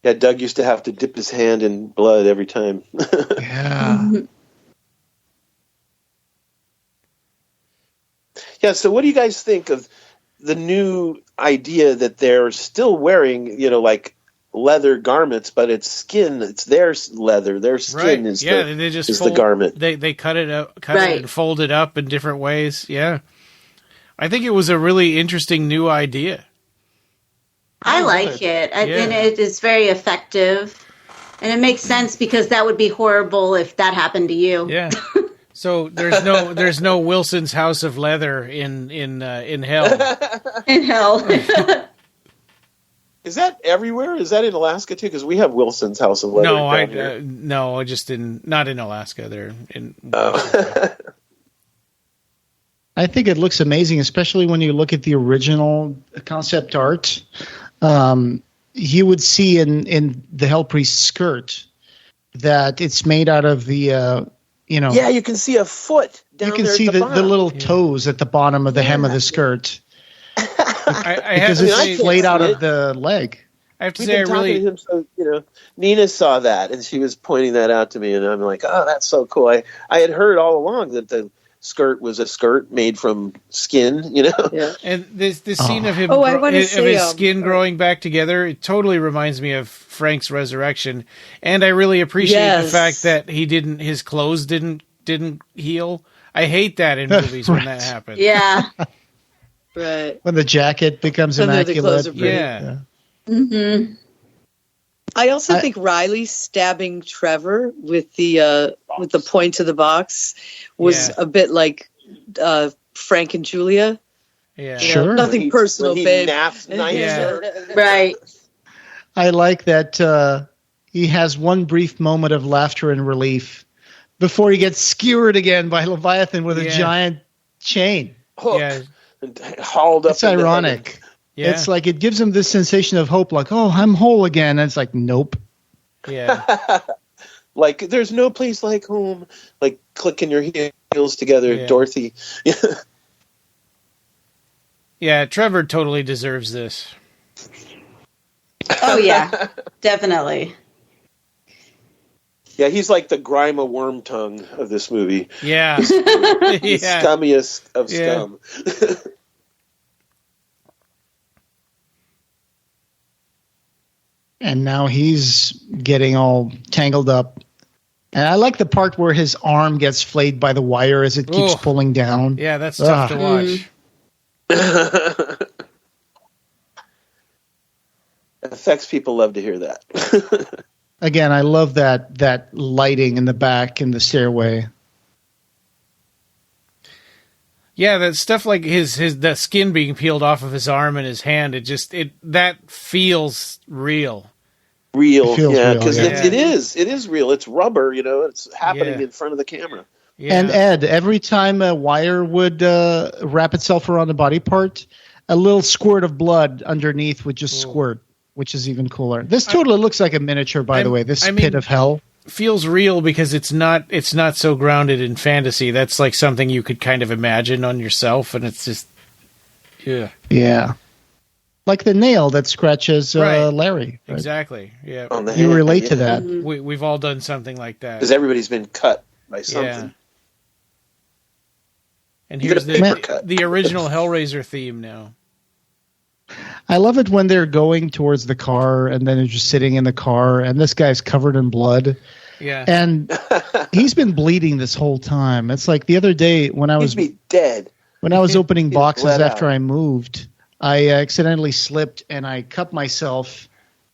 Yeah, Doug used to have to dip his hand in blood every time. Yeah. Yeah, so what do you guys think of the new idea that they're still wearing, like leather garments, but it's skin, it's their leather, their skin Right. is, they just the garment. They cut it up, it and fold it up in different ways. Yeah. I think it was a really interesting new idea. I like it. I think it is very effective. And it makes sense because that would be horrible if that happened to you. Yeah. So there's no Wilson's House of Leather in hell. In hell. Is that everywhere? Is that in Alaska too? Because we have Wilson's House of Leather. No, just not in Alaska. They're in. I think it looks amazing, especially when you look at the original concept art. You would see in the Hell Priest skirt that it's made out of the, Yeah, you can see a foot down there. You can see the little toes at the bottom of the hem of the skirt. Because it's flayed out of the leg. I have to say, Nina saw that, and she was pointing that out to me, and I'm like, oh, that's so cool. I had heard all along that the skirt was a skirt made from skin, Yeah. And this scene of him, his skin growing back together, it totally reminds me of Frank's resurrection, and I really appreciate the fact that his clothes didn't heal. I hate that in movies when that happens. Yeah. Right. When the jacket becomes immaculate. Yeah. Mm-hmm. I also think Riley stabbing Trevor with the point of the box was a bit like Frank and Julia. Yeah, sure. Nothing personal, babe. Right. I like that he has one brief moment of laughter and relief before he gets skewered again by Leviathan with a giant chain. hook Yeah. and hauled up. It's ironic. Yeah. It's like it gives him this sensation of hope, like, oh, I'm whole again. And it's like, nope. Yeah. Like, there's no place like home. Like, clicking your heels together, Yeah. Dorothy. Yeah, Trevor totally deserves this. Oh yeah, definitely. Yeah, he's like the Grima Wormtongue of this movie. Yeah. He's the Yeah. scummiest of Yeah. scum. And now he's getting all tangled up. And I like the part where his arm gets flayed by the wire as it keeps Ugh. pulling down. Yeah, that's tough to watch. Effects people love to hear that. Again, I love that lighting in the back in the stairway. Yeah, that stuff like the skin being peeled off of his arm and his hand, that feels real. Real, It feels yeah, real, because yeah. it is real. It's rubber, it's happening Yeah. in front of the camera. Yeah. And Ed, every time a wire would wrap itself around the body part, a little squirt of blood underneath would just squirt, which is even cooler. This totally looks like a miniature, by the way. This pit of hell feels real because it's not so grounded in fantasy. That's like something you could kind of imagine on yourself, and it's just yeah, like the nail that scratches Right. Larry. Right? Exactly. Yeah. On the You hand, relate yeah. to that. We've all done something like that. Because everybody's been cut by something. Yeah. And Even here's a paper cut. the original Hellraiser theme now. I love it when they're going towards the car and then they're just sitting in the car and this guy's covered in blood. Yeah. And he's been bleeding this whole time. It's like the other day when I was He'd be dead. when I was opening boxes bled after out. I moved, I accidentally slipped and I cut myself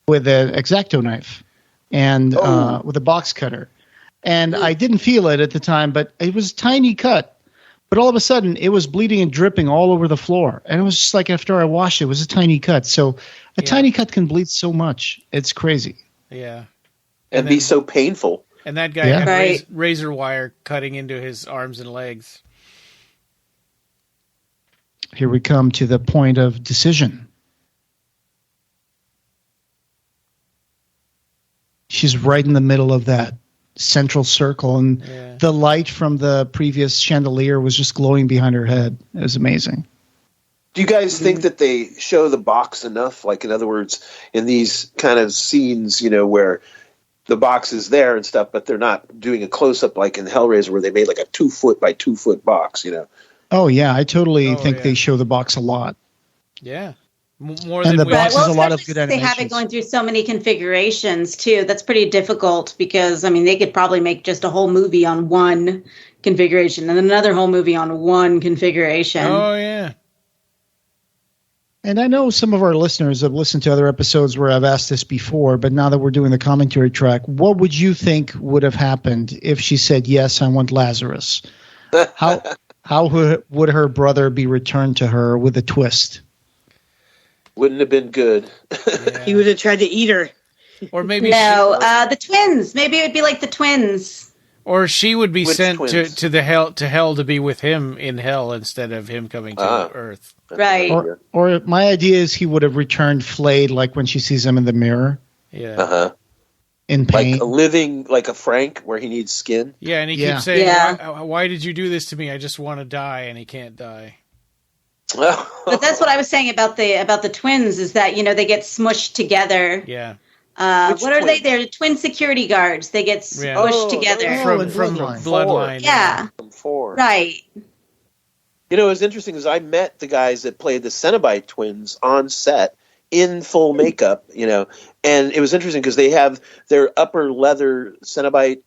with an X-Acto knife and with a box cutter. And I didn't feel it at the time, but it was a tiny cut. But all of a sudden, it was bleeding and dripping all over the floor. And it was just like after I washed it, it was a tiny cut. So a tiny cut can bleed so much. It's crazy. Yeah. And be so painful. And that guy Yeah. had Right. razor wire cutting into his arms and legs. Here we come to the point of decision. She's right in the middle of that central circle, and the light from the previous chandelier was just glowing behind her head. It was amazing. Do you guys think that they show the box enough? Like, in other words, in these kind of scenes, where the box is there and stuff, but they're not doing a close-up like in Hellraiser where they made like a 2-foot by 2-foot box, Oh, yeah, I totally think they show the box a lot. Yeah. More And than the we box is a lot of especially good since they have it animations. going through so many configurations too. That's pretty difficult because they could probably make just a whole movie on one configuration and another whole movie on one configuration. Oh, yeah. And I know some of our listeners have listened to other episodes where I've asked this before, but now that we're doing the commentary track, what would you think would have happened if she said, yes, I want Lazarus? How would her brother be returned to her with a twist? Wouldn't have been good. Yeah. He would have tried to eat her. Or maybe The twins. Maybe it would be like the twins. or she would be Which sent twins? to hell to be with him in hell instead of him coming to Earth. Right. Or my idea is he would have returned flayed like when she sees him in the mirror Yeah. Uh-huh. in pain. Like living like a Frank where he needs skin. Yeah, and he Yeah. keeps saying, Yeah. why did you do this to me? I just want to die, and he can't die. But that's what I was saying about the twins is that, they get smushed together. Yeah. What are they? twins? They're twin security guards. They get Yeah. smushed together. Oh, From Bloodline. Bloodline. Yeah. From 4. Right. What's interesting is I met the guys that played the Cenobite twins on set in full makeup, and it was interesting because they have their upper leather Cenobite,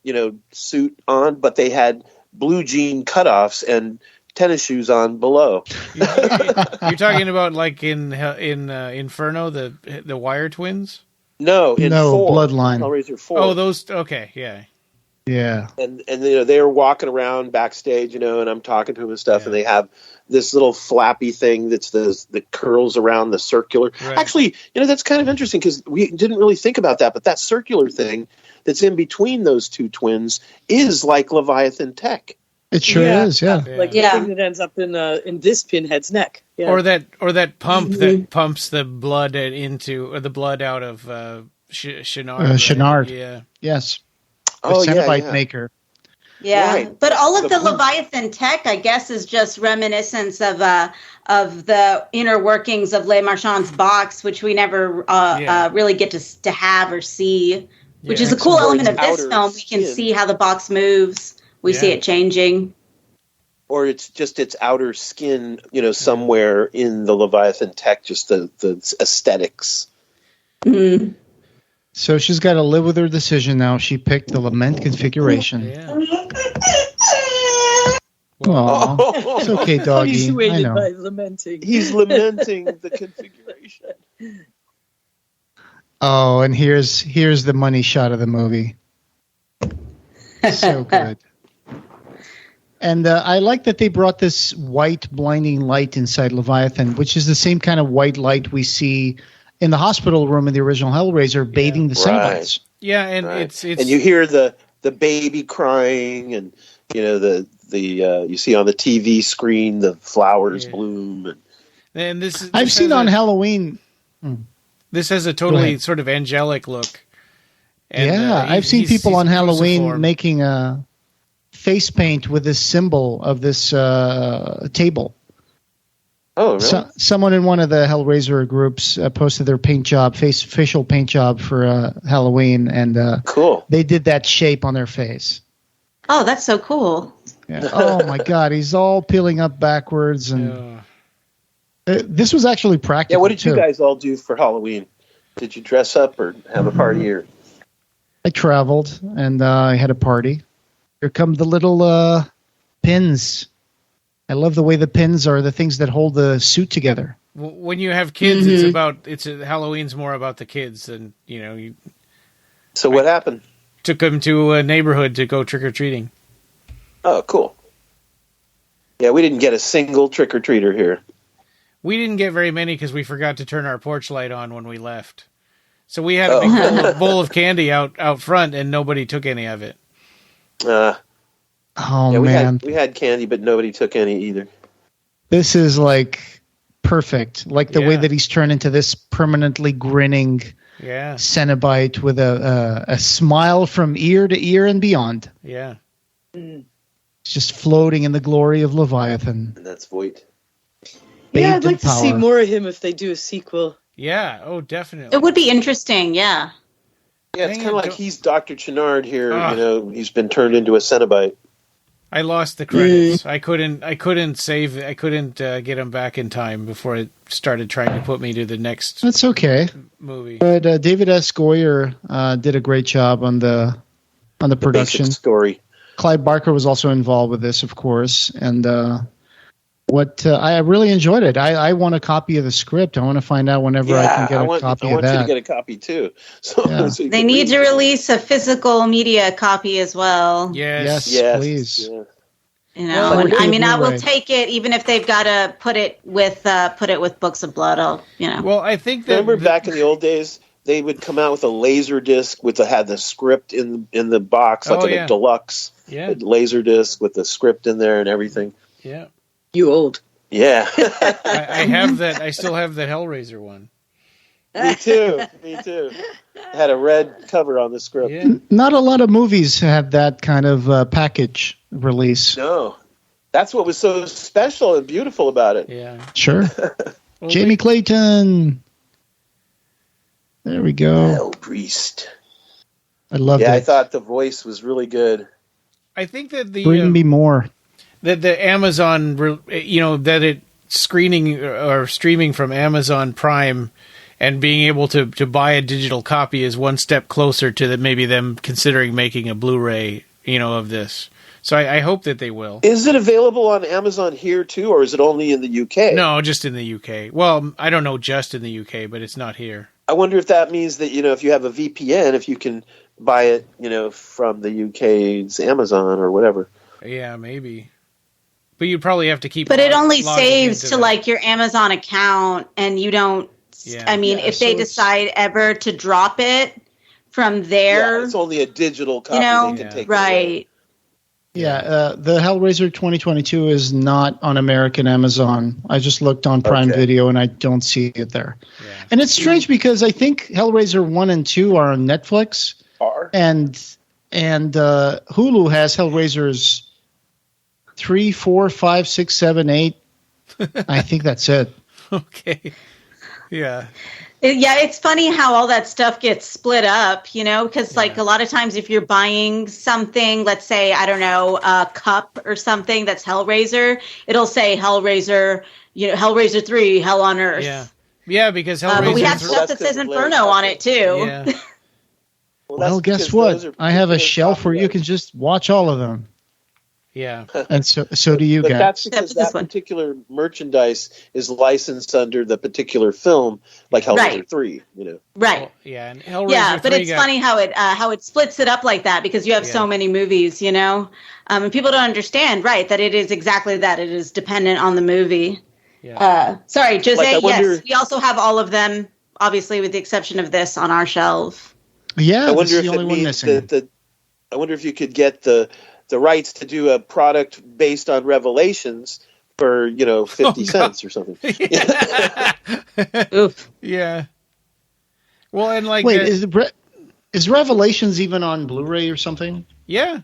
suit on, but they had blue jean cutoffs and tennis shoes on below. You're talking about like in Inferno, the Wire twins? No, in No, 4. Bloodline. Hellraiser 4. Oh, those. Okay, yeah. Yeah. and they were walking around backstage, and I'm talking to them and stuff, Yeah. and they have this little flappy thing that's the curls around the circular. Right. Actually, that's kind of interesting because we didn't really think about that, but that circular thing that's in between those two twins is like Leviathan tech. It sure is, yeah. Like the thing that ends up in this pinhead's neck. Yeah. Or that pump that pumps the blood into the blood out of Chenard. Right? Chenard. Yeah. Yes. The Cenobite maker. Yeah, Right. but all of the Leviathan tech, I guess, is just reminiscence of the inner workings of Le Marchand's box, which we never really get to have or see. Which is a cool element of this film. We can see how the box moves. We see it changing. Or it's just its outer skin, somewhere in the Leviathan tech, just the aesthetics. Mm-hmm. So she's got to live with her decision now. She picked the lament configuration. Yeah. Oh, it's okay, doggy. Punctuated by lamenting. He's lamenting the configuration. Oh, and here's the money shot of the movie. So good. And I like that they brought this white blinding light inside Leviathan, which is the same kind of white light we see in the hospital room in the original Hellraiser, bathing the Cenobites. Yeah, and it's and you hear the baby crying, and the you see on the TV screen the flowers bloom, and this I've seen on Halloween. This has a totally sort of angelic look. And, I've seen people on Halloween making a face paint with this symbol of this table. Oh, really? Someone in one of the Hellraiser groups posted their paint job, facial paint job for Halloween, and cool. They did that shape on their face. Oh, that's so cool. Yeah. Oh my God, he's all peeling up backwards, and this was actually practical. Yeah, what did you guys all do for Halloween? Did you dress up or have a party? Or I traveled and I had a party. Here come the little pins. I love the way the pins are the things that hold the suit together. When you have kids, Halloween's more about the kids than you. So what happened? Took them to a neighborhood to go trick or treating. Oh, cool. Yeah, we didn't get a single trick or treater here. We didn't get very many because we forgot to turn our porch light on when we left. So we had a big bowl of candy out front, and nobody took any of it. Man, we had candy, but nobody took any either. This is like perfect, like the way that he's turned into this permanently grinning Cenobite with a smile from ear to ear and beyond. Yeah, it's just floating in the glory of Leviathan. And that's Voight. Yeah, I'd like to see more of him if they do a sequel. Yeah, oh, definitely. It would be interesting, yeah. Yeah, it's kind of like he's Dr. Chenard here. He's been turned into a Cenobite. I lost the credits. I couldn't get them back in time before it started trying to put me to the next. That's okay. Movie. But David S. Goyer did a great job on the production story. Clive Barker was also involved with this, of course, and I really enjoyed it. I want a copy of the script. I want to find out whenever I can get a copy of that. I want you to get a copy too. So they need to release a physical media copy as well. Yes, please. Yeah. I will take it even if they've got to put it with Books of Blood. Well, I think that remember back in the old days, they would come out with a laser disc had the script in the box, like a deluxe laser disc with the script in there and everything. Yeah. You old. Yeah. I have that. I still have the Hellraiser one. Me too. It had a red cover on the script. Yeah. Not a lot of movies have that kind of package release. No. That's what was so special and beautiful about it. Yeah. Sure. Jamie Clayton. There we go. Hell Priest. I love it. Yeah, I thought the voice was really good. I think that Bring me more. That the Amazon, that it screening or streaming from Amazon Prime and being able to buy a digital copy is one step closer to maybe them considering making a Blu-ray, of this. So I hope that they will. Is it available on Amazon here too, or is it only in the UK? No, just in the UK. Well, I don't know, just in the UK, but it's not here. I wonder if that means that, if you have a VPN, if you can buy it, from the UK's Amazon or whatever. Yeah, maybe. But you'd probably have to keep. But it only saves to your Amazon account, and you don't. Yeah. I mean, if they decide ever to drop it from there, it's only a digital copy they can take. Right. Yeah, the Hellraiser 2022 is not on American Amazon. I just looked on Prime Video and I don't see it there. Yeah. And it's strange because I think Hellraiser 1 and 2 are on Netflix. And Hulu has Hellraisers 3, 4, 5, 6, 7, 8. I think that's it. Okay. Yeah. Yeah, it's funny how all that stuff gets split up, because like a lot of times if you're buying something, let's say, I don't know, a cup or something that's Hellraiser, it'll say Hellraiser, Hellraiser 3, Hell on Earth. Yeah. Yeah, because Hellraiser... but we have stuff that says Inferno on it, too. Yeah. Well, guess what? I have a shelf where you can just watch all of them. Yeah. And so do you but guys. That's because that particular merchandise is licensed under the particular film, like Hellraiser 3, Right. Oh, yeah, and Hellraiser 3 but it's funny how it splits it up like that because you have so many movies, and people don't understand, right, that it is exactly that. It is dependent on the movie. Yeah. Sorry, Jose, yes, we also have all of them, obviously, with the exception of this on our shelf. Yeah, I wonder if it means that I wonder if you could get the rights to do a product based on Revelations for 50 cents or something. Oof. Yeah. Well, and like wait, is Revelations even on Blu-ray or something? Yeah.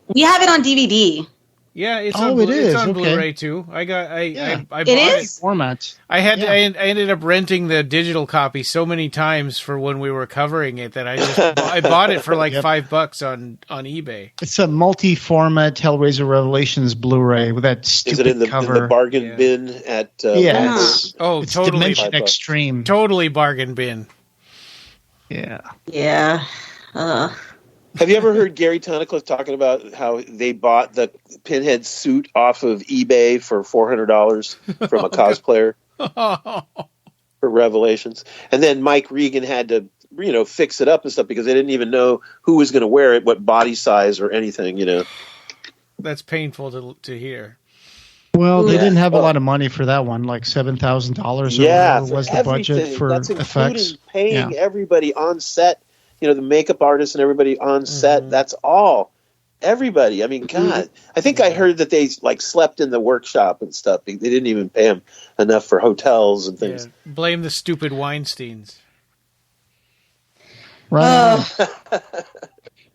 We have it on DVD. Yeah, it's it's on okay. Blu-ray too. I bought it is? Formats. I ended up renting the digital copy so many times for when we were covering it that I bought it for like $5 on eBay. It's a multi-format Hellraiser Revelations Blu-ray with that stupid cover. In the bargain bin at it's totally Dimension Extreme. Totally bargain bin. Yeah. Yeah. Have you ever heard Gary Tunnicliffe talking about how they bought the Pinhead suit off of eBay for $400 from a cosplayer for Revelations? And then Mike Regan had to, fix it up and stuff because they didn't even know who was going to wear it, what body size or anything, That's painful to hear. Well, they didn't have a lot of money for that one, like $7,000 or whatever was the budget for That's effects. Paying everybody on set. The makeup artists and everybody on set, that's all. Everybody. I mean, God, I think I heard that they slept in the workshop and stuff. They didn't even pay them enough for hotels and things. Yeah. Blame the stupid Weinsteins. Right.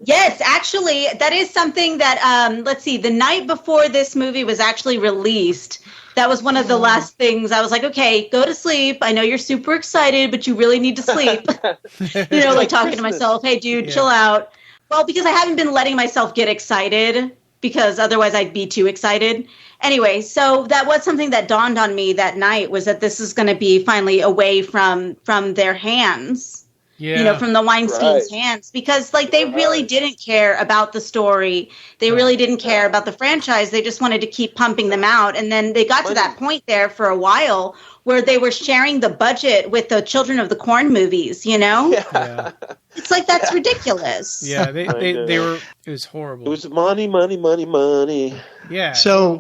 Yes, actually, that is something that, let's see, the night before this movie was actually released, that was one of the last things. I was like, okay, go to sleep. I know you're super excited, but you really need to sleep. Talking to myself, hey, dude, chill out. Well, because I haven't been letting myself get excited because otherwise I'd be too excited. Anyway, so that was something that dawned on me that night was that this is going to be finally away from their hands. Yeah. From the Weinstein's hands, because they really didn't care about the story. They really didn't care about the franchise. They just wanted to keep pumping them out. And then they got to that point there for a while where they were sharing the budget with the Children of the Corn movies, Yeah. It's like, that's ridiculous. Yeah, they were, it was horrible. It was money, money, money, money. Yeah. So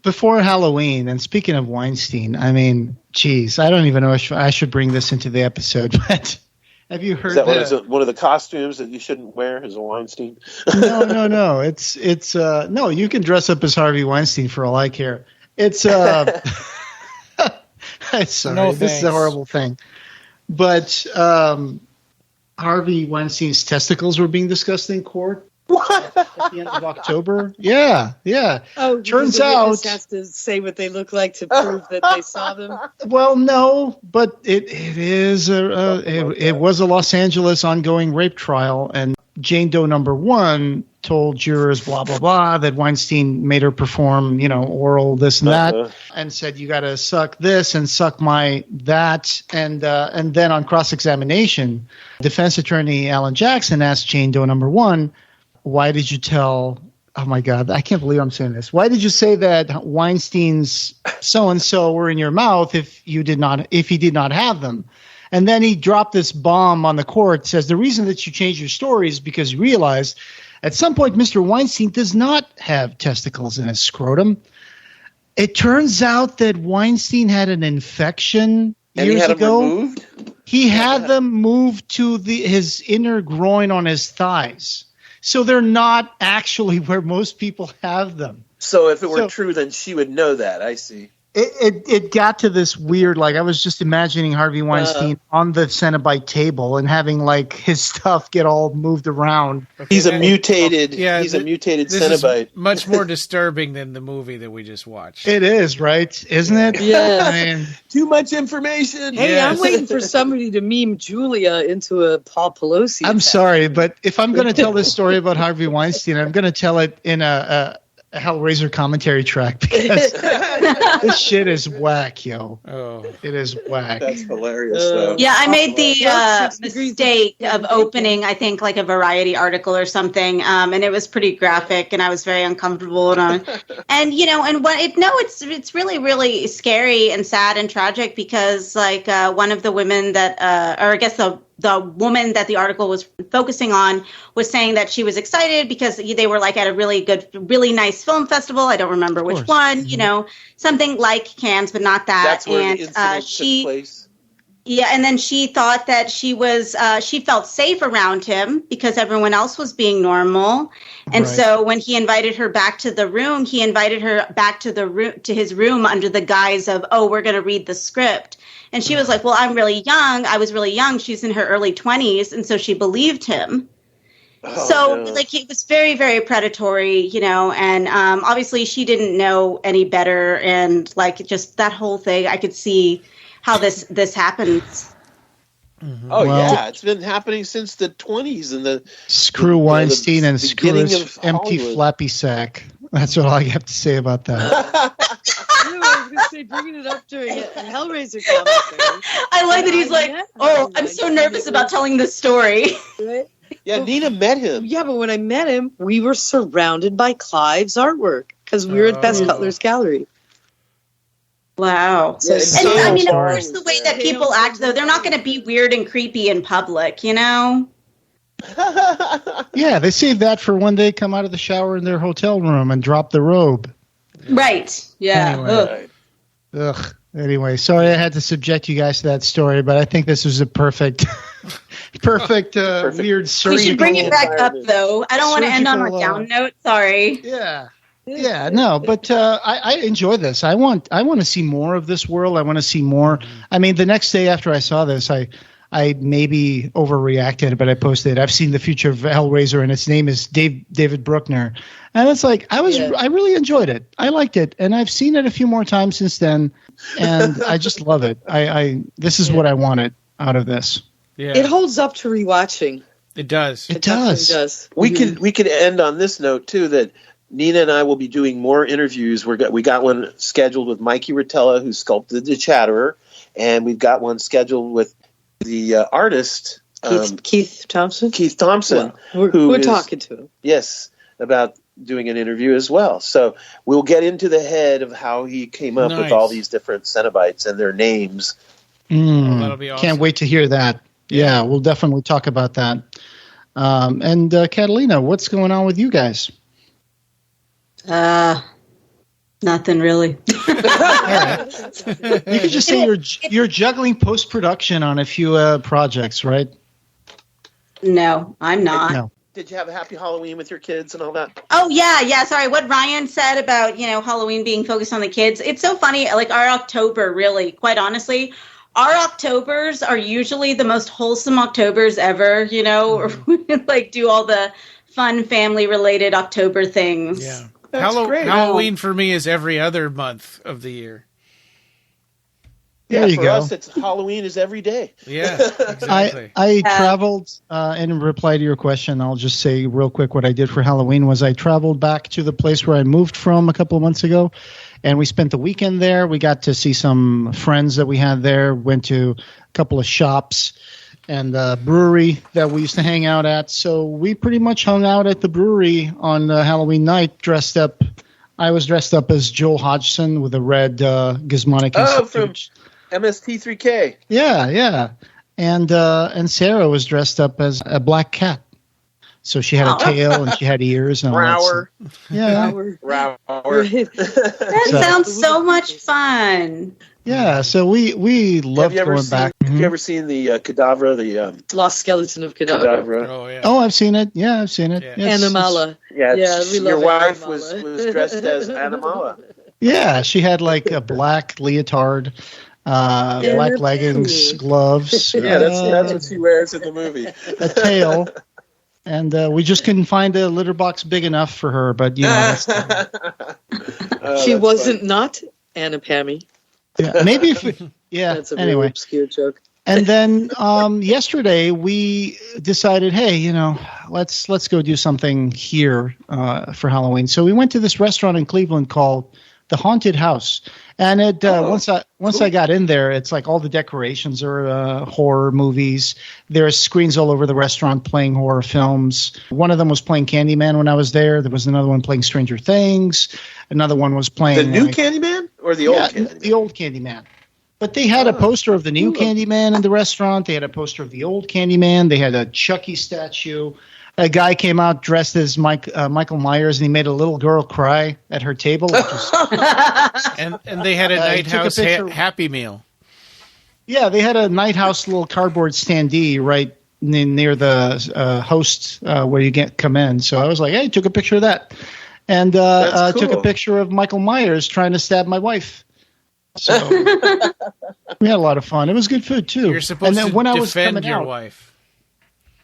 before Halloween, and speaking of Weinstein, I mean, geez, I don't even know if I should bring this into the episode, but... Have you heard that? One of the costumes that you shouldn't wear is a Weinstein? No. It's no. You can dress up as Harvey Weinstein for all I care. It's sorry, this is a horrible thing. But Harvey Weinstein's testicles were being discussed in court. What? At the end of October. Yeah. Oh, turns out has to say what they look like to prove that they saw them. Well, no, but it was a Los Angeles ongoing rape trial, and Jane Doe number 1 told jurors blah blah blah that Weinstein made her perform oral this and that, and said you got to suck this and suck my that, and then on cross-examination, defense attorney Alan Jackson asked Jane Doe number 1. Why did you tell? Oh my God! I can't believe I'm saying this. Why did you say that Weinstein's so and so were in your mouth if he did not have them? And then he dropped this bomb on the court. Says the reason that you changed your story is because you realized at some point Mr. Weinstein does not have testicles in his scrotum. It turns out that Weinstein had an infection years ago. Them removed? He had them moved to his inner groin on his thighs. So they're not actually where most people have them. So if it were true, then she would know that. I see. It got to this weird, like I was just imagining Harvey Weinstein on the Cenobite table and having like his stuff get all moved around. He's a mutated. Yeah, he's a mutated Cenobite. Much more disturbing than the movie that we just watched. It is, right? Isn't it? Yeah. I mean, too much information. Hey, Yes. I'm waiting for somebody to meme Julia into a Paul Pelosi. I'm sorry, but if I'm going to tell this story about Harvey Weinstein, I'm going to tell it in a Hellraiser commentary track because this shit is whack, yo. Oh, it is whack. That's hilarious, though. Yeah, I made the mistake of opening, I think, like a Variety article or something, and it was pretty graphic, and I was very uncomfortable. And you know, and it's really, really scary and sad and tragic because, like, one of the women that, or I guess the woman that the article was focusing on was saying that she was excited because they were like at a really nice film festival. I don't remember which one, you know, something like Cannes, but not that. That's where the incident took place. Yeah, and then she thought that she felt safe around him because everyone else was being normal. And so when he invited her back to the room, he invited her back to his room under the guise of, oh, we're going to read the script. And she was like, well, I'm really young. I was really young. She's in her early 20s. And so she believed him. Like, it was very, very predatory, you know, and obviously she didn't know any better. And like, just that whole thing, I could see how this happens. Mm-hmm. Oh, well, yeah. It's been happening since the 20s. And the screw Weinstein and screw his empty flappy sack. That's what I have to say about that. I was going to say, bringing it up during a Hellraiser commentary. I like that he's like, oh, I'm so nervous about telling this story. Right? Yeah, Nina met him. Yeah, but when I met him, we were surrounded by Clive's artwork because we were at Best Cutler's Gallery. Wow. So, and I mean, of course, the way that people act, though, they're not going to be weird and creepy in public, you know? Yeah, they save that for when they come out of the shower in their hotel room and drop the robe. Right. Yeah. Anyway. Ugh. Anyway, sorry I had to subject you guys to that story, but I think this was a perfect weird surreal. We should bring it back up, though. I don't want to end on a down note. Sorry. Yeah, no, but I enjoy this. I want to see more of this world. I want to see more. I mean, the next day after I saw this, I maybe overreacted, but I posted, I've seen the future of Hellraiser, and its name is David Bruckner. And it's like, I really enjoyed it. I liked it. And I've seen it a few more times since then. And I just love it. This is what I wanted out of this. Yeah. It holds up to rewatching. It does. It does. We could end on this note too, that Nina and I will be doing more interviews. We got one scheduled with Mikey Rotella, who sculpted the Chatterer, and we've got one scheduled with the artist Keith Thompson. Well, we're talking to him. Yes, about doing an interview as well. So we'll get into the head of how he came up with all these different Cenobites and their names. That'll be awesome. Can't wait to hear that. Yeah, we'll definitely talk about that. And Catalina, what's going on with you guys? Nothing really. Right. You could just say you're juggling post-production on a few projects, right? No, I'm not. No. Did you have a happy Halloween with your kids and all that? Oh, yeah. Sorry. What Ryan said about, Halloween being focused on the kids. It's so funny. Like our October, really, quite honestly, our Octobers are usually the most wholesome Octobers ever, or we like do all the fun family related October things. Yeah. That's great. Halloween for me is every other month of the year. Yeah, there you for go. us, it's Halloween is every day. Yeah, exactly. I traveled, in reply to your question, I'll just say real quick what I did for Halloween was I traveled back to the place where I moved from a couple of months ago, and we spent the weekend there. We got to see some friends that we had there, went to a couple of shops and a brewery that we used to hang out at. So we pretty much hung out at the brewery on Halloween night, dressed up. I was dressed up as Joel Hodgson with a red Gizmonic Institute. From MST3K. Yeah. And Sarah was dressed up as a black cat. So she had a tail and she had ears. And Rower. Yeah. Rower. That sounds so much fun. Yeah, so we love going back. Have you ever seen the Cadavra, the Lost Skeleton of Cadavra. Cadavra? Oh yeah. Oh, I've seen it. Yeah, I've seen it. Yeah. Yes, Animala. Yeah, we love your wife Animala. was dressed as Animala. Yeah, she had like a black leotard, black leggings, gloves. Yeah, that's what she wears in the movie. A tail. And we just couldn't find a litter box big enough for her, but you know. She wasn't not Anna Pammy. Yeah, maybe if That's a really anyway. obscure joke. And then yesterday we decided, hey, you know, let's go do something here for Halloween. So we went to this restaurant in Cleveland called The Haunted House, and it once I got in there, it's like all the decorations are horror movies. There's screens all over the restaurant playing horror films. One of them was playing Candyman when I was there. There was another one playing Stranger Things. Another one was playing The new Candyman or the old Candyman? The old Candyman. But they had a poster of the new Candyman in the restaurant. They had a poster of the old Candyman. They had a Chucky statue. A guy came out dressed as Michael Myers, and he made a little girl cry at her table. Which was, And they had a Night House Happy Meal. yeah, they had a Night House little cardboard standee right near the host where you come in. So I was like, hey, took a picture of that. And That's took a cool. picture of Michael Myers trying to stab my wife. So we had a lot of fun. It was good food too. You're supposed to defend your wife.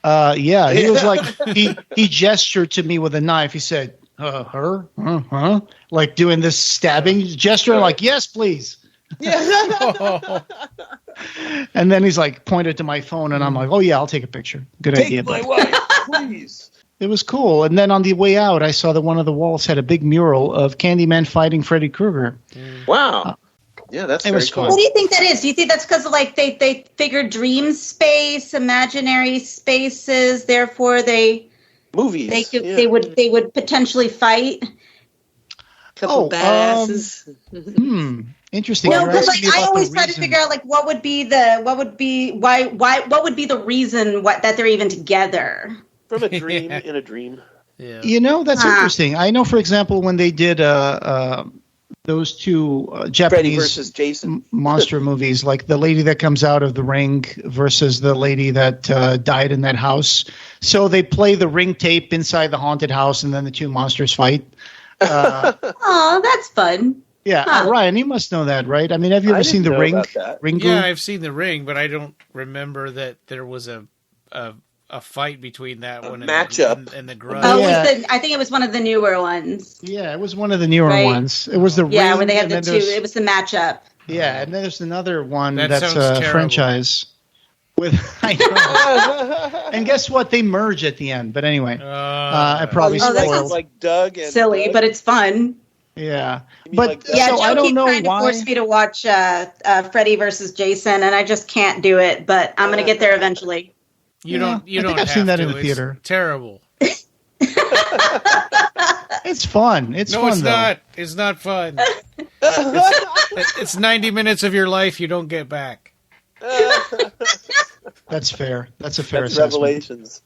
Yeah, he was like he gestured to me with a knife. He said, "Her, like doing this stabbing gesture, like yes, please." And then he's like pointed to my phone, and I'm like, "Oh yeah, I'll take a picture. Good idea." Take my wife, please. It was cool. And then on the way out, I saw that one of the walls had a big mural of Candyman fighting Freddy Krueger. Wow. Yeah, that's very was cool. fun. What do you think that is? Do you think that's because like they figured dream space, imaginary spaces, therefore Movies. they would potentially fight? Couple badasses. Interesting. No, You're because asking like me I about always the try to reason. figure out like what would be the reason that they're even together. From a dream in a dream. Yeah. You know, that's interesting. I know, for example, when they did those two Freddy Japanese versus Jason. monster movies, like the lady that comes out of the ring versus the lady that died in that house. So they play the ring tape inside the haunted house, and then the two monsters fight. Oh, that's fun. Yeah, Ryan, you must know that, right? I mean, have you I ever seen didn't the know ring? about that. Ring Yeah, Group? I've seen The Ring, but I don't remember that there was a fight between that one matchup. and the Grudge. Oh, Yeah. I think it was one of the newer ones. Yeah, it was one of the newer Right. ones. It was the Yeah, ring. where they had and the then two. there's- It was the matchup. Yeah, and then there's another one That that's sounds a terrible. franchise. With I know. And guess what? They merge at the end. But anyway, I probably Oh, that spoiled. sounds like Doug and Silly, but it's fun. Yeah, mean but like Yeah, so Joe I don't keeps know trying to why. force me to watch Freddy versus Jason, and I just can't do it. But I'm going to get there eventually. You don't. I think Don't I've seen have that in to. the It's theater. terrible. It's fun. It's No, fun it's though. not. It's not fun. It's 90 minutes of your life you don't get back. That's fair. That's a fair That's assessment. Revelations.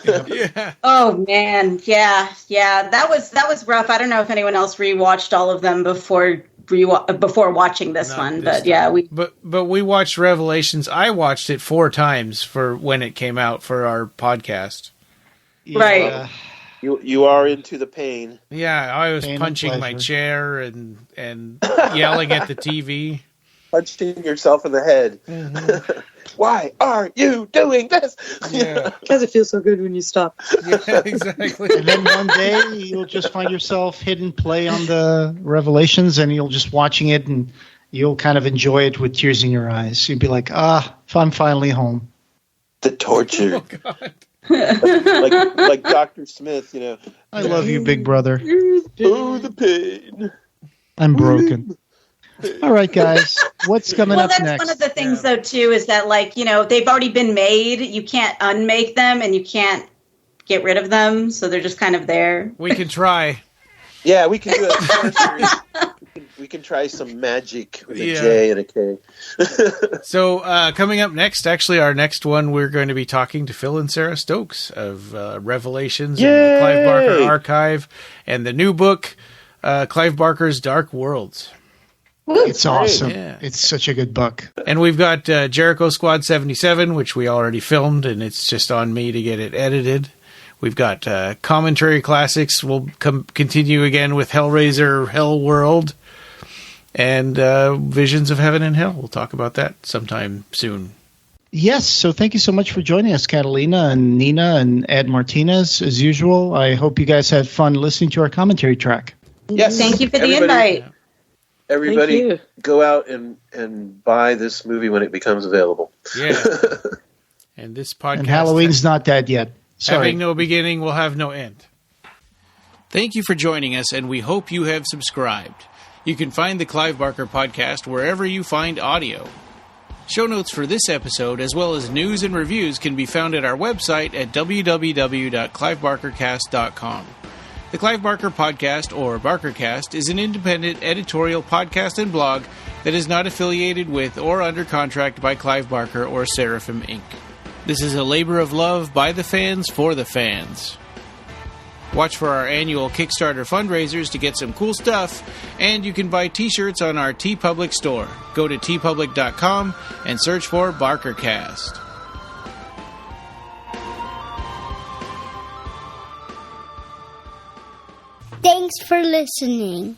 Yeah. Oh man, yeah, that was rough. I don't know if anyone else rewatched all of them before watching this Not one, this but yeah, time. But we watched Revelations. I watched it 4 times for when it came out for our podcast. Right. You are into the pain. Yeah, I was Pain and punching my pleasure. chair and yelling at the TV. Punching yourself in the head. Why are you doing this? Yeah, Because it feels so good when you stop. yeah, exactly. And then one day you'll just find yourself hidden play on the Revelations, and you'll just watching it, and you'll kind of enjoy it with tears in your eyes. You'll be like, I'm finally home. The torture. Oh God. like Dr. Smith, you know. I love you, big brother. Oh, the pain. I'm broken. All right, guys. What's coming well, up that's next? one of the things though too is that like they've already been made. You can't unmake them, and you can't get rid of them, so they're just kind of there. We can try. Yeah, we can do it. We can try some magic with a Yeah. J and a K. So coming up next, actually our next one, we're going to be talking to Phil and Sarah Stokes of Revelations and the Clive Barker Archive and the new book, Clive Barker's Dark Worlds. It's awesome. Yeah. It's such a good book. And we've got Jericho Squad 77, which we already filmed, and it's just on me to get it edited. We've got commentary classics. We'll continue again with Hellraiser, Hellworld, and Visions of Heaven and Hell. We'll talk about that sometime soon. Yes, so thank you so much for joining us, Catalina and Nina and Ed Martinez, as usual. I hope you guys had fun listening to our commentary track. Yes. Thank you for the invite. Everybody, Thank go out and buy this movie when it becomes available. Yeah. And this podcast... And Halloween's not dead yet. Sorry. Having no beginning will have no end. Thank you for joining us, and we hope you have subscribed. You can find the Clive Barker Podcast wherever you find audio. Show notes for this episode, as well as news and reviews, can be found at our website at www.clivebarkercast.com. The Clive Barker Podcast, or BarkerCast, is an independent editorial podcast and blog that is not affiliated with or under contract by Clive Barker or Seraphim Inc. This is a labor of love by the fans for the fans. Watch for our annual Kickstarter fundraisers to get some cool stuff, and you can buy t-shirts on our TeePublic store. Go to tpublic.com and search for BarkerCast. Thanks for listening.